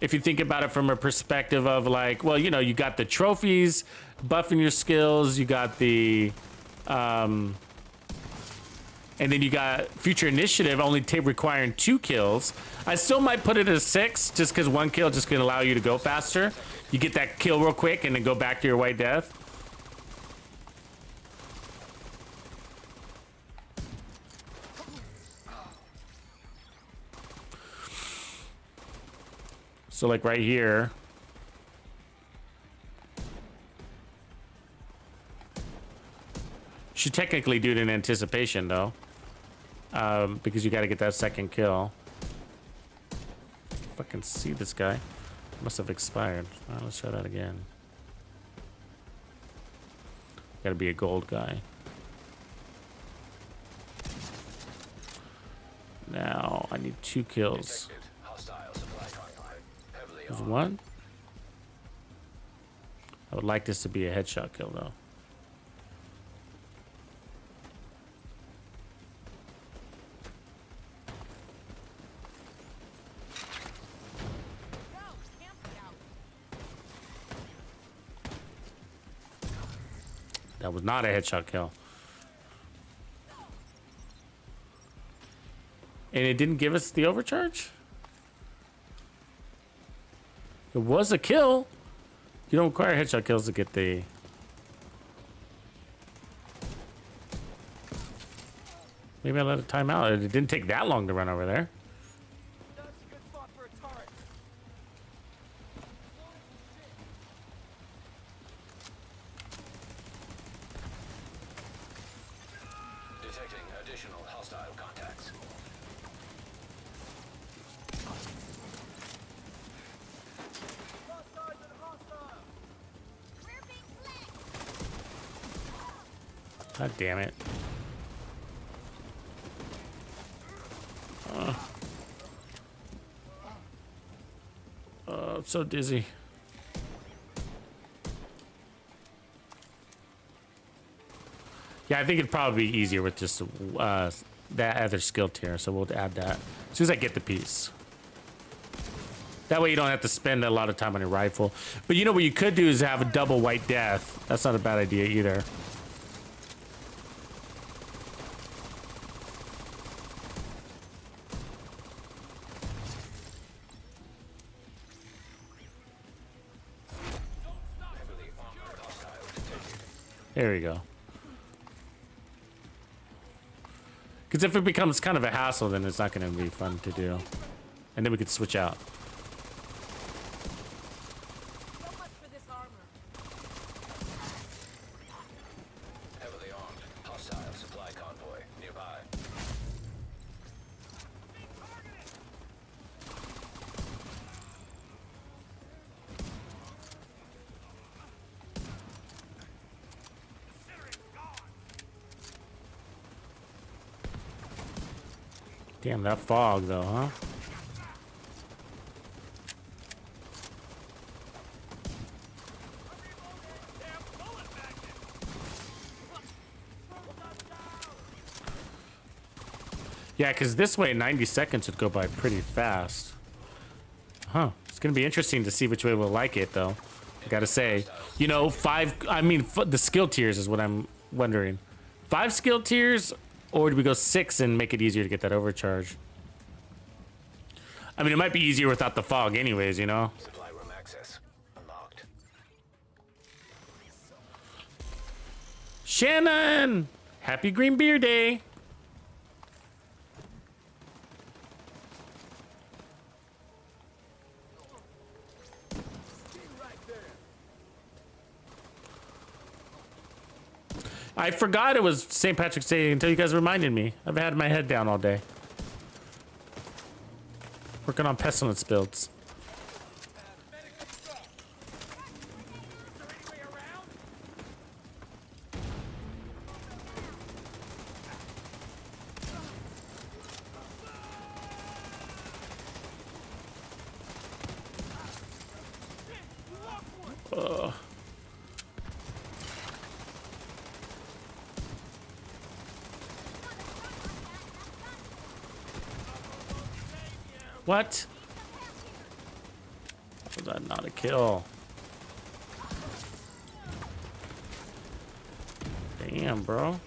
If you think about it from a perspective of like, well, you know, you got the trophies, buffing your skills, you got the, and then you got future initiative only requiring 2 kills. I still might put it as 6 just because 1 kill just gonna allow you to go faster. You get that kill real quick and then go back to your White Death. So like right here. Should technically do it in anticipation though. Because you got to get that 2nd kill. If I can see this guy. Must have expired. All right, let's try that again. Got to be a gold guy. Now I need 2 kills. There's 1. I would like this to be a headshot kill though. That was not a headshot kill. And it didn't give us the overcharge? It was a kill. You don't require headshot kills to get the... Maybe I let it time out. It didn't take that long to run over there. That's a good spot for a turret. Detecting additional hostile contacts. Hostile and hostile. We're being flanked. God damn it. I'm so dizzy. Yeah, I think it'd probably be easier with just that other skill tier, so we'll add that as soon as I get the piece. That way you don't have to spend a lot of time on your rifle. But you know what you could do is have a double white death. That's not a bad idea either. Heavily armored hostile detected. There we go. Because if it becomes kind of a hassle, then it's not going to be fun to do. And then we could switch out. So much for this armor. Heavily armed hostile supply convoy nearby. Damn, that fog though, huh? Yeah, because this way 90 seconds would go by pretty fast. Huh. It's going to be interesting to see which way we'll like it, though. I gotta say. You know, the skill tiers is what I'm wondering. 5 skill tiers, or do we go 6 and make it easier to get that overcharge? I mean, it might be easier without the fog anyways, you know? Supply room access unlocked. Shannon! Happy Green Beer Day! I forgot it was St. Patrick's Day until you guys reminded me. I've had my head down all day. Working on pestilence builds. What? Was that not a kill? Damn, bro.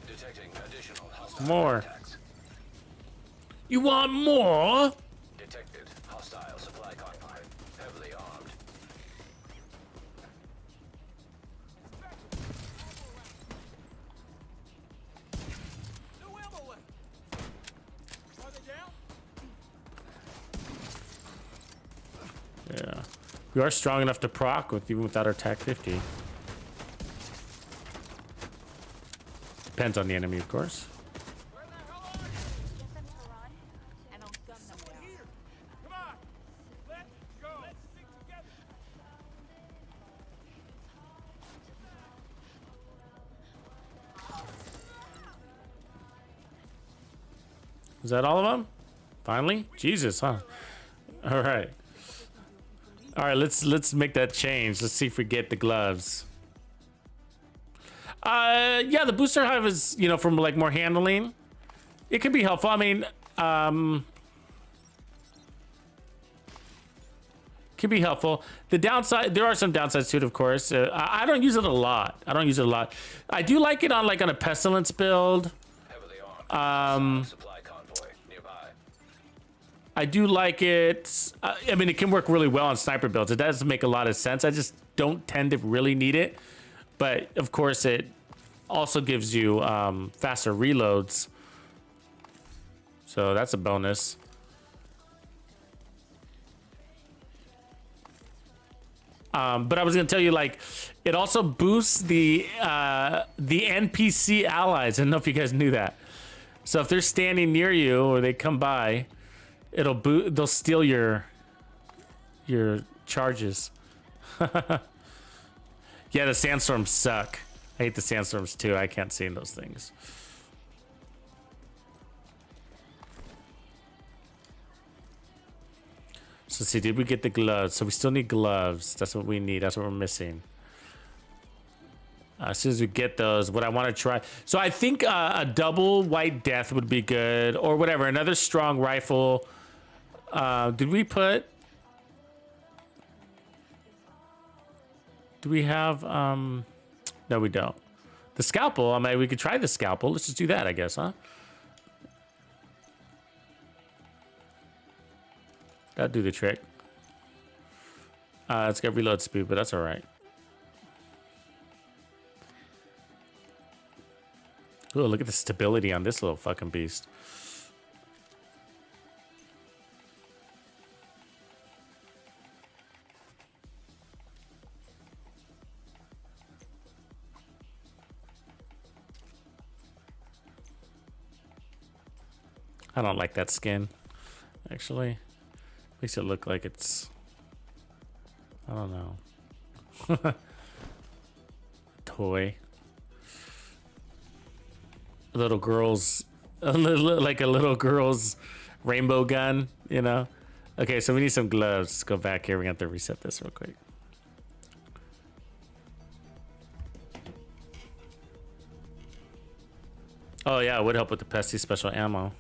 Detecting additional hostile More. contacts. You want more? Detected hostile supply convoy heavily armed. No ammo left. Are they down? Yeah. We are strong enough to proc even without our TAC 50. Depends on the enemy, of course. Where the hell are you? Get them to run, and I'll gun them down. Here. Come on. Let's go. Let's stick together. Is that all of them? Finally? Jesus, huh? All right. All right, let's make that change. Let's see if we get the gloves. Yeah, the booster hive is, you know, from like more handling. It could be helpful. I mean, can be helpful. The downside, there are some downsides to it, of course. I don't use it a lot. I do like it on like on a pestilence build. Heavily armed. Supply convoy nearby. I do like it. I mean, it can work really well on sniper builds. It does make a lot of sense. I just don't tend to really need it. But of course, it also gives you faster reloads. So that's a bonus. But I was gonna tell you, like, it also boosts the NPC allies. I don't know if you guys knew that. So if they're standing near you or they come by, it'll they'll steal your charges. Yeah, the sandstorms suck. I hate the sandstorms too. I can't see in those things. So see, did we get the gloves? So we still need gloves. That's what we need. That's what we're missing. As soon as we get those, what I want to try. So I think a double white death would be good, or whatever. Another strong rifle. Did we put? Do we have? No, we don't. The scalpel. I mean, we could try the scalpel. Let's just do that, I guess, huh? That'd do the trick. It's got reload speed, but that's all right. Oh, look at the stability on this little fucking beast. I don't like that skin, actually. Makes it look like it's, I don't know. Toy. A little girl's, like a little girl's rainbow gun, you know? Okay, so we need some gloves. Let's go back here. We have to reset this real quick. Oh yeah, it would help with the pesty special ammo.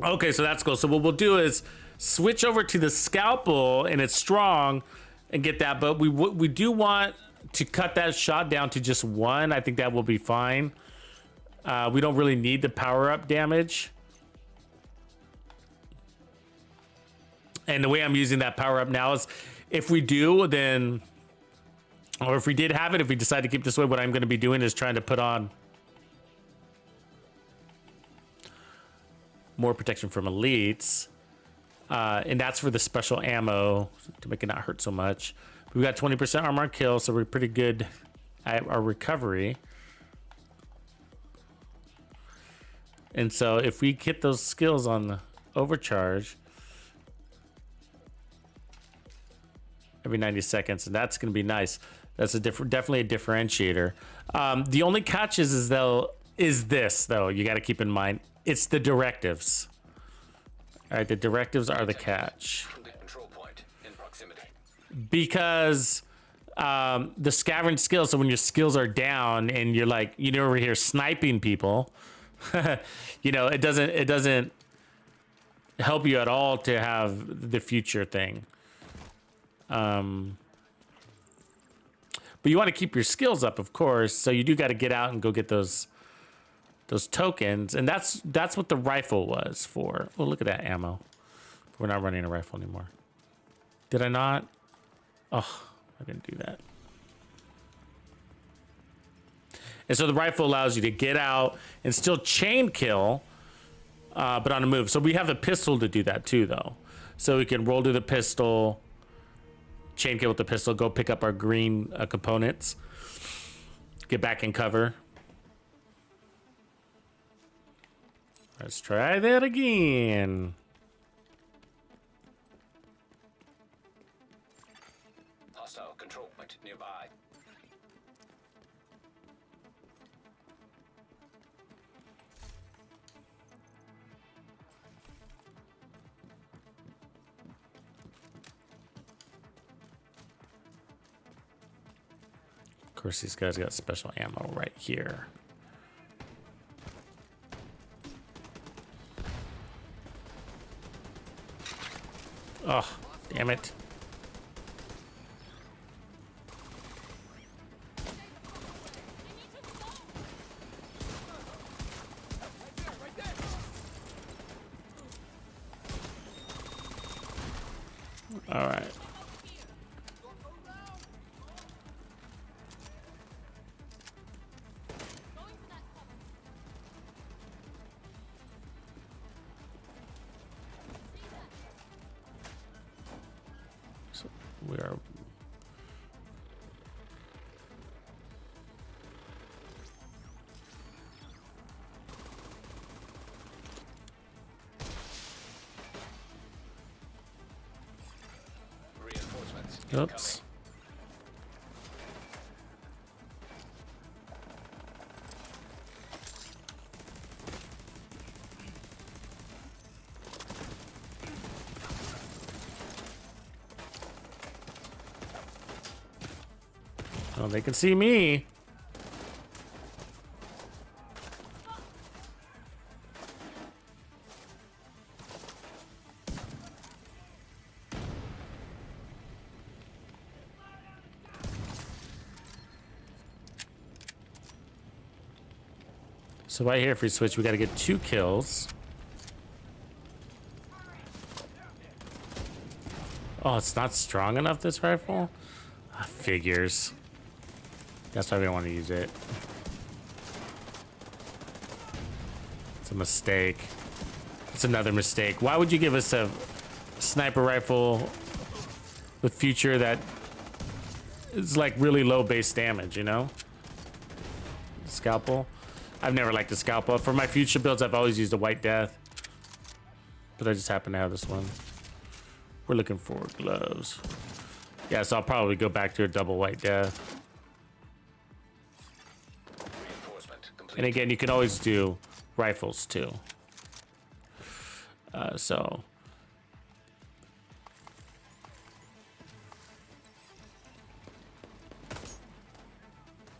Okay, so that's cool. So what we'll do is switch over to the scalpel, and it's strong, and get that. But we do want to cut that shot down to just one. I think that will be fine. We don't really need the power-up damage. And the way I'm using that power-up now is, if we do, then, or if we did have it, if we decide to keep this way, what I'm going to be doing is trying to put on more protection from elites, and that's for the special ammo to make it not hurt so much. We've got 20% armor on kill, so we're pretty good at our recovery. And so if we hit those skills on the overcharge every 90 seconds, and that's going to be nice. That's definitely a differentiator. The only catch is this though. You got to keep in mind. It's the directives. All right, the directives are the catch. Control point in proximity. Because the scavenge skills, so when your skills are down and you're like, you know, over here sniping people, you know, it doesn't help you at all to have the future thing. But you want to keep your skills up, of course, so you do got to get out and go get those tokens, and that's what the rifle was for. Oh, look at that ammo. We're not running a rifle anymore. Did I not? Oh, I didn't do that. And so the rifle allows you to get out and still chain kill, but on a move. So we have the pistol to do that too, though. So we can roll to the pistol, chain kill with the pistol, go pick up our green components, get back in cover. Let's try that again. Hostile control point nearby. Of course, these guys got special ammo right here. Oh, damn it. All right. So we are. Reinforcements. Oops. Oh, they can see me. So right here, if we switch, we got to get 2 kills. Oh, it's not strong enough, this rifle? Ah, figures. That's why we don't want to use it. It's a mistake. It's another mistake. Why would you give us a sniper rifle with future that is like really low base damage, you know? Scalpel. I've never liked the scalpel. For my future builds, I've always used a white death. But I just happen to have this one. We're looking for gloves. Yeah, so I'll probably go back to a double white death. Reinforcement complete. And again, you can always do rifles too. So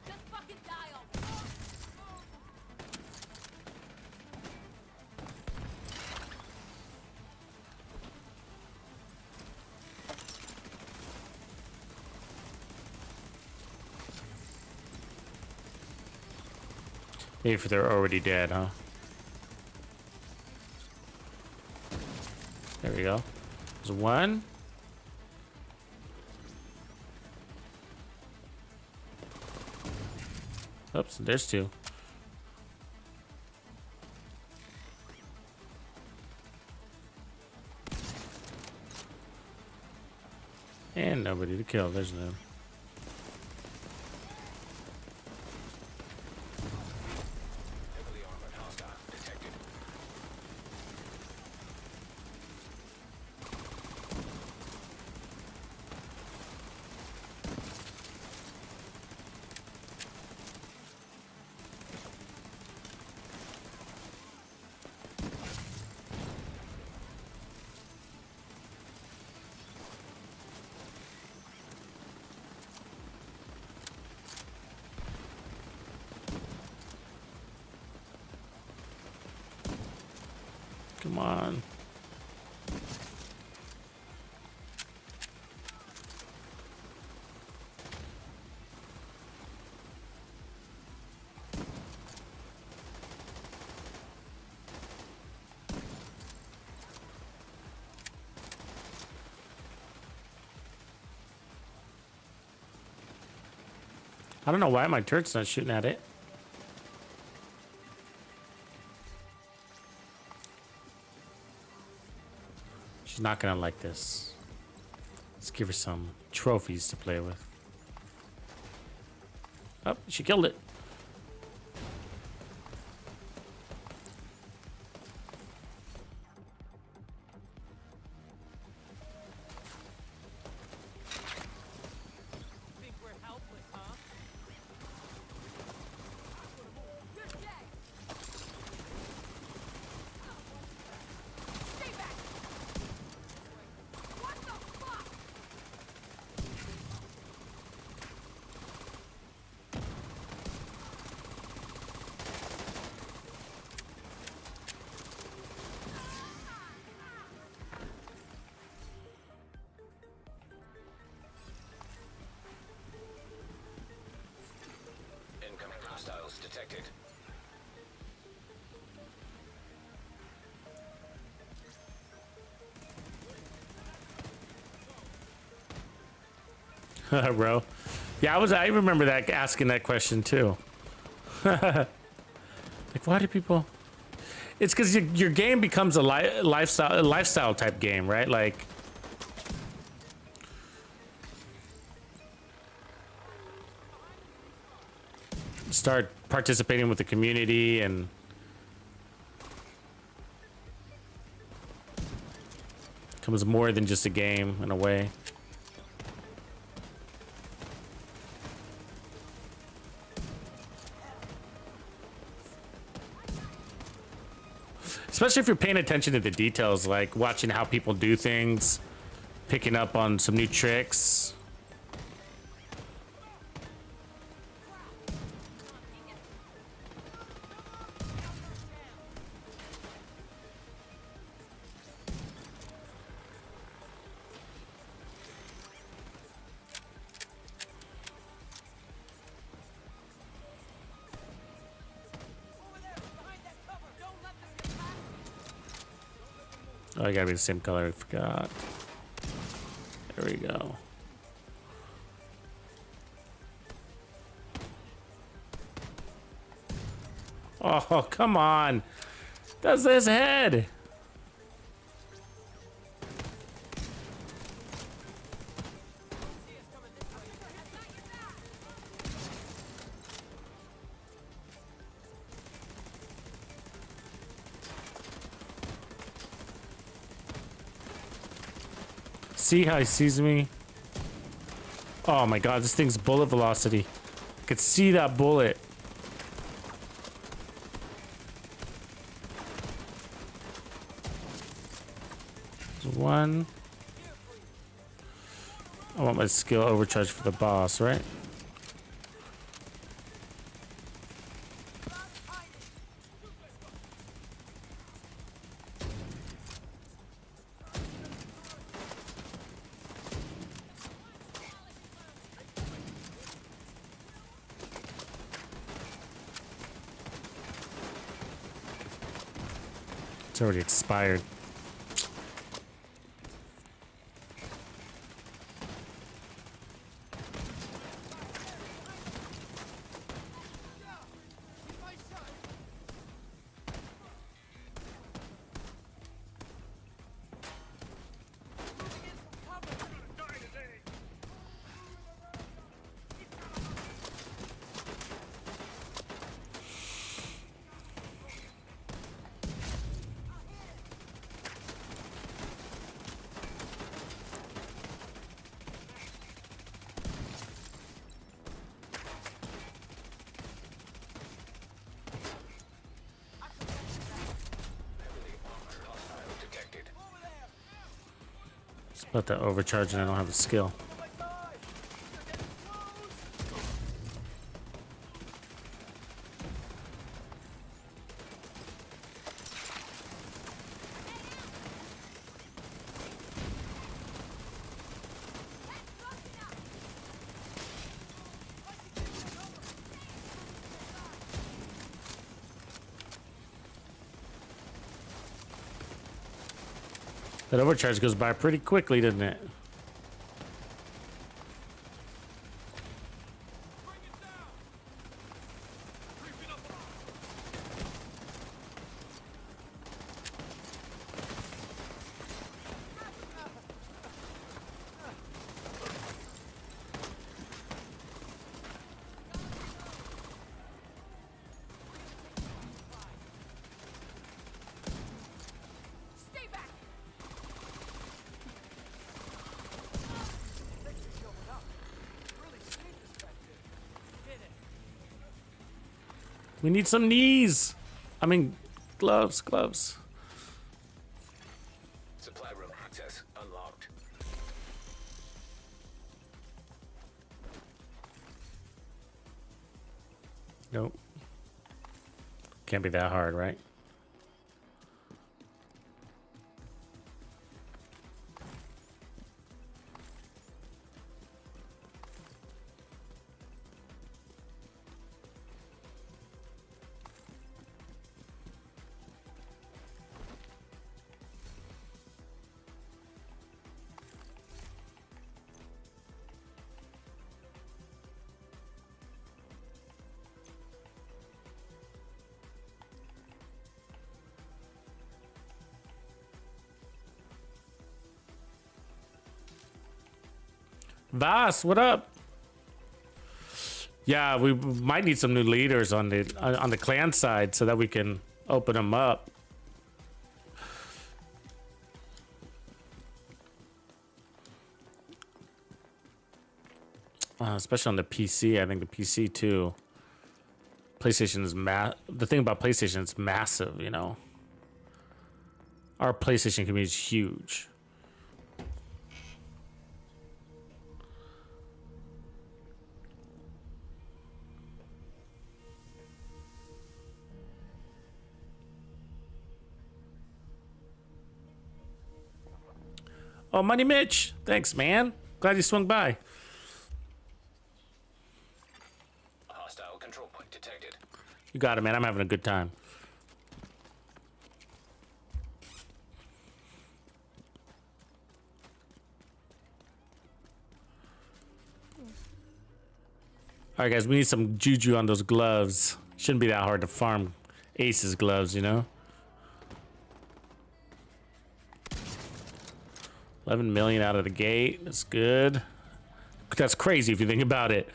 Just fucking die already. maybe if they're already dead, huh? There we go. There's one. Oops, there's 2. And nobody to kill. There's no. Heavily armored hostile detected. Come on. I don't know why my turret's not shooting at it. She's not gonna like this. Let's give her some trophies to play with. Oh, she killed it. Think we're helpless, huh? You're dead. Stay back. What the fuck? Bro. Yeah, I remember that asking that question too. Like, why do people? It's because your game becomes a lifestyle type game, right? Like, start participating with the community and becomes more than just a game in a way. Especially if you're paying attention to the details, like watching how people do things, picking up on some new tricks. Oh, I gotta be the same color. I forgot. There we go. Oh, come on. That's his head. See how he sees me? Oh my god, this thing's bullet velocity. I could see that bullet. There's one. I want my skill overcharge for the boss, right? It's already expired. About to overcharge and I don't have the skill. That overcharge goes by pretty quickly, doesn't it? Stay back. We need some knees. I mean, gloves, gloves. Supply room access unlocked. Nope. Can't be that hard, right? Vas, what up? Yeah, we might need some new leaders on the clan side so that we can open them up. Especially on the PC. I think the PC too. PlayStation is the thing about PlayStation, it's massive, you know. Our PlayStation community is huge. Oh, Money Mitch. Thanks, man. Glad you swung by. Hostile control point detected. You got it, man. I'm having a good time. All right, guys. We need some juju on those gloves. Shouldn't be that hard to farm Ace's gloves, you know? 11 million out of the gate. That's good. That's crazy if you think about it.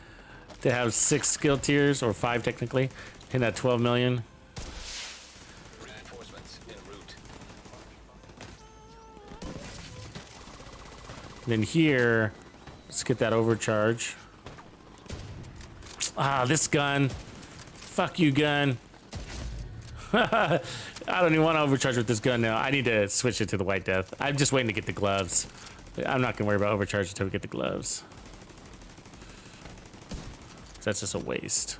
To have 6 skill tiers, or 5 technically, hitting that 12 million. Reinforcements en route. Then here, let's get that overcharge. Ah, this gun. Fuck you, gun. I don't even want to overcharge with this gun now. I need to switch it to the White Death. I'm just waiting to get the gloves. I'm not going to worry about overcharge until we get the gloves. That's just a waste.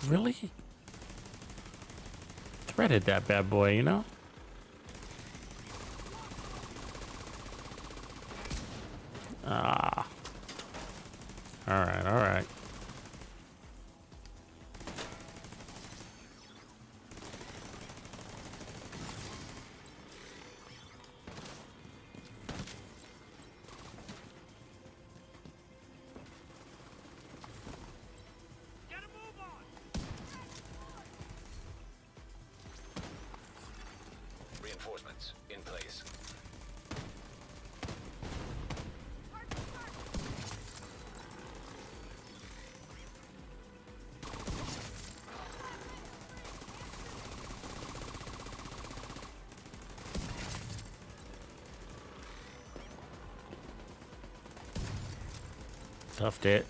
Really? Threaded that bad boy, you know? Ah. Alright, alright. Reinforcements in place. Toughed it.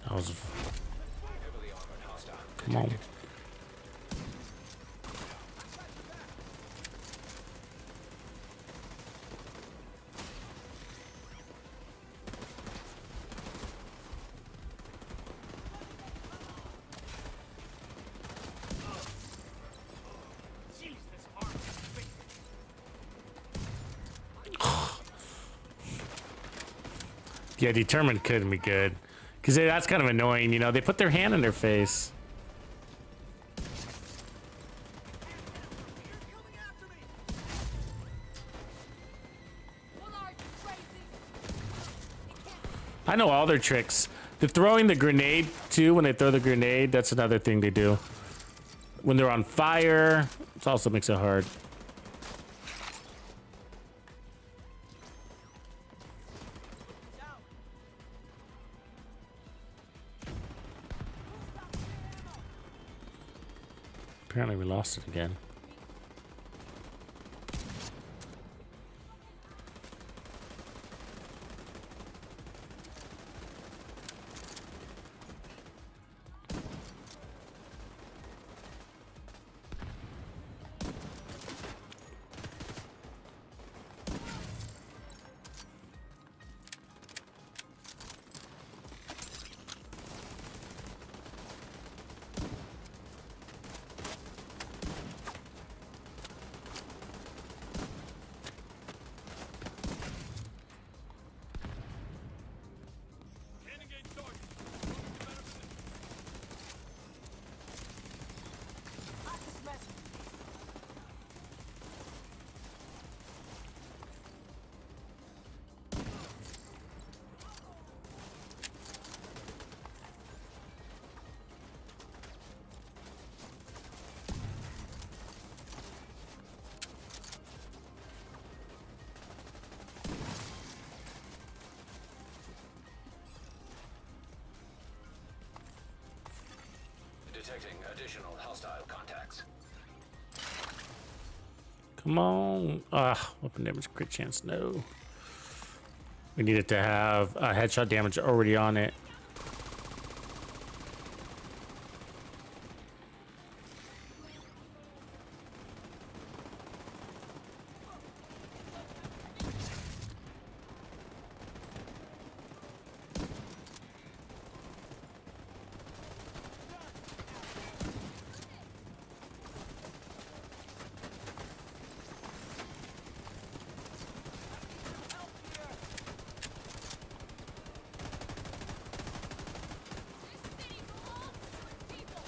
That was... Heavily armored hostile. Come on. Yeah, determined couldn't be good. Because that's kind of annoying, you know? They put their hand in their face. What are you, crazy? I know all their tricks. The throwing the grenade, too, when they throw the grenade, that's another thing they do. When they're on fire, it also makes it hard. Apparently we lost it again. Come on. Weapon damage, crit chance, no. We needed to have headshot damage already on it. This city belongs to its people.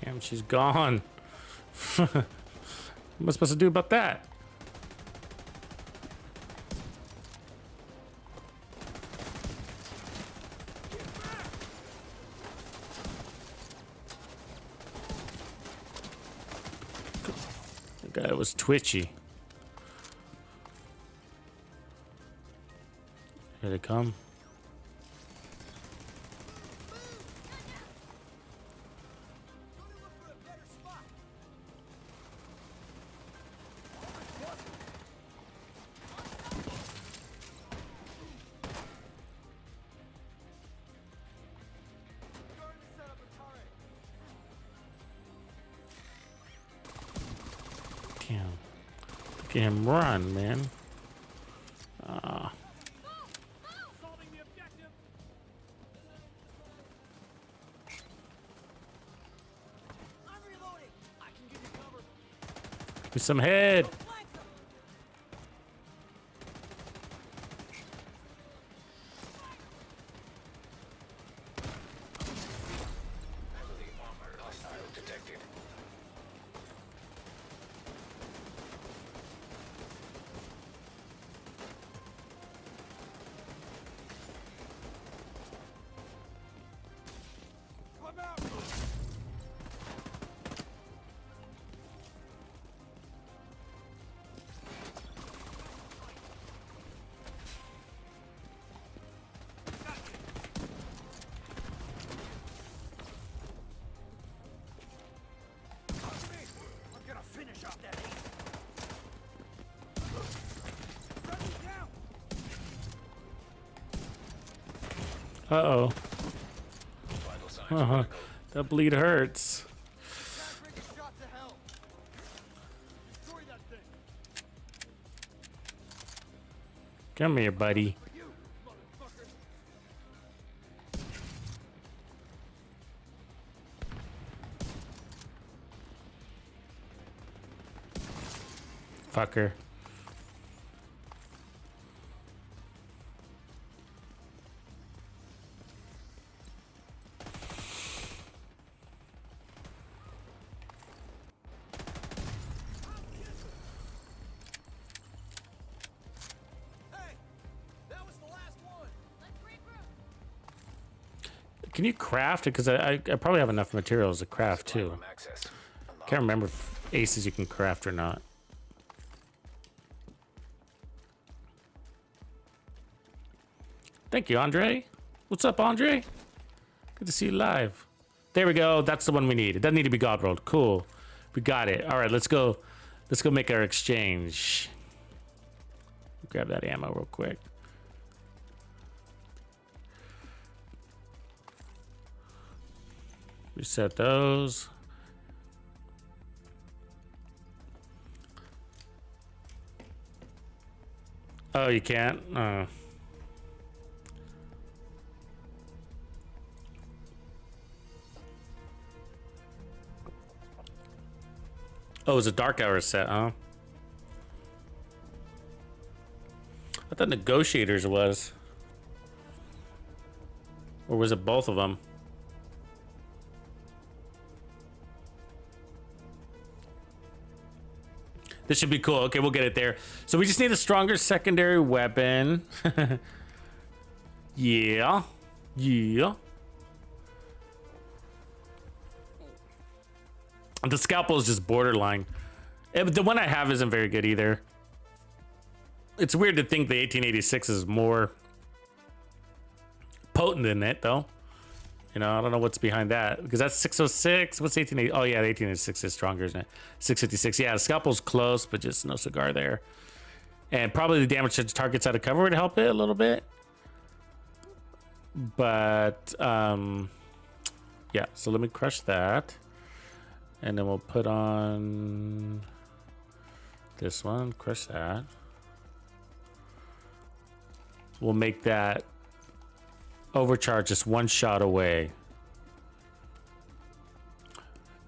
Damn, she's gone. What am I supposed to do about that? The guy was twitchy. Here they come. Damn. Look at him run, man. Solving the objective. I'm reloading. I can give you cover. Give me some head. Flank them. Heavily armored. Hostile detected. Come out! I'm gonna finish off that ace. Friendly down! Uh-oh. Vital signs Uh-huh. critical. That bleed hurts. Backbreaking shot to hell. Destroy that thing. Come here, buddy. For you, motherfucker. Fucker. Hey, that was the last one. Let's regroup. Can you craft it? Because I probably have enough materials to craft too. Room access. Unlocked. Can't remember if aces you can craft or not. Thank you, Andre. What's up, Andre? Good to see you live. There we go. That's the one we need. It doesn't need to be God rolled. Cool. We got it. All right, let's go. Let's go make our exchange. Grab that ammo real quick. Reset those. Oh, you can't? Oh, it's a dark hour set, huh? I thought negotiators was. Or was it both of them? This should be cool. Okay, we'll get it there. So we just need a stronger secondary weapon. Yeah. Yeah. The scalpel is just borderline. The one I have isn't very good either. It's weird to think the 1886 is more potent than it, though. You know, I don't know what's behind that, because that's 606. What's 1880? Oh yeah, the 1886 is stronger, isn't it? 656. Yeah, the scalpel's close, but just no cigar there. And probably the damage to targets out of cover would help it a little bit. But yeah, so let me crush that. And then we'll put on this one, crush that. We'll make that overcharge just one shot away.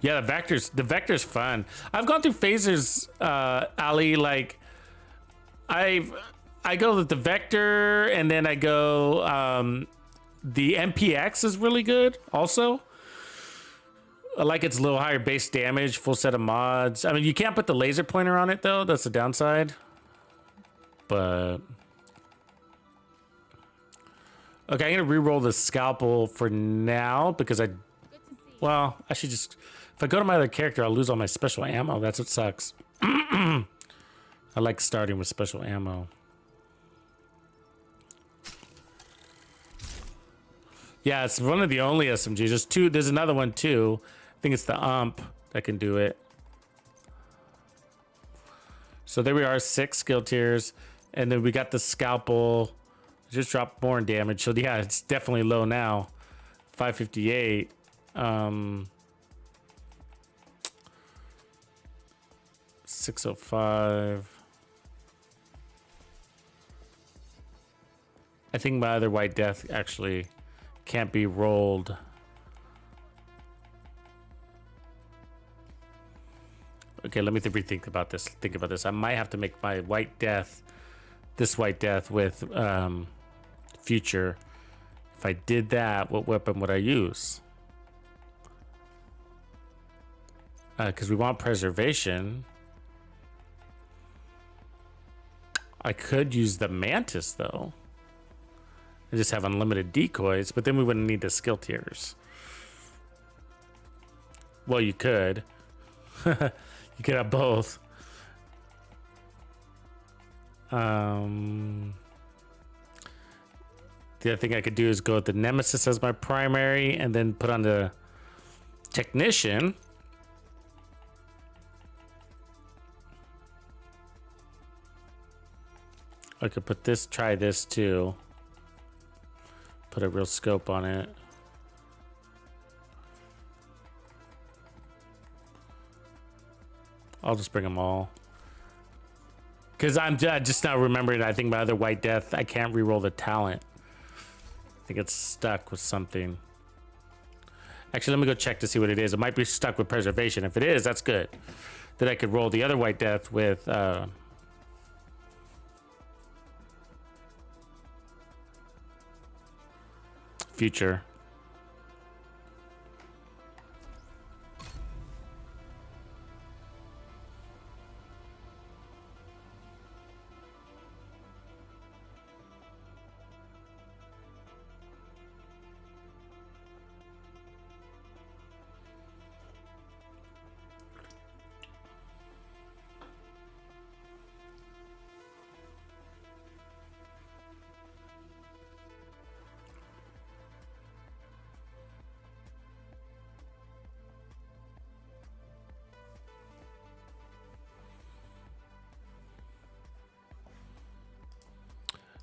Yeah, the vector's fun. I've gone through phasers, Ali, like I go with the vector, and then I go the MPX is really good also. I like its a little higher base damage, full set of mods. I mean, you can't put the laser pointer on it though, that's the downside. But okay, I'm gonna re-roll the scalpel for now because well, I should just, if I go to my other character, I'll lose all my special ammo. That's what sucks. I like starting with special ammo. Yeah, it's one of the only SMGs. There's two. There's another one too. I think it's the ump that can do it. So there we are, 6 skill tiers, and then we got the scalpel. Just dropped more in damage. So yeah, it's definitely low now. 558. 605. I think my other White Death actually can't be rolled. Okay, let me rethink about this. Think about this. I might have to make my White Death, this White Death with Future. If I did that, what weapon would I use? Because we want preservation. I could use the Mantis though. I just have unlimited decoys, but then we wouldn't need the skill tiers. Well, you could. You could have both. The other thing I could do is go with the Nemesis as my primary and then put on the Technician. I could put this, try this too. Put a real scope on it. I'll just bring them all. Because I'm just now remembering, I think my other White Death, I can't reroll the talent. I think it's stuck with something. Actually, let me go check to see what it is. It might be stuck with preservation. If it is, that's good. Then I could roll the other White Death with... Future.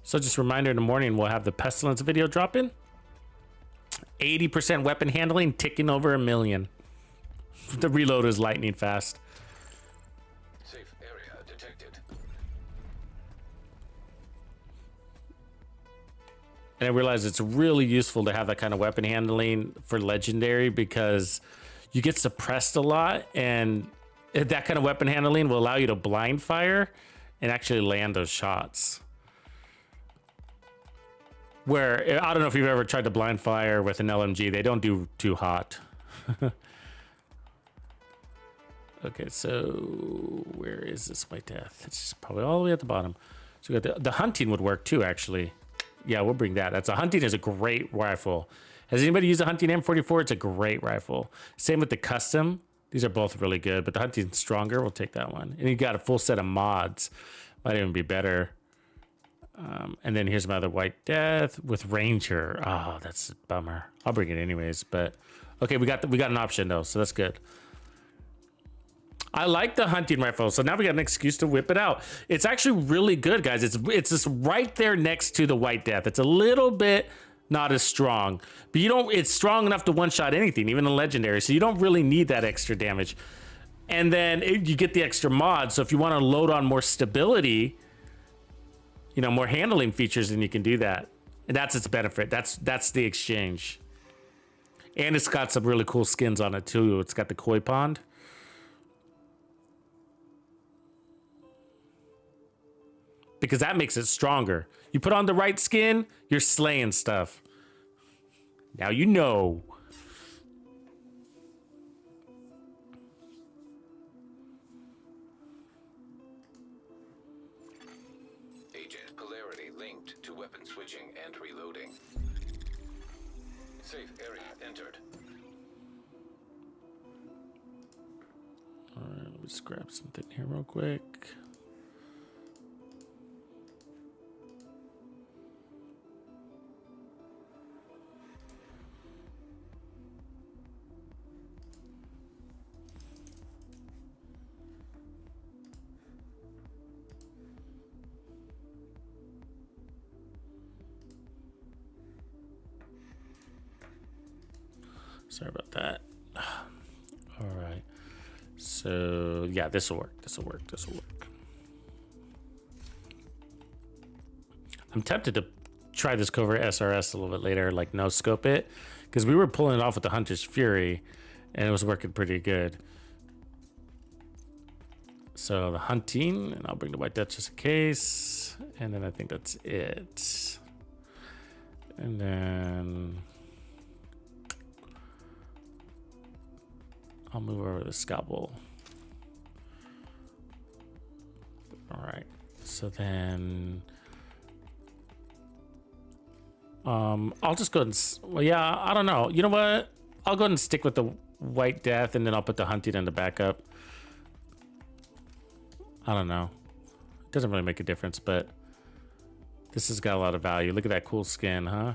So just a reminder, in the morning we'll have the pestilence video drop in. 80% weapon handling, ticking over 1 million. The reload is lightning fast. Safe area detected. And I realize it's really useful to have that kind of weapon handling for legendary because you get suppressed a lot, and that kind of weapon handling will allow you to blind fire and actually land those shots. Where I don't know if you've ever tried to blind fire with an LMG, they don't do too hot. Okay, so where is this white death? It's probably all the way at the bottom. So we got the hunting would work too, actually. Yeah, we'll bring that. That's a hunting is a great rifle. Has anybody used a hunting M44? It's a great rifle. Same with the custom. These are both really good, but the hunting's stronger. We'll take that one. And you got a full set of mods. Might even be better. And then here's my other white death with ranger. Oh, that's a bummer. I'll bring it anyways. But okay, we got an option though, so that's good. I like the hunting rifle, so now we got an excuse to whip it out. It's actually really good, guys. It's just right there next to the white death. It's a little bit not as strong, but you don't. It's strong enough to one-shot anything, even a legendary. So you don't really need that extra damage. And then you get the extra mod. So if you want to load on more stability, you know, more handling features, then you can do that. And that's its benefit. That's the exchange. And it's got some really cool skins on it too. It's got the koi pond. Because that makes it stronger. You put on the right skin, you're slaying stuff. Now you know. Agent polarity linked to weapon switching and reloading. Safe area entered. All right, let me just grab something here real quick. Sorry about that. All right. So yeah, this will work. This will work. This will work. I'm tempted to try this covert SRS a little bit later, like no scope it, because we were pulling it off with the Hunter's Fury, and it was working pretty good. So the hunting, and I'll bring the white death just in case, and then I think that's it. And then I'll move over the scalpel. All right. So then, I'll just go and, well, yeah, I don't know. You know what? I'll go ahead and stick with the white death, and then I'll put the hunting in the backup. I don't know. It doesn't really make a difference, but this has got a lot of value. Look at that cool skin, huh?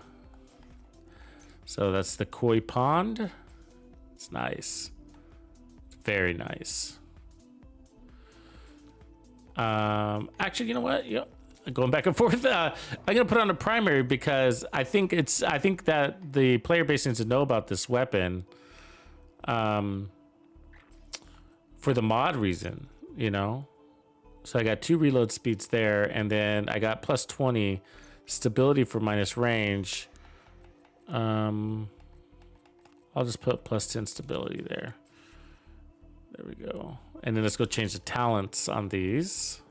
So that's the koi pond. It's nice. Very nice. Actually, you know what? Yeah, going back and forth. I'm gonna put on a primary because I think that the player base needs to know about this weapon. For the mod reason, you know. So I got 2 reload speeds there, and then I got plus 20 stability for minus range. I'll just put plus 10 stability there. There we go. And then let's go change the talents on these.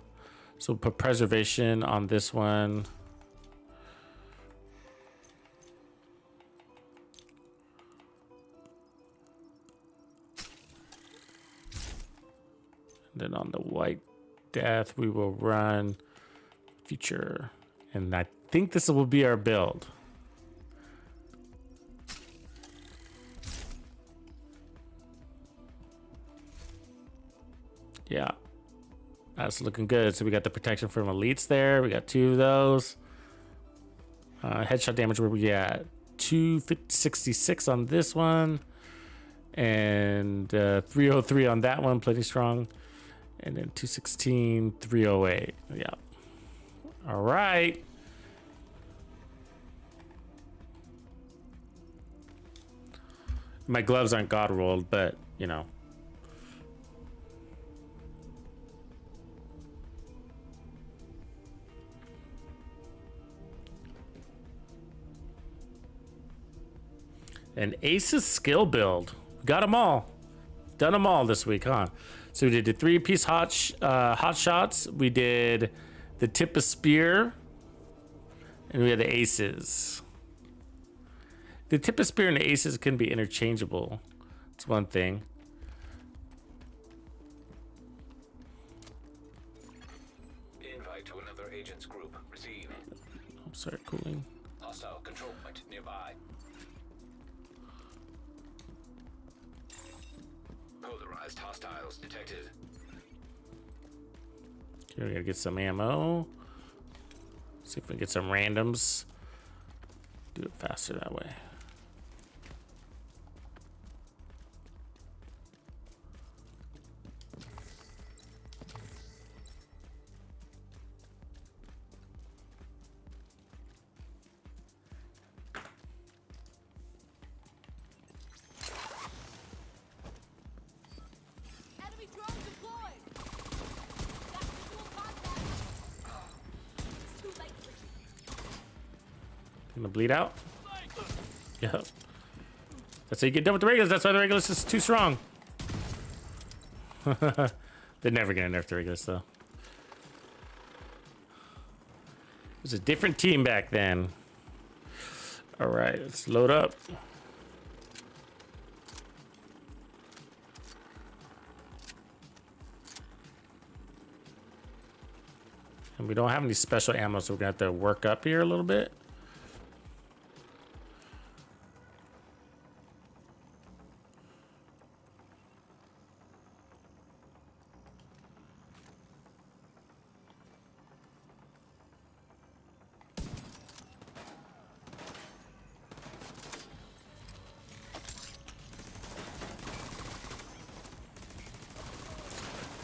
So we'll put preservation on this one. And then on the white death, we will run future. And I think this will be our build. Yeah, that's looking good. So we got the protection from elites there. We got 2 of those. Headshot damage, where we at 266 on this one, and 303 on that one, plenty strong. And then 216, 308. Yeah. All right. My gloves aren't god rolled, but you know. An Ace's skill build. Got them all. Done them all this week, huh? So we did the 3-piece hot shots. We did the tip of spear, And we have the aces. The tip of spear and the aces can be interchangeable. It's one thing. Invite to another agent's group. Receive. I'm sorry, cooling. Hostile control point nearby. Polarized hostiles detected. Okay, we gotta get some ammo. See if we can get some randoms. Do it faster that way. Enemy drone deployed. Got visual contact. It's too late for you. Gonna bleed out. Yep. That's how you get done with the regulars. That's why the regulars is too strong. They're never gonna nerf the regulars though. It was a different team back then. All right, let's load up. And we don't have any special ammo, so we're gonna have to work up here a little bit.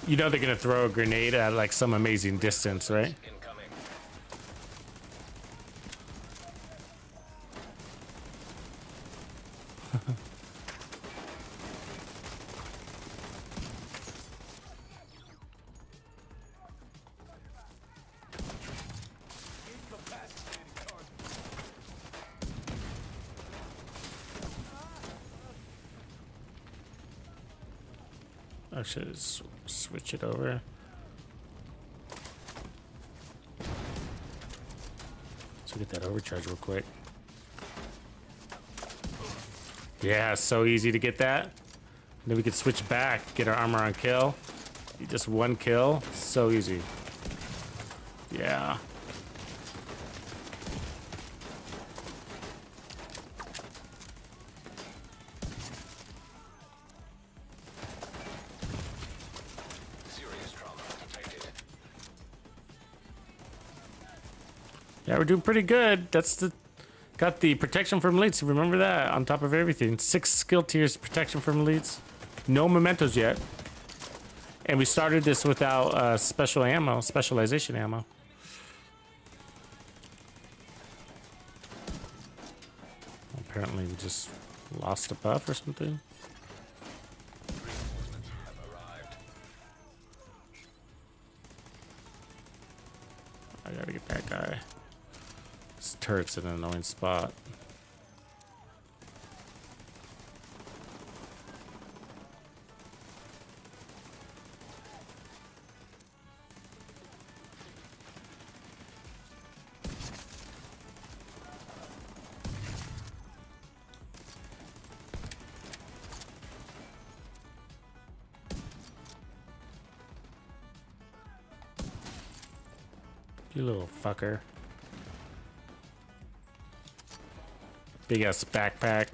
You know they're gonna throw a grenade at like some amazing distance, right? Incoming. I should switch it over. So get that overcharge real quick. Yeah, so easy to get that. And then we could switch back, get our armor on kill. Just one kill, so easy. Yeah. Serious trauma detected. Yeah, we're doing pretty good. That's the got the protection from elites. Remember that on top of everything. 6 skill tiers protection from elites. No mementos yet. And we started this without special ammo, specialization ammo. Apparently we just lost a buff or something. Reinforcements have arrived. I gotta get that guy. This turret's in an annoying spot. You little fucker. Big ass backpack.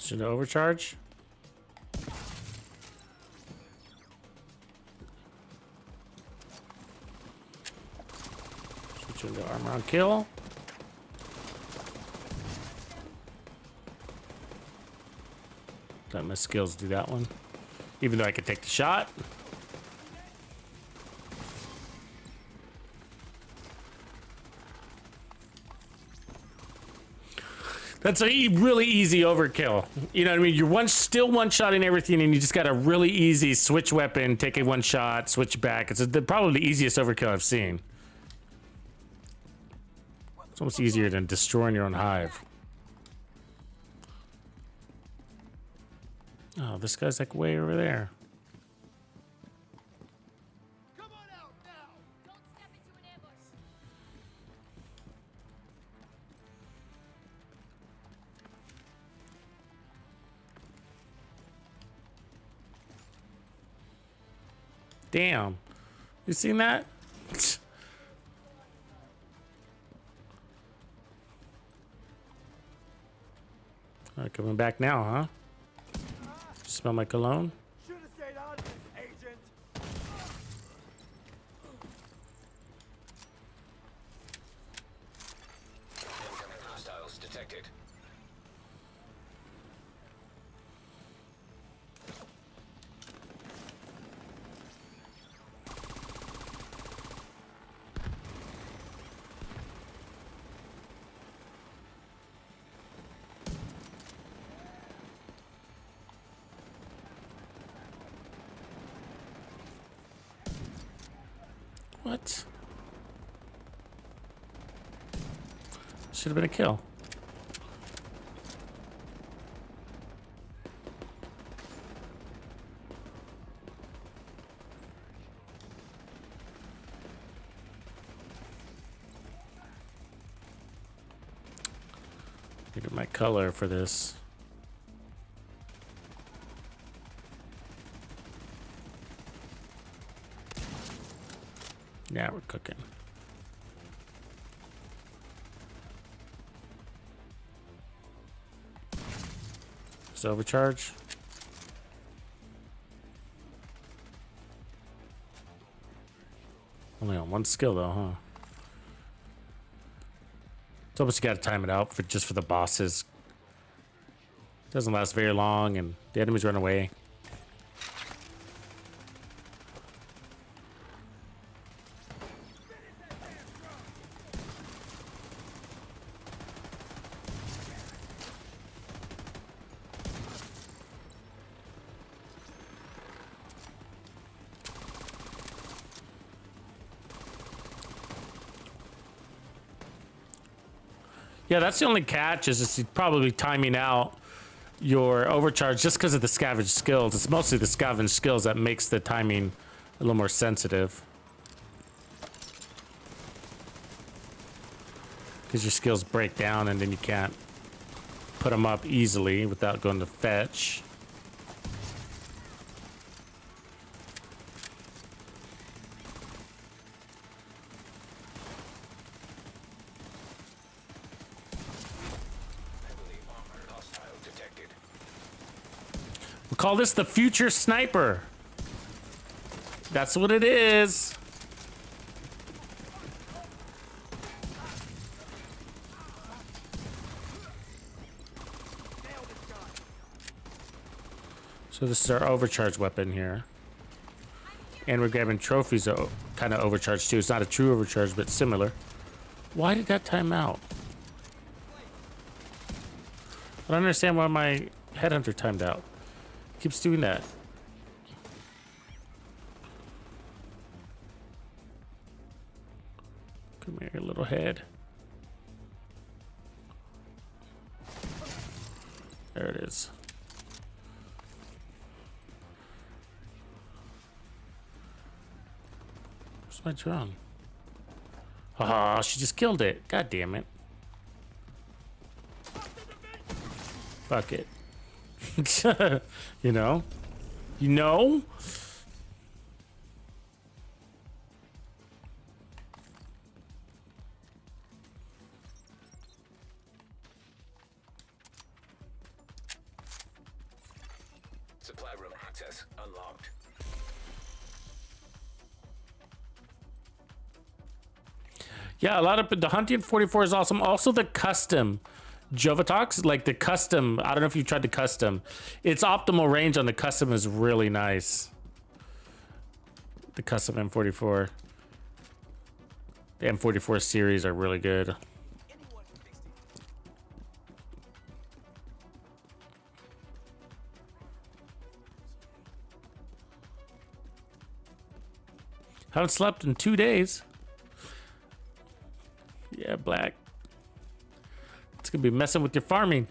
Should I overcharge? Switch into armor on kill. Let my skills do that one. Even though I could take the shot. That's a really easy overkill. You know what I mean? You're still one-shotting everything, and you just got a really easy switch weapon, take a one shot, switch back. It's probably the easiest overkill I've seen. It's almost easier than destroying your own hive. Oh, this guy's like way over there. Come on out now! Don't step into an ambush. Damn. You seen that? Coming back now, huh? Smell my cologne? Should have stayed out of this, Agent. Incoming hostiles detected. What? Should have been a kill. Look at my color for this. Now we're cooking. Is it overcharge? Only on one skill though, huh? It's almost you gotta time it out for just for the bosses. Doesn't last very long and the enemies run away. Yeah, that's the only catch is it's probably timing out your overcharge just because of the scavenge skills. It's mostly the scavenge skills that makes the timing a little more sensitive. Because your skills break down and then you can't put them up easily without going to fetch. We call this the future sniper. That's what it is. So this is our overcharge weapon here. And we're grabbing trophies kind of overcharged too. It's not a true overcharge, but similar. Why did that time out? I don't understand why my headhunter timed out. Keeps doing that. Come here, little head. There it is. Where's my drone? Oh, she just killed it. God damn it. Fuck it. You know? You know? Supply room access unlocked. Yeah, a lot of the hunting 44 is awesome. Also the custom Jovatox, like the custom. I don't know if you tried the custom. Its optimal range on the custom is really nice. The custom M44. The M44 series are really good. Haven't slept in 2 days. Yeah, Black. It's gonna be messing with your farming.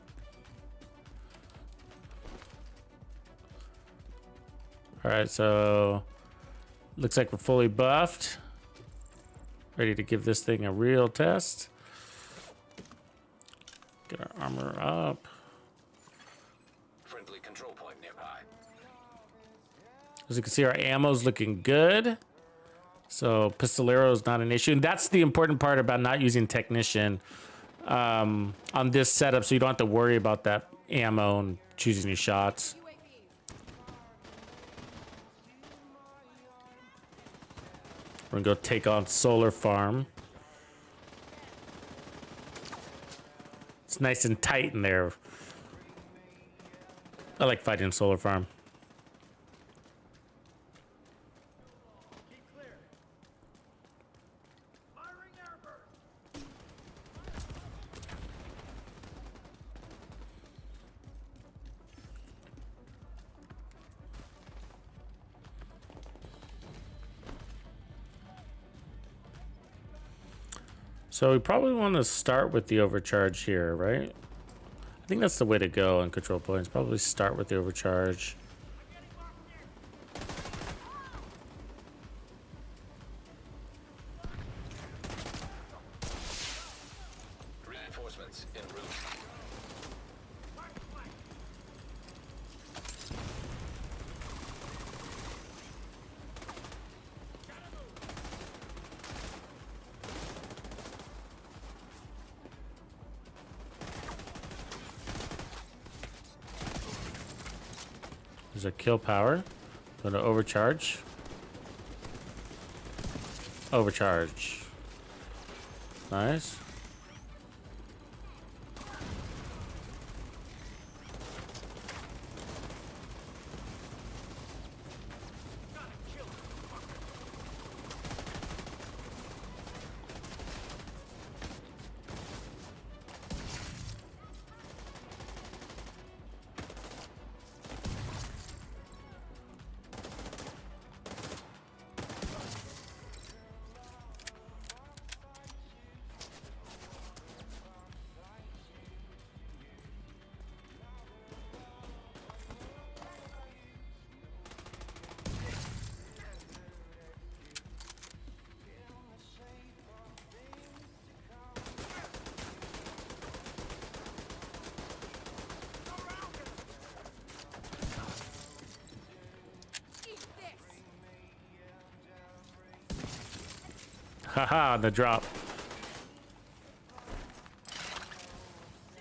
All right, so looks like we're fully buffed. Ready to give this thing a real test. Get our armor up. Friendly control point nearby. As you can see, our ammo's looking good. So Pistolero is not an issue. And that's the important part about not using Technician on this setup, so you don't have to worry about that ammo and choosing your shots. We're gonna go take on Solar Farm. It's nice and tight in there. I like fighting Solar Farm. So we probably want to start with the overcharge here, right? I think that's the way to go on control points. Probably start with the overcharge. Reinforcements en route. There's a kill power. Go to overcharge. Overcharge. Nice. Haha, the drop.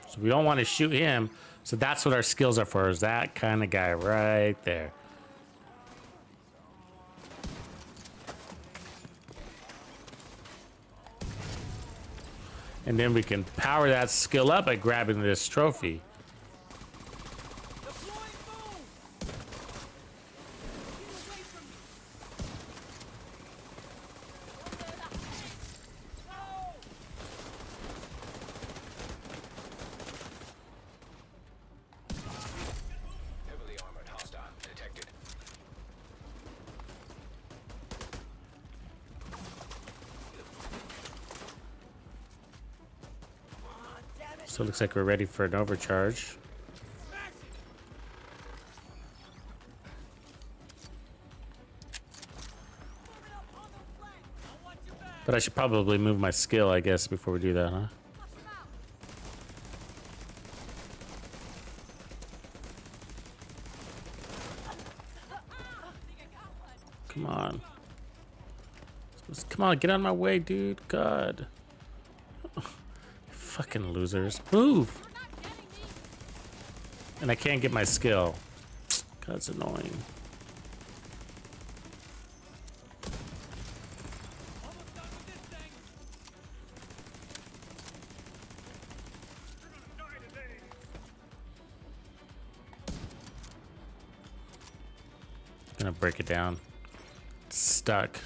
So we don't want to shoot him. So that's what our skills are for, is that kind of guy right there. And then we can power that skill up by grabbing this trophy. Heavily armored hostile detected. So it looks like we're ready for an overcharge. But I should probably move my skill, I guess, before we do that, huh? Come on. Come on, get out of my way, dude. God. Fucking losers. Move! And I can't get my skill. That's annoying. Gonna break it down. It's stuck.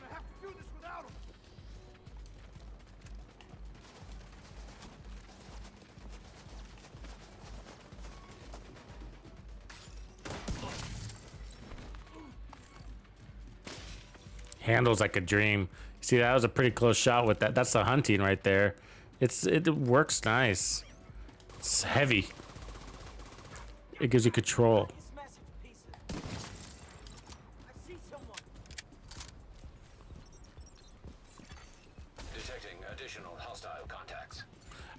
Gonna have to do this without him. Handles like a dream. See, that was a pretty close shot with that. That's the hunting right there. It works nice. It's heavy. It gives you control. Smash it to pieces. I see someone. Detecting additional hostile contacts.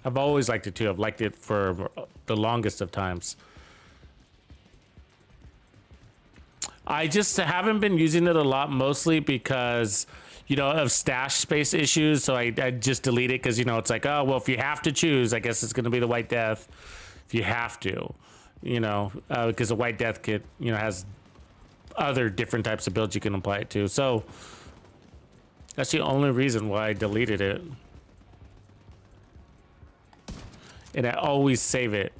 I've always liked it too. I've liked it for the longest of times. I just haven't been using it a lot, mostly because, you know, of stash space issues. So I just delete it because, you know, it's like, oh, well, if you have to choose, I guess it's going to be the White Death. If you have to, you know, because the White Death kit, you know, has other different types of builds you can apply it to. So that's the only reason why I deleted it. And I always save it.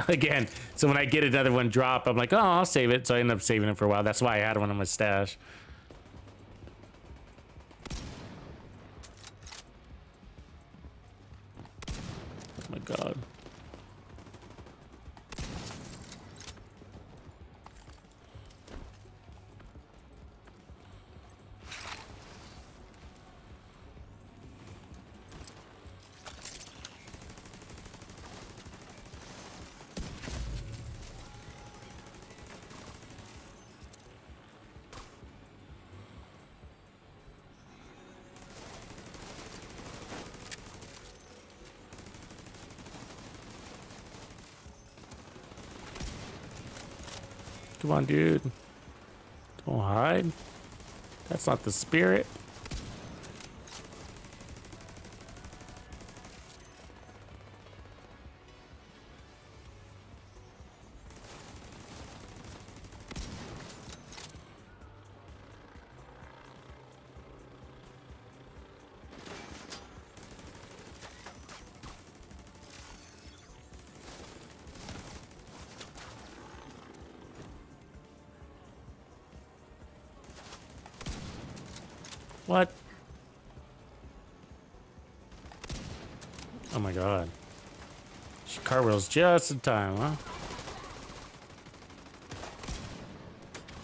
Again, so when I get another one drop, I'm like, oh, I'll save it. So I end up saving it for a while. That's why I had one in my stash. Oh my god. Come on, dude. Don't hide. That's not the spirit. What? Oh my god. She cartwheels just in time, huh?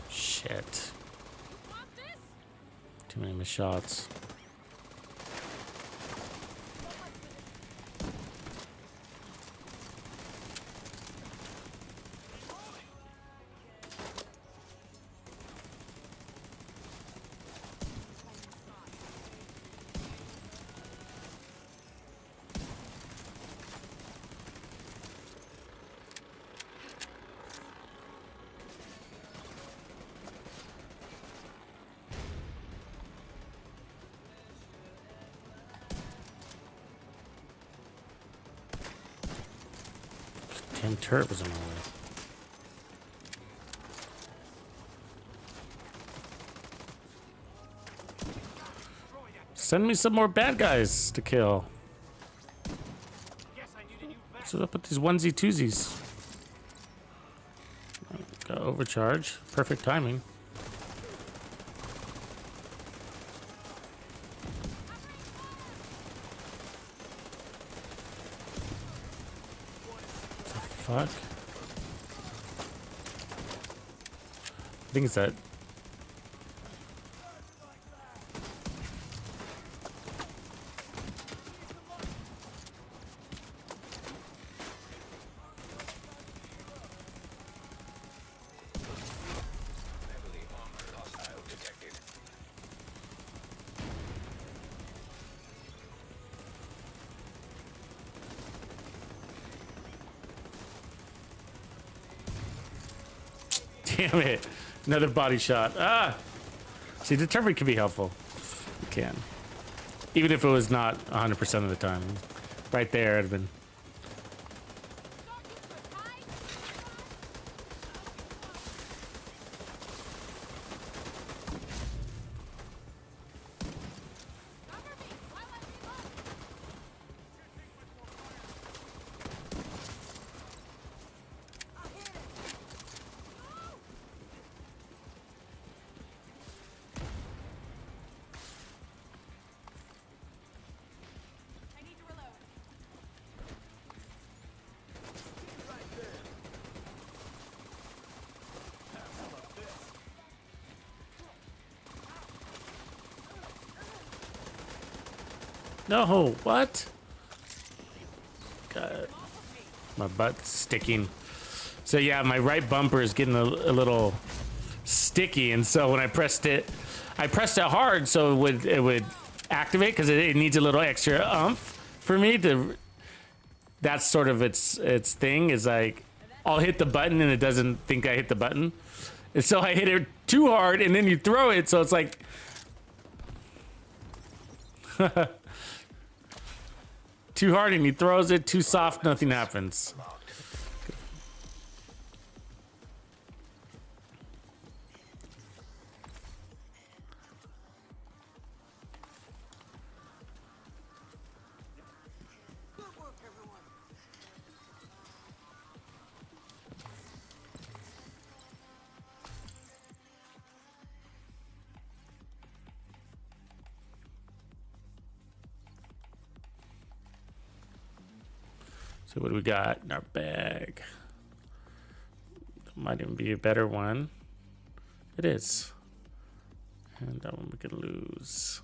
Shit. Too many missed shots. Damn turret was in my way. Send me some more bad guys to kill. What's up with these onesie twosies? Got overcharge. Perfect timing. Fuck. I think it's that. Damn it. Another body shot. Ah! See, determined can be helpful. It can. Even if it was not 100% of the time. Right there, it'd have been... No, what? God, my butt's sticking. So yeah, my right bumper is getting a little sticky, and so when I pressed it hard, so it would activate because it needs a little extra oomph for me to. That's sort of its thing is like I'll hit the button and it doesn't think I hit the button, and so I hit it too hard, and then you throw it, so it's like. Too hard and he throws it, too soft, nothing happens. Good work, everyone. So what do we got in our bag? That might even be a better one. It is. And that one we could lose.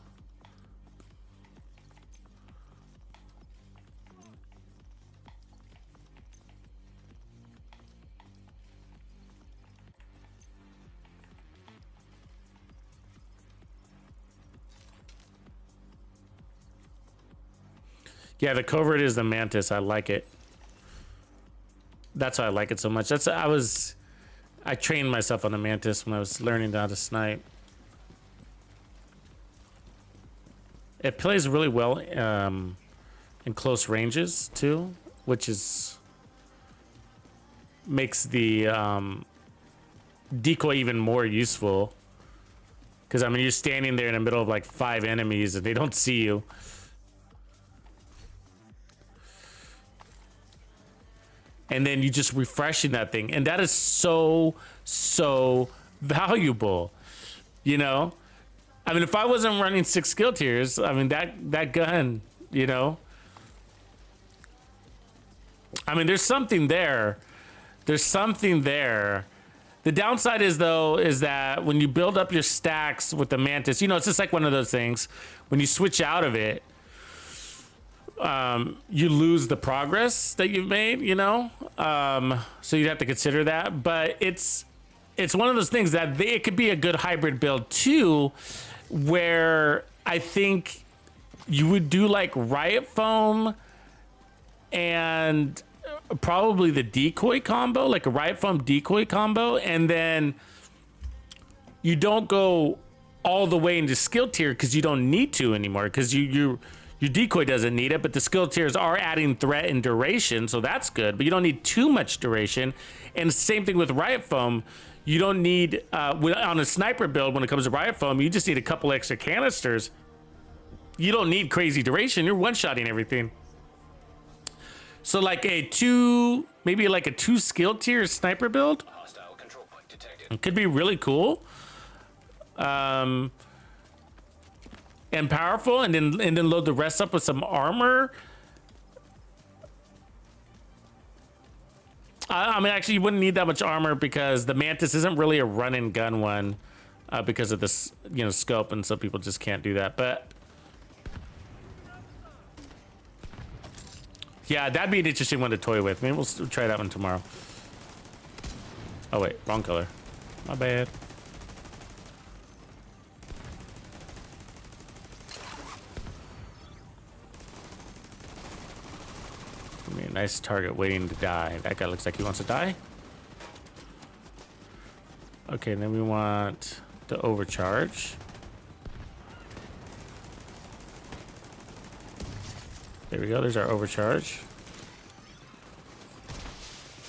Yeah, the covert is the mantis. I like it. That's why I like it so much. I trained myself on the mantis when I was learning how to snipe. It plays really well in close ranges too, which makes the decoy even more useful. Because I mean, you're standing there in the middle of like 5 enemies and they don't see you. And then you just refreshing that thing, and that is so valuable, you know. I mean, if I wasn't running 6 skill tiers, I mean that gun, you know. I mean, there's something there. There's something there. The downside is that when you build up your stacks with the mantis, you know, it's just like one of those things. When you switch out of it, you lose the progress that you've made, you know? So you'd have to consider that. But it's one of those things that it could be a good hybrid build too, where I think you would do like riot foam and probably the decoy combo, like a riot foam decoy combo, and then you don't go all the way into skill tier because you don't need to anymore, because your decoy doesn't need it, but the skill tiers are adding threat and duration, so that's good, but you don't need too much duration. And same thing with riot foam. You don't need, on a sniper build, when it comes to riot foam, you just need a couple extra canisters. You don't need crazy duration. You're one-shotting everything. So like maybe like a 2 skill tier sniper build. Hostile control point detected. It could be really cool. And powerful, and then load the rest up with some armor. I mean, actually, you wouldn't need that much armor because the mantis isn't really a run and gun one, because of this, you know, scope, and some people just can't do that. But yeah, that'd be an interesting one to toy with. Maybe we'll try that one tomorrow. Oh wait, wrong color. My bad. Nice target waiting to die. That guy looks like he wants to die. Okay, then we want the overcharge. There we go. There's our overcharge.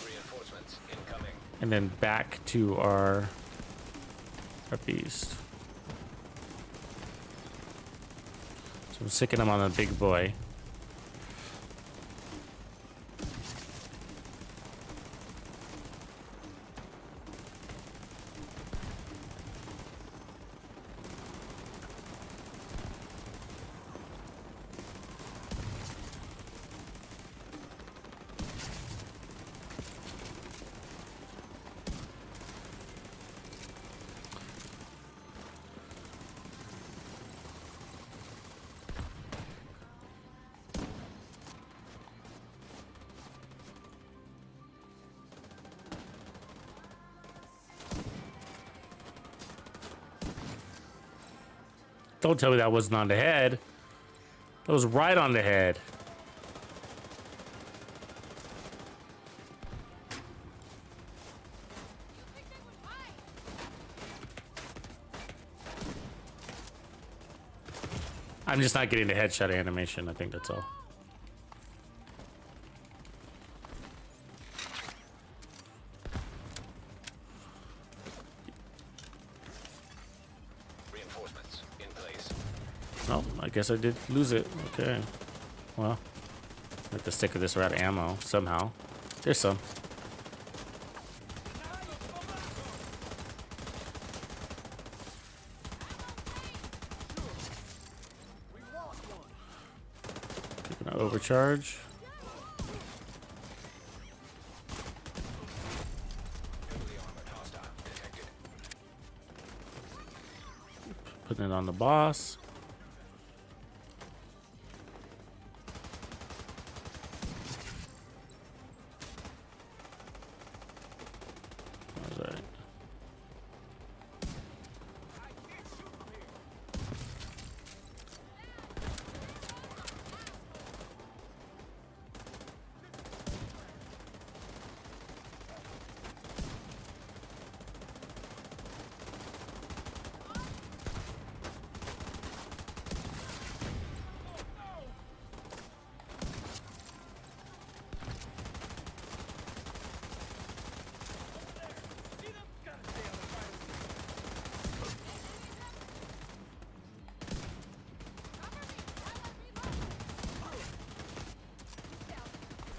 Reinforcements incoming. And then back to our beast. So I'm sicking him on the big boy. Don't tell me that wasn't on the head. That was right on the head. I'm just not getting the headshot animation. I think that's all. Reinforcements in place. Oh, I guess I did lose it. Okay. Well, I have to stick with this rat ammo somehow. There's some. Taking an overcharge. Heavily armored hostile detected. Putting it on the boss. All right.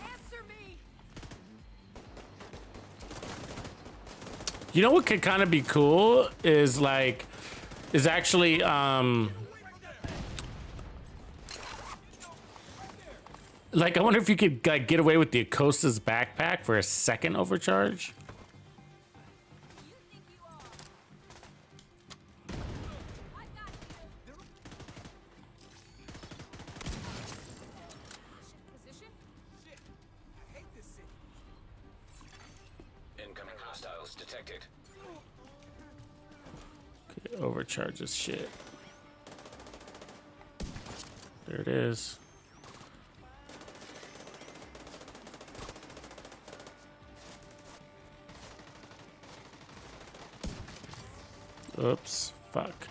Answer me! You know what could kind of be cool is like, is actually like I wonder if you could like get away with the Acosta's backpack for a second overcharge. You think you are? I got you. Position? Shit. I hate this city. Incoming hostiles detected. Okay, overcharge this shit. There it is. Oops. Fuck.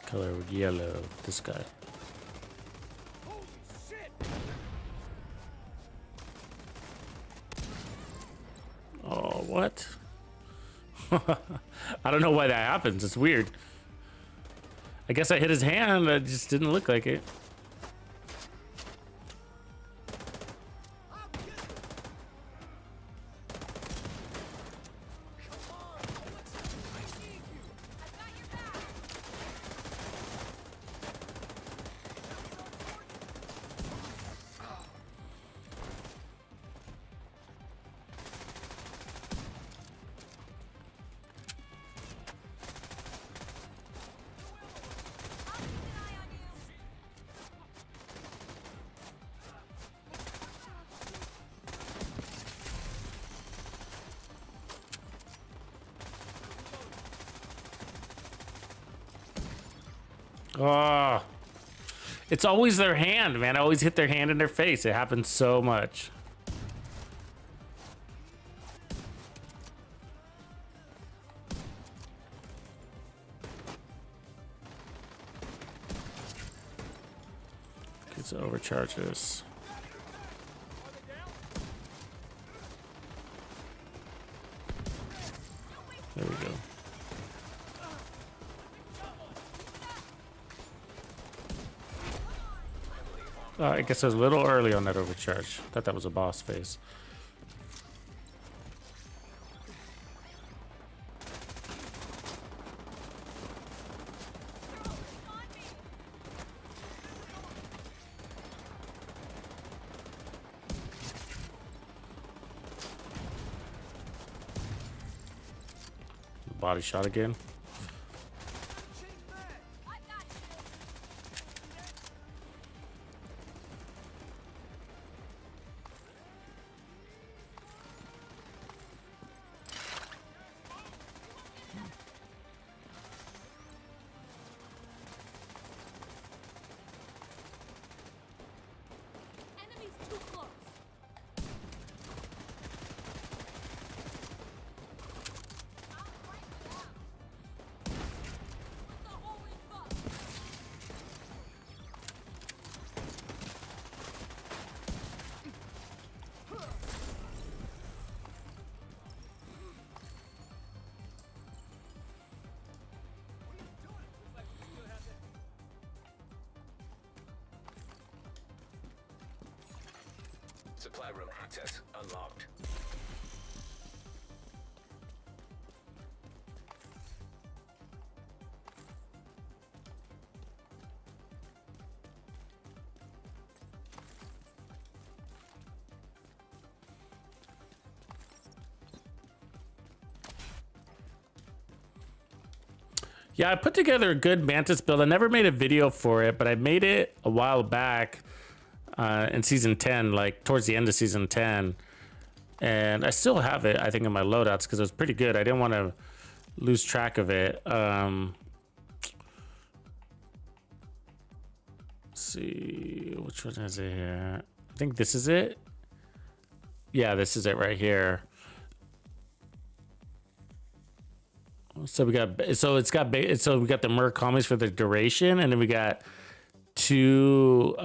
Color yellow. This guy. Oh, what? I don't know why that happens. It's weird. I guess I hit his hand. It just didn't look like it. Oh, It's always their hand, man. I always hit their hand in their face. It happens so much. Okay, so overcharge this. There we go. I guess I was a little early on that overcharge. Thought that was a boss phase. Body shot again. Enemies too close. I'll break them. With the holy fuck. Supply room access unlocked. Yeah, I put together a good Mantis build. I never made a video for it, but I made it a while back in season 10, like towards the end of season 10. And I still have it, I think, in my loadouts because it was pretty good. I didn't want to lose track of it. Let's see, which one is it here? I think this is it. Yeah, this is it right here. So we got, so we got the Murakamis for the duration, and then we got 2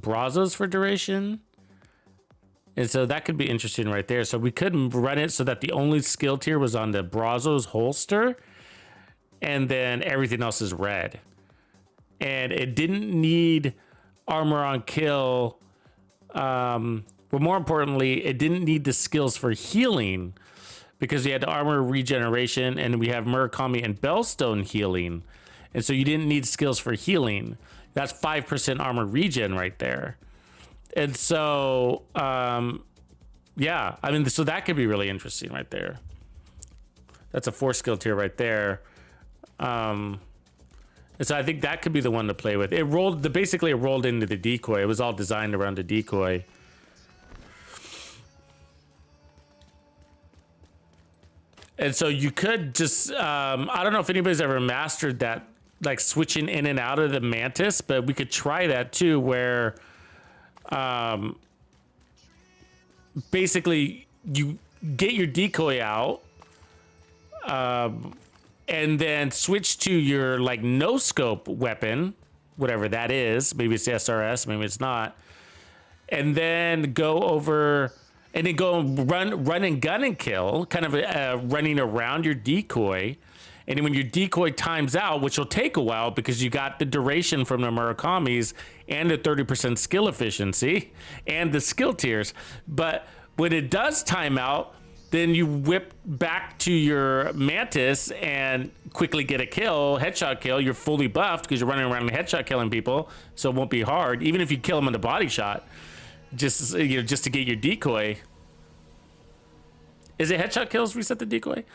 Brazos for duration. And so that could be interesting right there. So we could run it so that the only skill tier was on the Brazos holster, and then everything else is red. And it didn't need armor on kill. But more importantly, it didn't need the skills for healing, because you had armor regeneration, and we have Murakami and Bellstone healing. And so you didn't need skills for healing. That's 5% armor regen right there. And so, yeah, I mean, so that could be really interesting right there. That's a 4 skill tier right there. And so I think that could be the one to play with. It rolled, basically it rolled into the decoy. It was all designed around the decoy. And so you could just, I don't know if anybody's ever mastered that, like switching in and out of the Mantis, but we could try that too, where basically you get your decoy out and then switch to your like no scope weapon, whatever that is. Maybe it's the SRS, maybe it's not. And then go over and then go run and gun and kill, kind of running around your decoy. And then when your decoy times out, which will take a while because you got the duration from the Murakamis and the 30% skill efficiency and the skill tiers. But when it does time out, then you whip back to your Mantis and quickly get a kill, headshot kill. You're fully buffed because you're running around and headshot killing people, so it won't be hard. Even if you kill them in the body shot, just to get your decoy. Is it headshot kills reset the decoy? It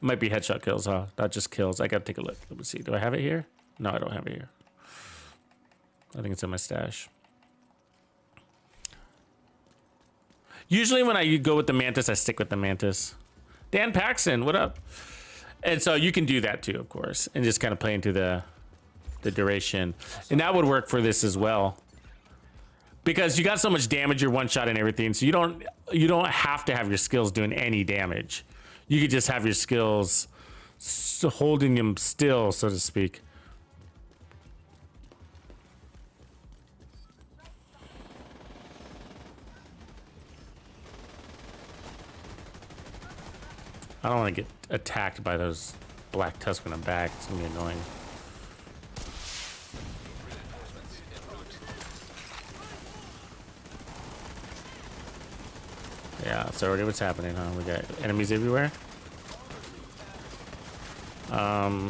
might be headshot kills, huh? Not just kills. I gotta take a look. Let me see. Do I have it here? No, I don't have it here. I think it's in my stash. Usually when I go with the Mantis, I stick with the Mantis. Dan Paxton, what up? And so you can do that too, of course, and just kind of play into the the duration, and that would work for this as well. Because you got so much damage, you're one shot and everything, so you don't have to have your skills doing any damage. You could just have your skills holding them still, so to speak. I don't want to get attacked by those black tusks when I'm back. It's gonna be annoying. Yeah, that's already what's happening, huh? We got enemies everywhere. Let's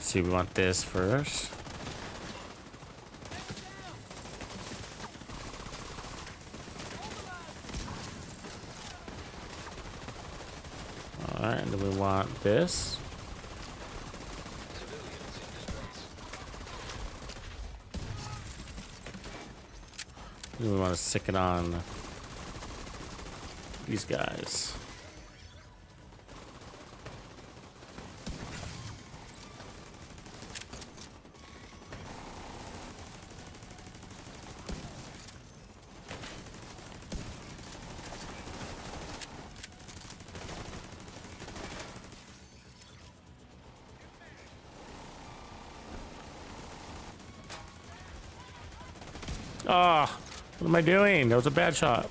see, we want this first. Alright, and then we want this. We want to stick it on these guys. Ah. What am I doing? That was a bad shot.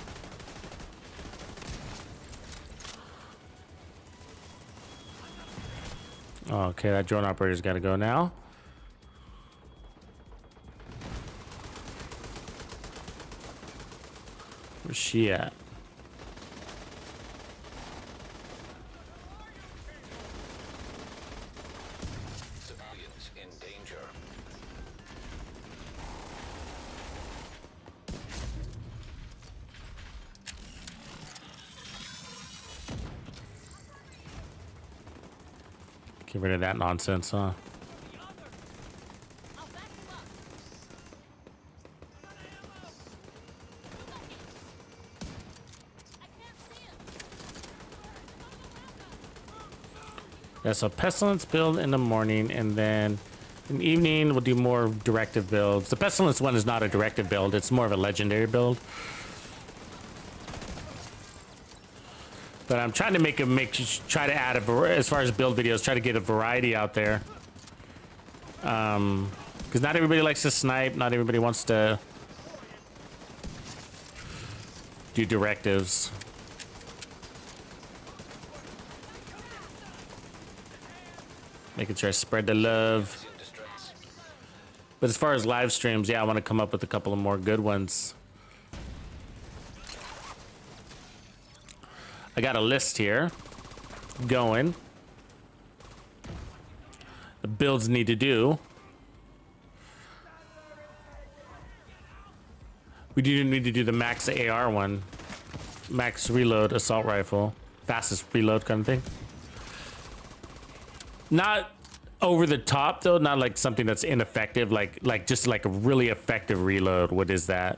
Okay, that drone operator's got to go now. Where's she at? Civilians in danger. Get rid of that nonsense, huh? I'll back you up. I can't see him. Yeah, so pestilence build in the morning, and then in the evening we'll do more directive builds. The pestilence one is not a directive build; it's more of a legendary build. But I'm trying to try to add as far as build videos, try to get a variety out there. Because not everybody likes to snipe, not everybody wants to do directives. Making sure I spread the love. But as far as live streams, yeah, I want to come up with a couple of more good ones. I got a list here going. The builds need to do. We do need to do the max AR one. Max reload assault rifle. Fastest reload kind of thing. Not over the top though, not like something that's ineffective, like just like a really effective reload. What is that?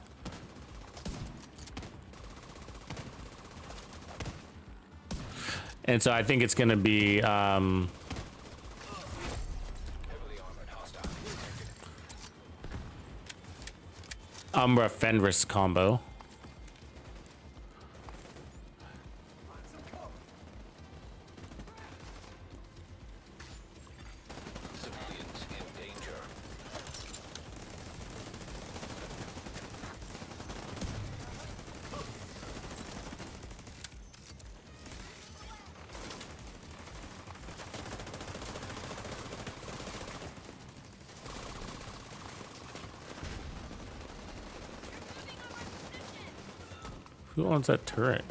And so I think it's going to be Heavily armored hostile detected. Umbra Fenris combo. Civilians in danger. Who owns that turret?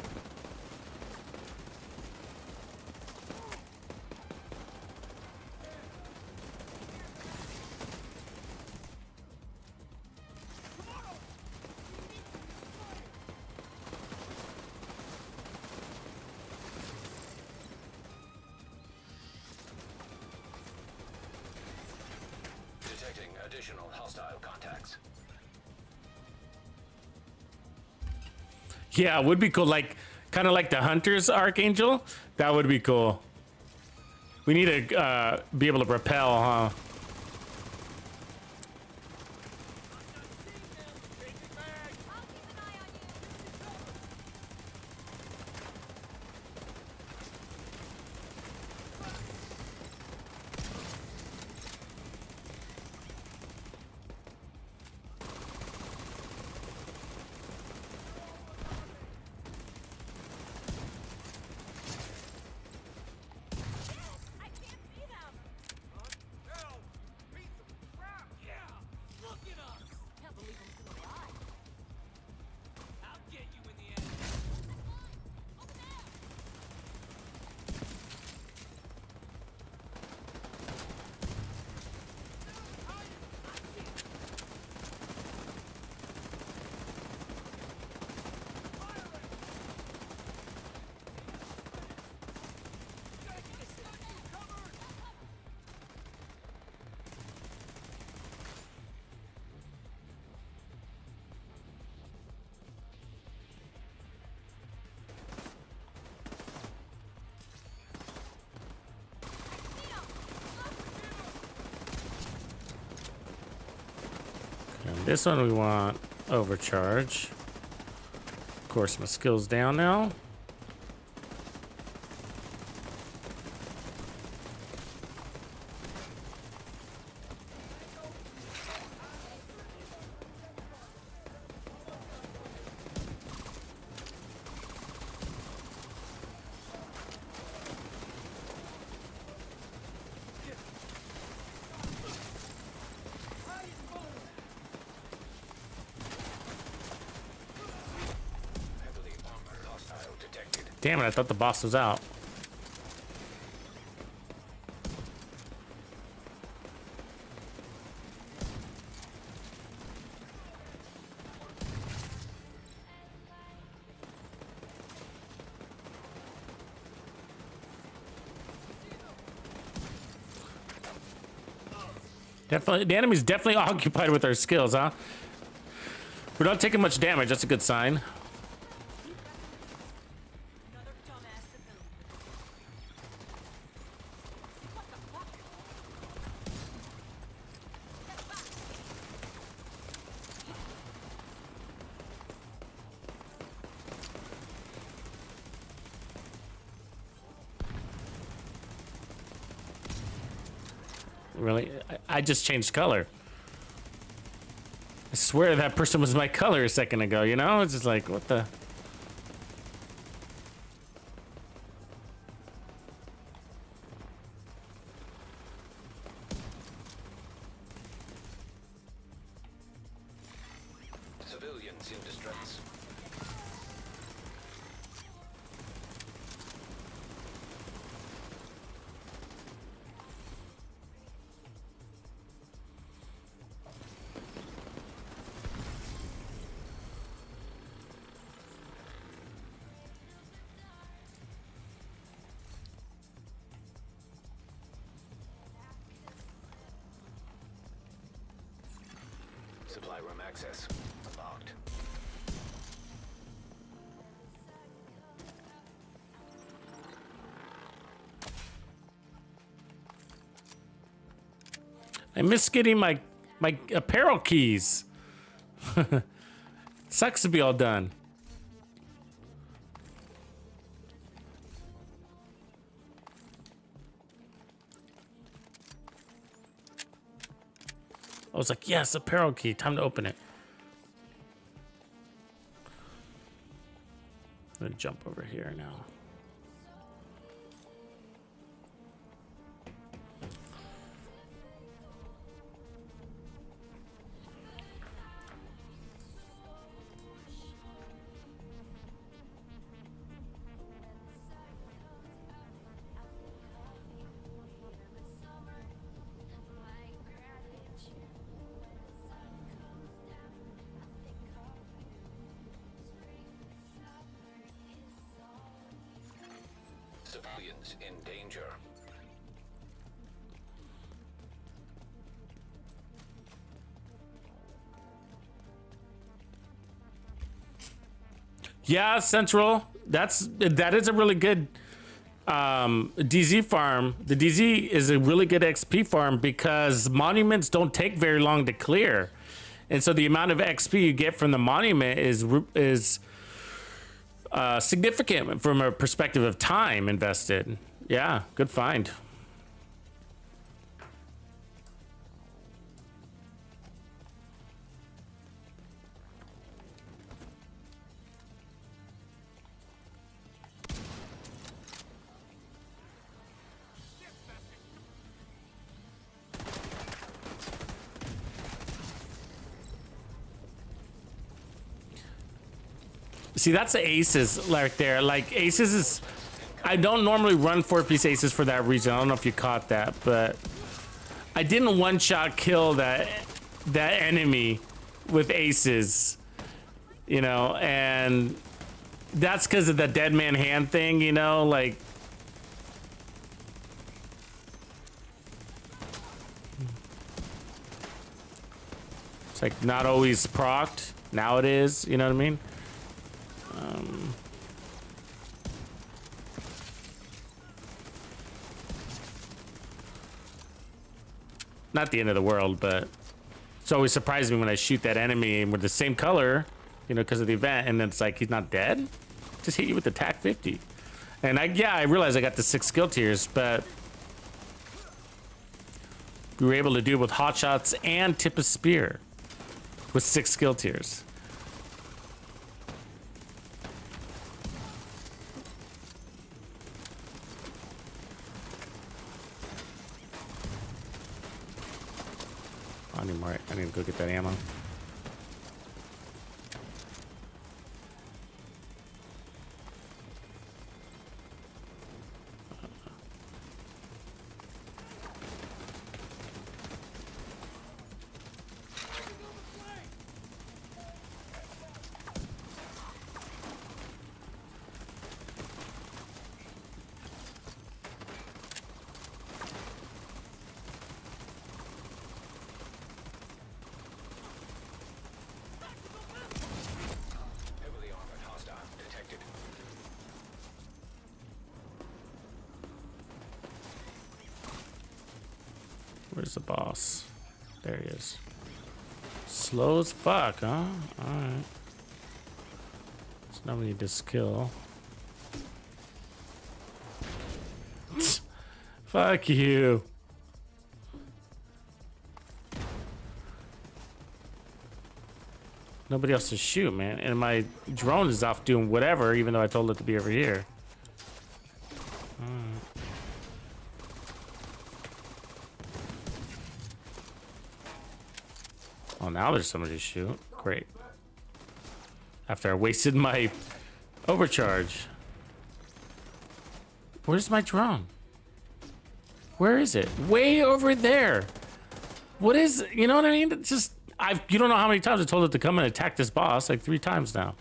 Detecting additional hostile contacts. Yeah, it would be cool. Like, kind of like the Hunter's Archangel. That would be cool. We need to be able to rappel, huh? And this one we want overcharge. Of course, my skill's down now. Damn it, I thought the boss was out. Definitely, the enemy's definitely occupied with our skills, huh? We're not taking much damage, that's a good sign. Really? I just changed color. I swear that person was my color a second ago, you know? It's just like, what the... Civilians in distress. Supply room access unlocked. I miss getting my apparel keys. Sucks to be all done. I was like, yes, apparel key. Time to open it. I'm gonna jump over here now. Civilians in danger. Yeah, Central. That is a really good DZ farm. The DZ is a really good XP farm because monuments don't take very long to clear, and so the amount of XP you get from the monument is significant from a perspective of time invested. Yeah, good find. See, that's the aces right there. Like, aces is... I don't normally run 4-piece aces for that reason. I don't know if you caught that, but... I didn't one-shot kill that enemy with aces. You know, and... That's because of the dead man hand thing, you know? Like... It's like not always procced. Now it is, you know what I mean? Not the end of the world, but it's always surprised me when I shoot that enemy with the same color, you know, because of the event, and then it's like he's not dead. Just hit you with the TAC 50, and I realized I got the 6 skill tiers, but we were able to do it with hot shots and tip of spear with 6 skill tiers. I need to go get that ammo. Heavily armored hostile detected. Where's the boss? There he is. Slow as fuck, huh? Alright. So now we need to skill. Fuck you. Nobody else to shoot, man. And my drone is off doing whatever, even though I told it to be over here. Oh, now there's somebody to shoot. Great. After I wasted my overcharge. Where's my drone? Where is it? Way over there. What is, you know what I mean? It's just, you don't know how many times I told it to come and attack this boss, like 3 times now.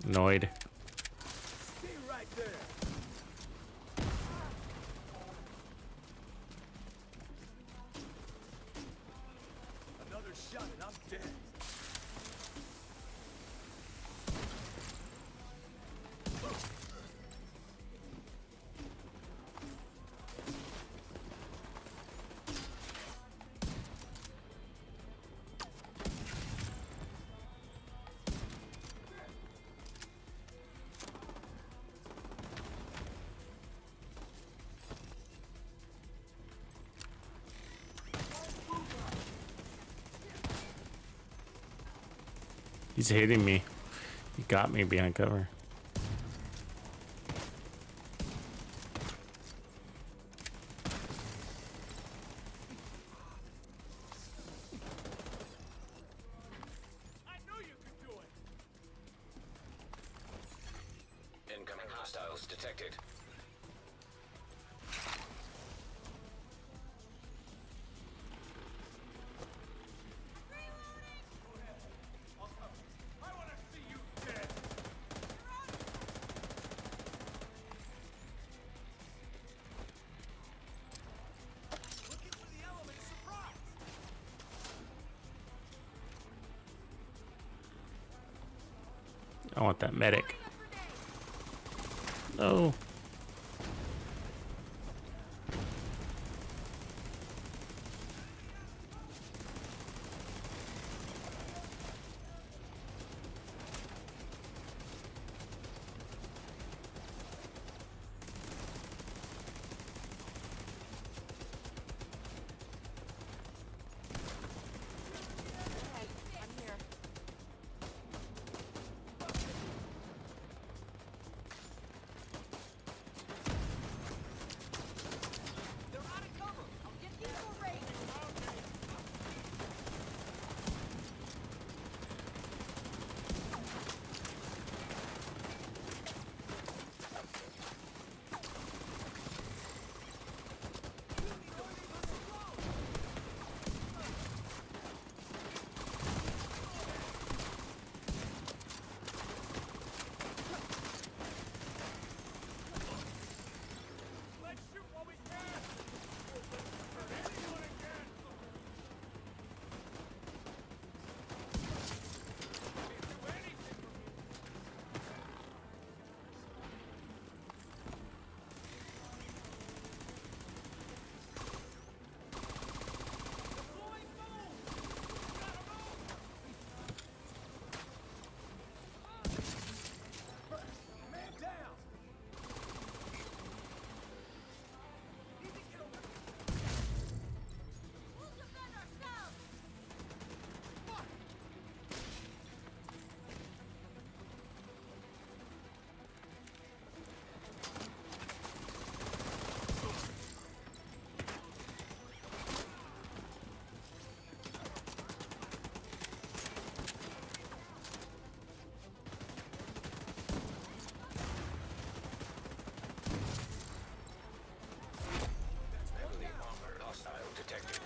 Annoyed. Stay right there. Another shot and I'm dead. He's hitting me. He got me behind cover. I knew you could do it. Incoming hostiles detected. I want to see you dead. Looking for the element of surprise. I want that medic. No. Heavily armored hostile detected.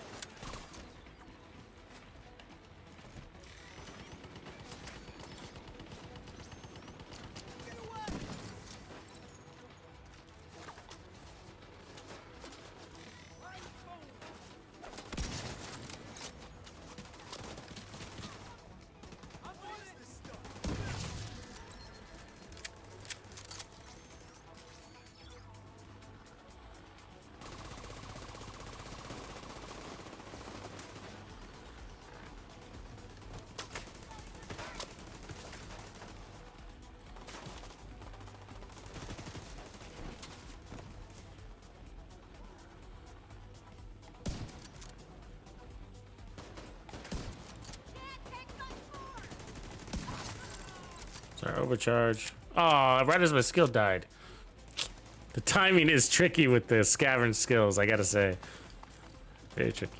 Sorry, overcharge. Oh, right as my skill died. The timing is tricky with the scavenge skills, I gotta say. Very tricky.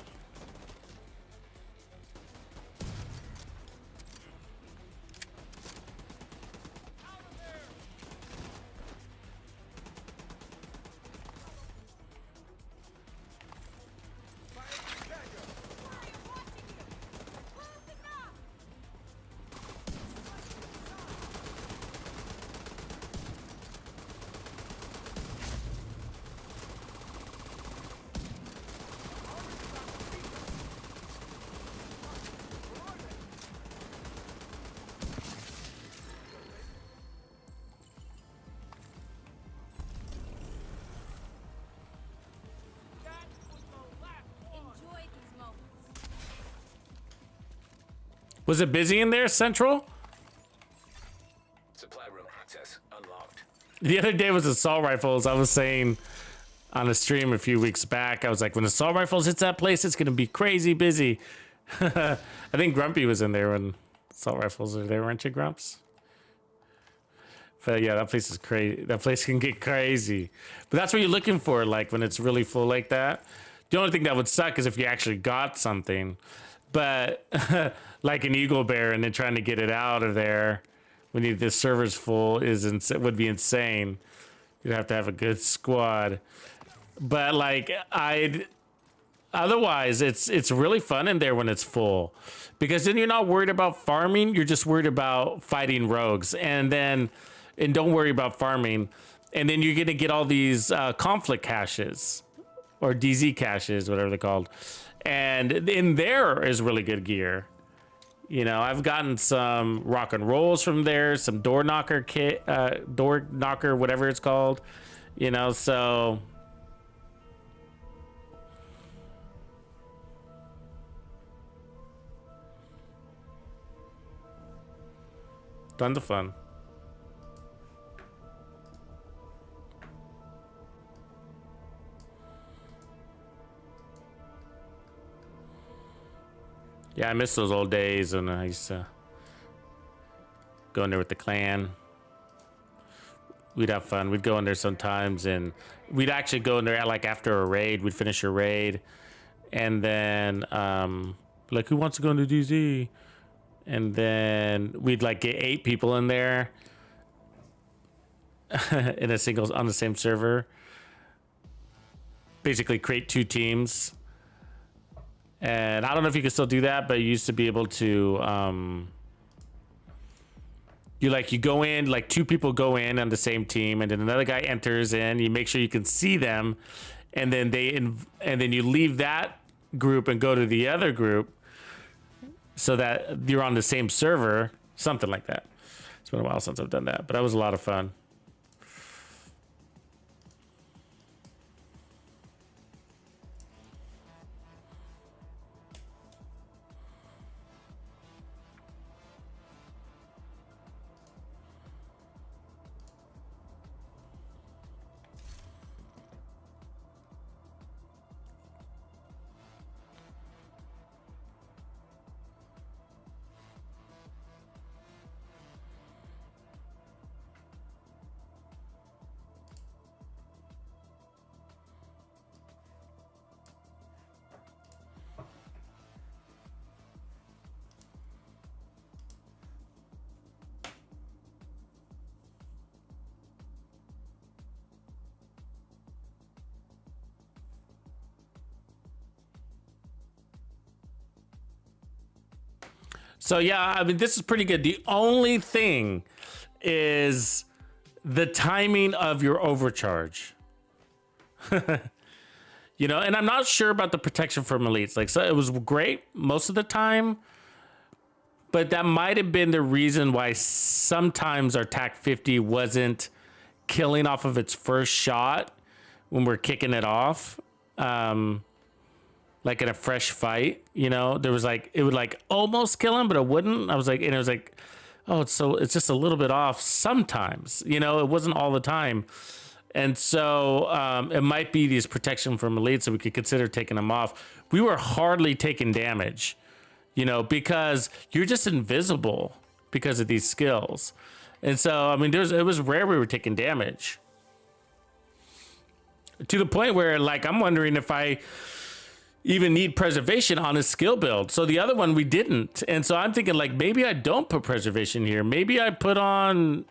Enjoy these moments. Was it busy in there, Central? Supply room access unlocked. The other day was assault rifles. I was saying on a stream a few weeks back, I was like, when assault rifles hits that place, it's gonna be crazy busy. I think Grumpy was in there when assault rifles are there, weren't you, Grumps? But yeah, that place is crazy. That place can get crazy. But that's what you're looking for, like when it's really full like that. The only thing that would suck is if you actually got something. But like an Eagle Bear and then trying to get it out of there when the server's full would be insane. You'd have to have a good squad. But like otherwise it's really fun in there when it's full. Because then you're not worried about farming, you're just worried about fighting rogues. And don't worry about farming. And then you're gonna get all these conflict caches. Or DZ caches, whatever they're called. And in there is really good gear. You know, I've gotten some rock and rolls from there, some door knocker kit, door knocker, whatever it's called. You know, so tons of fun. Yeah, I miss those old days when I used to go in there with the clan. We'd have fun. We'd go in there sometimes, and we'd actually go in there at, like, after a raid. We'd finish a raid, and then like, who wants to go into DZ? And then we'd like get 8 people in there in a single on the same server. Basically, create 2 teams. And I don't know if you can still do that, but you used to be able to, you go in, like 2 people go in on the same team, and then another guy enters in. You make sure you can see them, and then and then you leave that group and go to the other group, so that you're on the same server, something like that. It's been a while since I've done that, but that was a lot of fun. So yeah, I mean, this is pretty good. The only thing is the timing of your overcharge. You know, and I'm not sure about the protection from elites. Like, so it was great most of the time, but that might have been the reason why sometimes our TAC 50 wasn't killing off of its first shot when we're kicking it off. Like in a fresh fight, you know, there was like, it would like almost kill him, but it wouldn't. I was like, and it was like, oh, it's just a little bit off sometimes, you know, it wasn't all the time. And so it might be these protection from elites, so we could consider taking them off. We were hardly taking damage, you know, because you're just invisible because of these skills. And so, I mean, it was rare we were taking damage, to the point where, like, I'm wondering if I even need preservation on his skill build. So the other one we didn't. And so I'm thinking, like, maybe I don't put preservation here. Maybe I put on,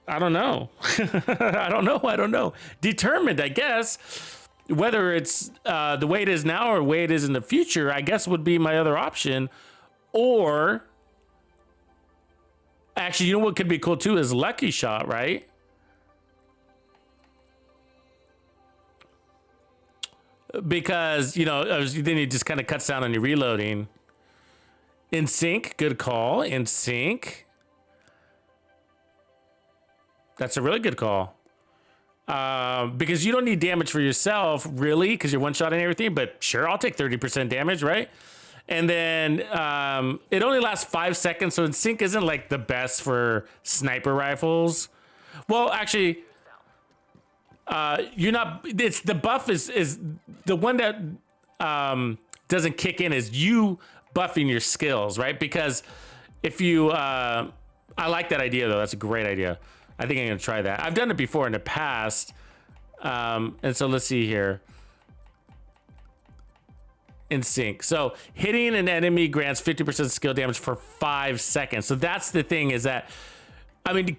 I don't know. I don't know. Determined, I guess. Whether it's the way it is now or the way it is in the future, I guess would be my other option. Or actually, you know what could be cool too is Lucky Shot, right? Because, you know, then it just kind of cuts down on your reloading. In sync, good call. In sync. That's a really good call. Because you don't need damage for yourself, really, because you're one-shotting everything. But sure, I'll take 30% damage, right? And then it only lasts 5 seconds, so in sync isn't like the best for sniper rifles. Well, actually, you're not. It's the buff is the one that doesn't kick in is you buffing your skills, right? Because if you, I like that idea though. That's a great idea. I think I'm gonna try that. I've done it before in the past, and so let's see here. In sync. So hitting an enemy grants 50% skill damage for 5 seconds. So that's the thing, is that, I mean,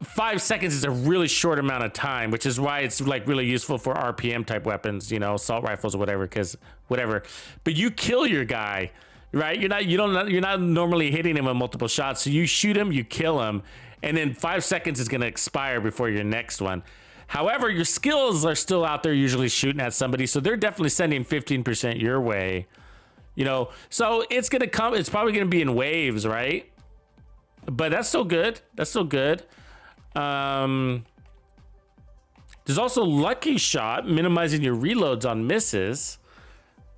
5 seconds is a really short amount of time, which is why it's like really useful for RPM type weapons, you know, assault rifles or whatever, because whatever. But you kill your guy, right? You're not normally hitting him with multiple shots. So you shoot him, you kill him, and then 5 seconds is going to expire before your next one. However, your skills are still out there usually shooting at somebody, so they're definitely sending 15% your way, You know, so it's gonna come. It's probably gonna be in waves, right? But that's still good. That's still good. There's also Lucky Shot, minimizing your reloads on misses.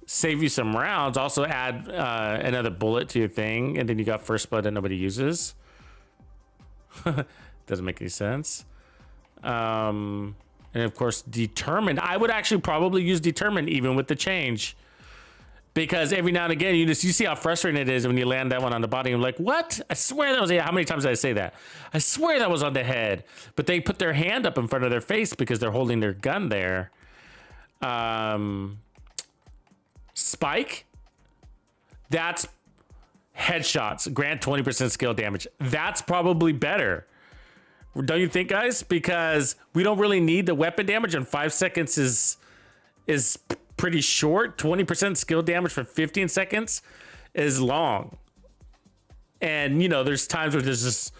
Save you some rounds. Also add another bullet to your thing, and then you got First Blood that nobody uses. Doesn't make any sense. And of course, Determined. I would actually probably use Determined even with the change. Because every now and again, you see how frustrating it is when you land that one on the body. And you're like, what? I swear that was, how many times did I say that? I swear that was on the head. But they put their hand up in front of their face because they're holding their gun there. Spike. That's headshots. Grant 20% skill damage. That's probably better. Don't you think, guys? Because we don't really need the weapon damage, and 5 seconds is pretty short. 20% skill damage for 15 seconds is long. And, you know, there's times where there's just...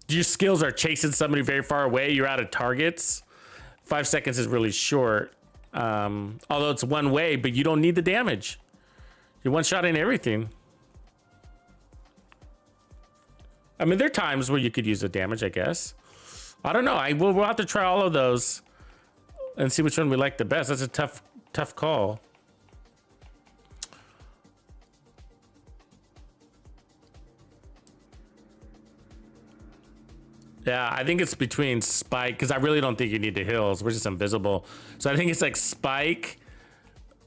your skills are chasing somebody very far away. You're out of targets. 5 seconds is really short. Although it's one way, but you don't need the damage. You're one-shotting everything. I mean, there are times where you could use the damage, I guess. I don't know. We'll have to try all of those and see which one we like the best. That's a tough call. Yeah, I think it's between Spike, because I really don't think you need the hills. We're just invisible. So I think it's like Spike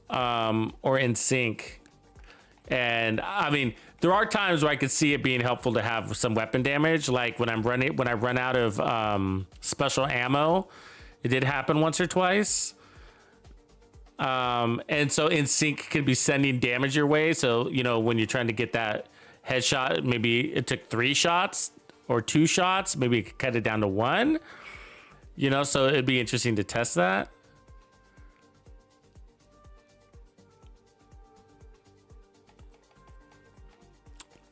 or In Sync. And I mean, there are times where I could see it being helpful to have some weapon damage. Like when I run out of special ammo. It did happen once or twice. And so In Sync could be sending damage your way. So, you know, when you're trying to get that headshot, maybe it took 3 shots or 2 shots. Maybe you could cut it down to 1. You know, so it'd be interesting to test that.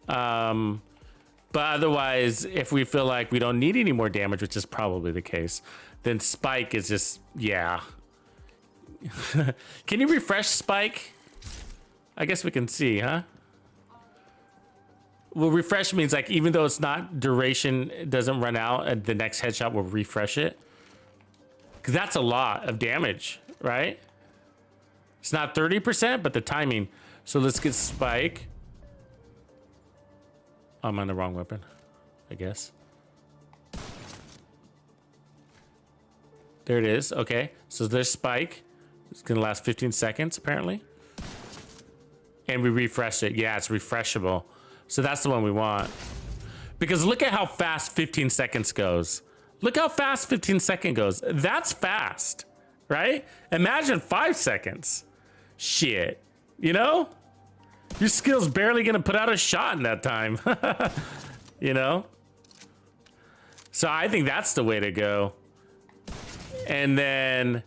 But otherwise, if we feel like we don't need any more damage, which is probably the case, then Spike is just, yeah. Can you refresh Spike? I guess we can see, huh? Well, refresh means like, even though it's not duration, it doesn't run out, and the next headshot will refresh it. Because that's a lot of damage, right? It's not 30%, but the timing. So let's get Spike. I'm on the wrong weapon, I guess. There it is. Okay, so there's Spike. It's gonna last 15 seconds apparently, and we refresh it. Yeah, it's refreshable. So that's the one we want, because look at how fast 15 seconds goes. Look how fast 15 seconds goes. That's fast, right? Imagine 5 seconds. Shit, you know, your skill's barely gonna put out a shot in that time. You know, so I think that's the way to go. And then,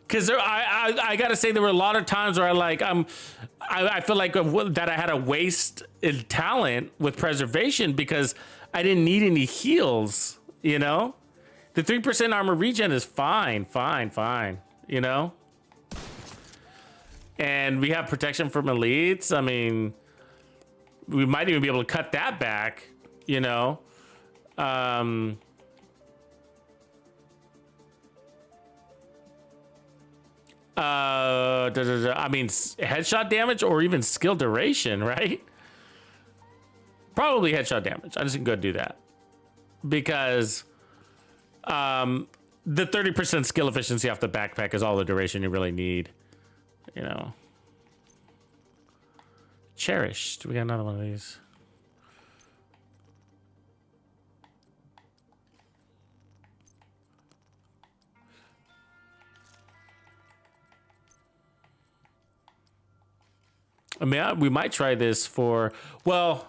because I gotta say, there were a lot of times where I feel like that I had a waste in talent with preservation because I didn't need any heals. You know, the 3% armor regen is fine. You know, and we have protection from elites. I mean, we might even be able to cut that back. You know, I mean, headshot damage or even skill duration, right? Probably headshot damage. I'm just gonna go do that because the 30% skill efficiency off the backpack is all the duration you really need. You know, cherished. We got another one of these. I mean, we might try this for, well,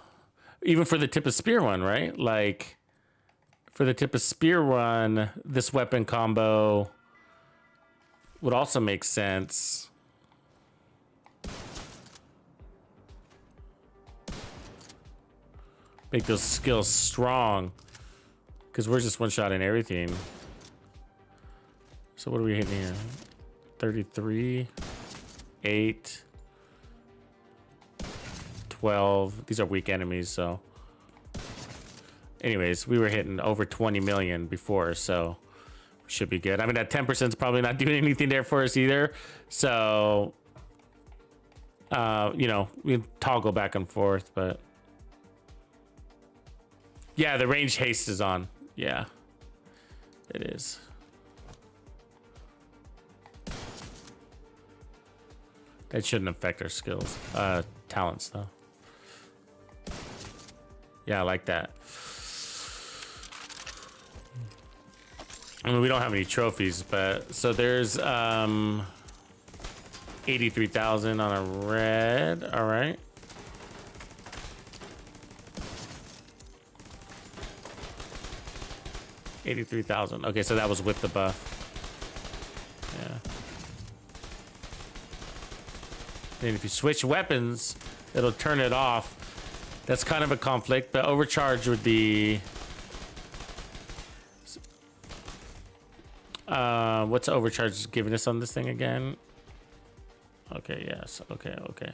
even for the tip of spear one, right? Like, for the tip of spear one, this weapon combo would also make sense. Make those skills strong, because we're just one-shotting everything. So what are we hitting here? 33, 8. 12. These are weak enemies, so. Anyways, we were hitting over 20 million before, so should be good. I mean, that 10% is probably not doing anything there for us either. So, you know, we toggle back and forth, but yeah, the range haste is on. Yeah, it is. That shouldn't affect our skills, talents though. Yeah, I like that. I mean, we don't have any trophies, but so there's 83,000 on a red. All right. $83,000. Okay, so that was with the buff. Yeah. And if you switch weapons, it'll turn it off. That's kind of a conflict, but overcharge would be. What's overcharge giving us on this thing again? Okay, yes. Okay, okay.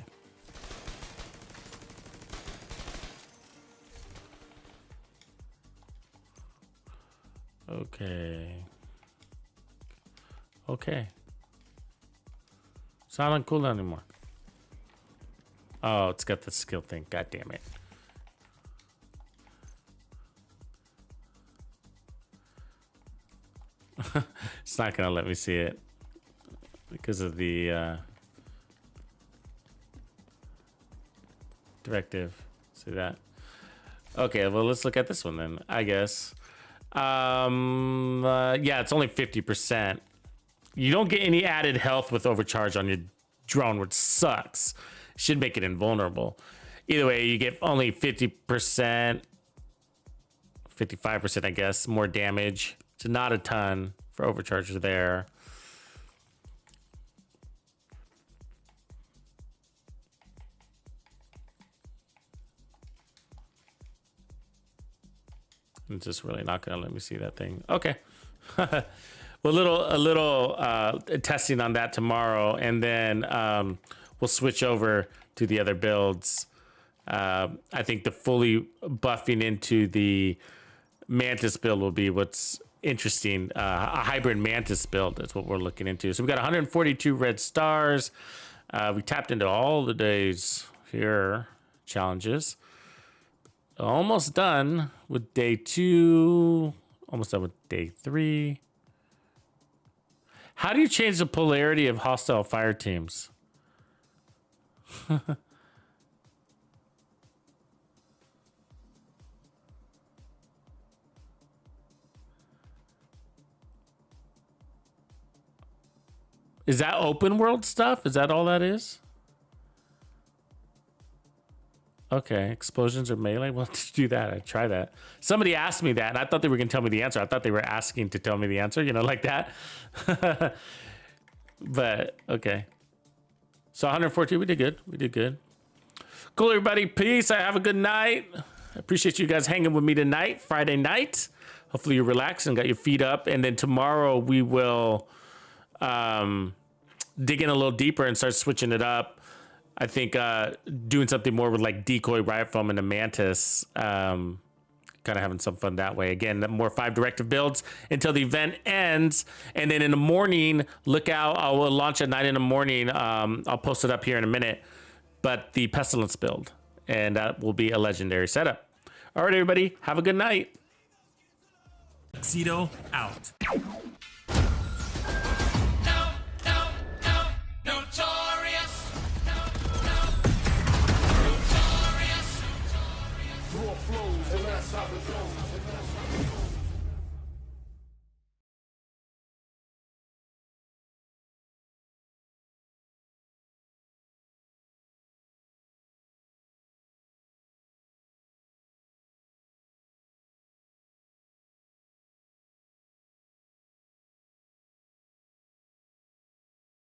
Okay. Okay. It's not on cooldown anymore. Oh, it's got the skill thing. God damn it. It's not gonna let me see it because of the directive. See that? Okay, well, let's look at this one then, I guess. Yeah, it's only 50%. You don't get any added health with overcharge on your drone, which sucks. Should make it invulnerable. Either way, you get only 50%, 55%, I guess, more damage. So not a ton for overcharge there. It's just really not gonna let me see that thing. Okay. Well, a little testing on that tomorrow, and then we'll switch over to the other builds. I think the fully buffing into the Mantis build will be what's interesting. A hybrid Mantis build is what we're looking into. So we got 142 red stars. We tapped into all the days here challenges. Almost done with day 2. Almost done with day 3. How do you change the polarity of hostile fire teams? Is that open world stuff? Is that all that is? Okay, explosions or melee? Well, to do that, I try that. Somebody asked me that, and I thought they were going to tell me the answer. I thought they were asking to tell me the answer, you know, like that. But, okay. So 114, we did good. We did good. Cool, everybody. Peace. Have a good night. I appreciate you guys hanging with me tonight, Friday night. Hopefully you're relaxed and got your feet up. And then tomorrow we will dig in a little deeper and start switching it up. I think doing something more with like decoy, riot foam, and the Mantis. Kind of having some fun that way. Again, more 5 directive builds until the event ends. And then in the morning, look out. I will launch at 9 in the morning. I'll post it up here in a minute. But the pestilence build. And that will be a legendary setup. All right, everybody. Have a good night. Tuxedo out. Flows, and that's how it goes.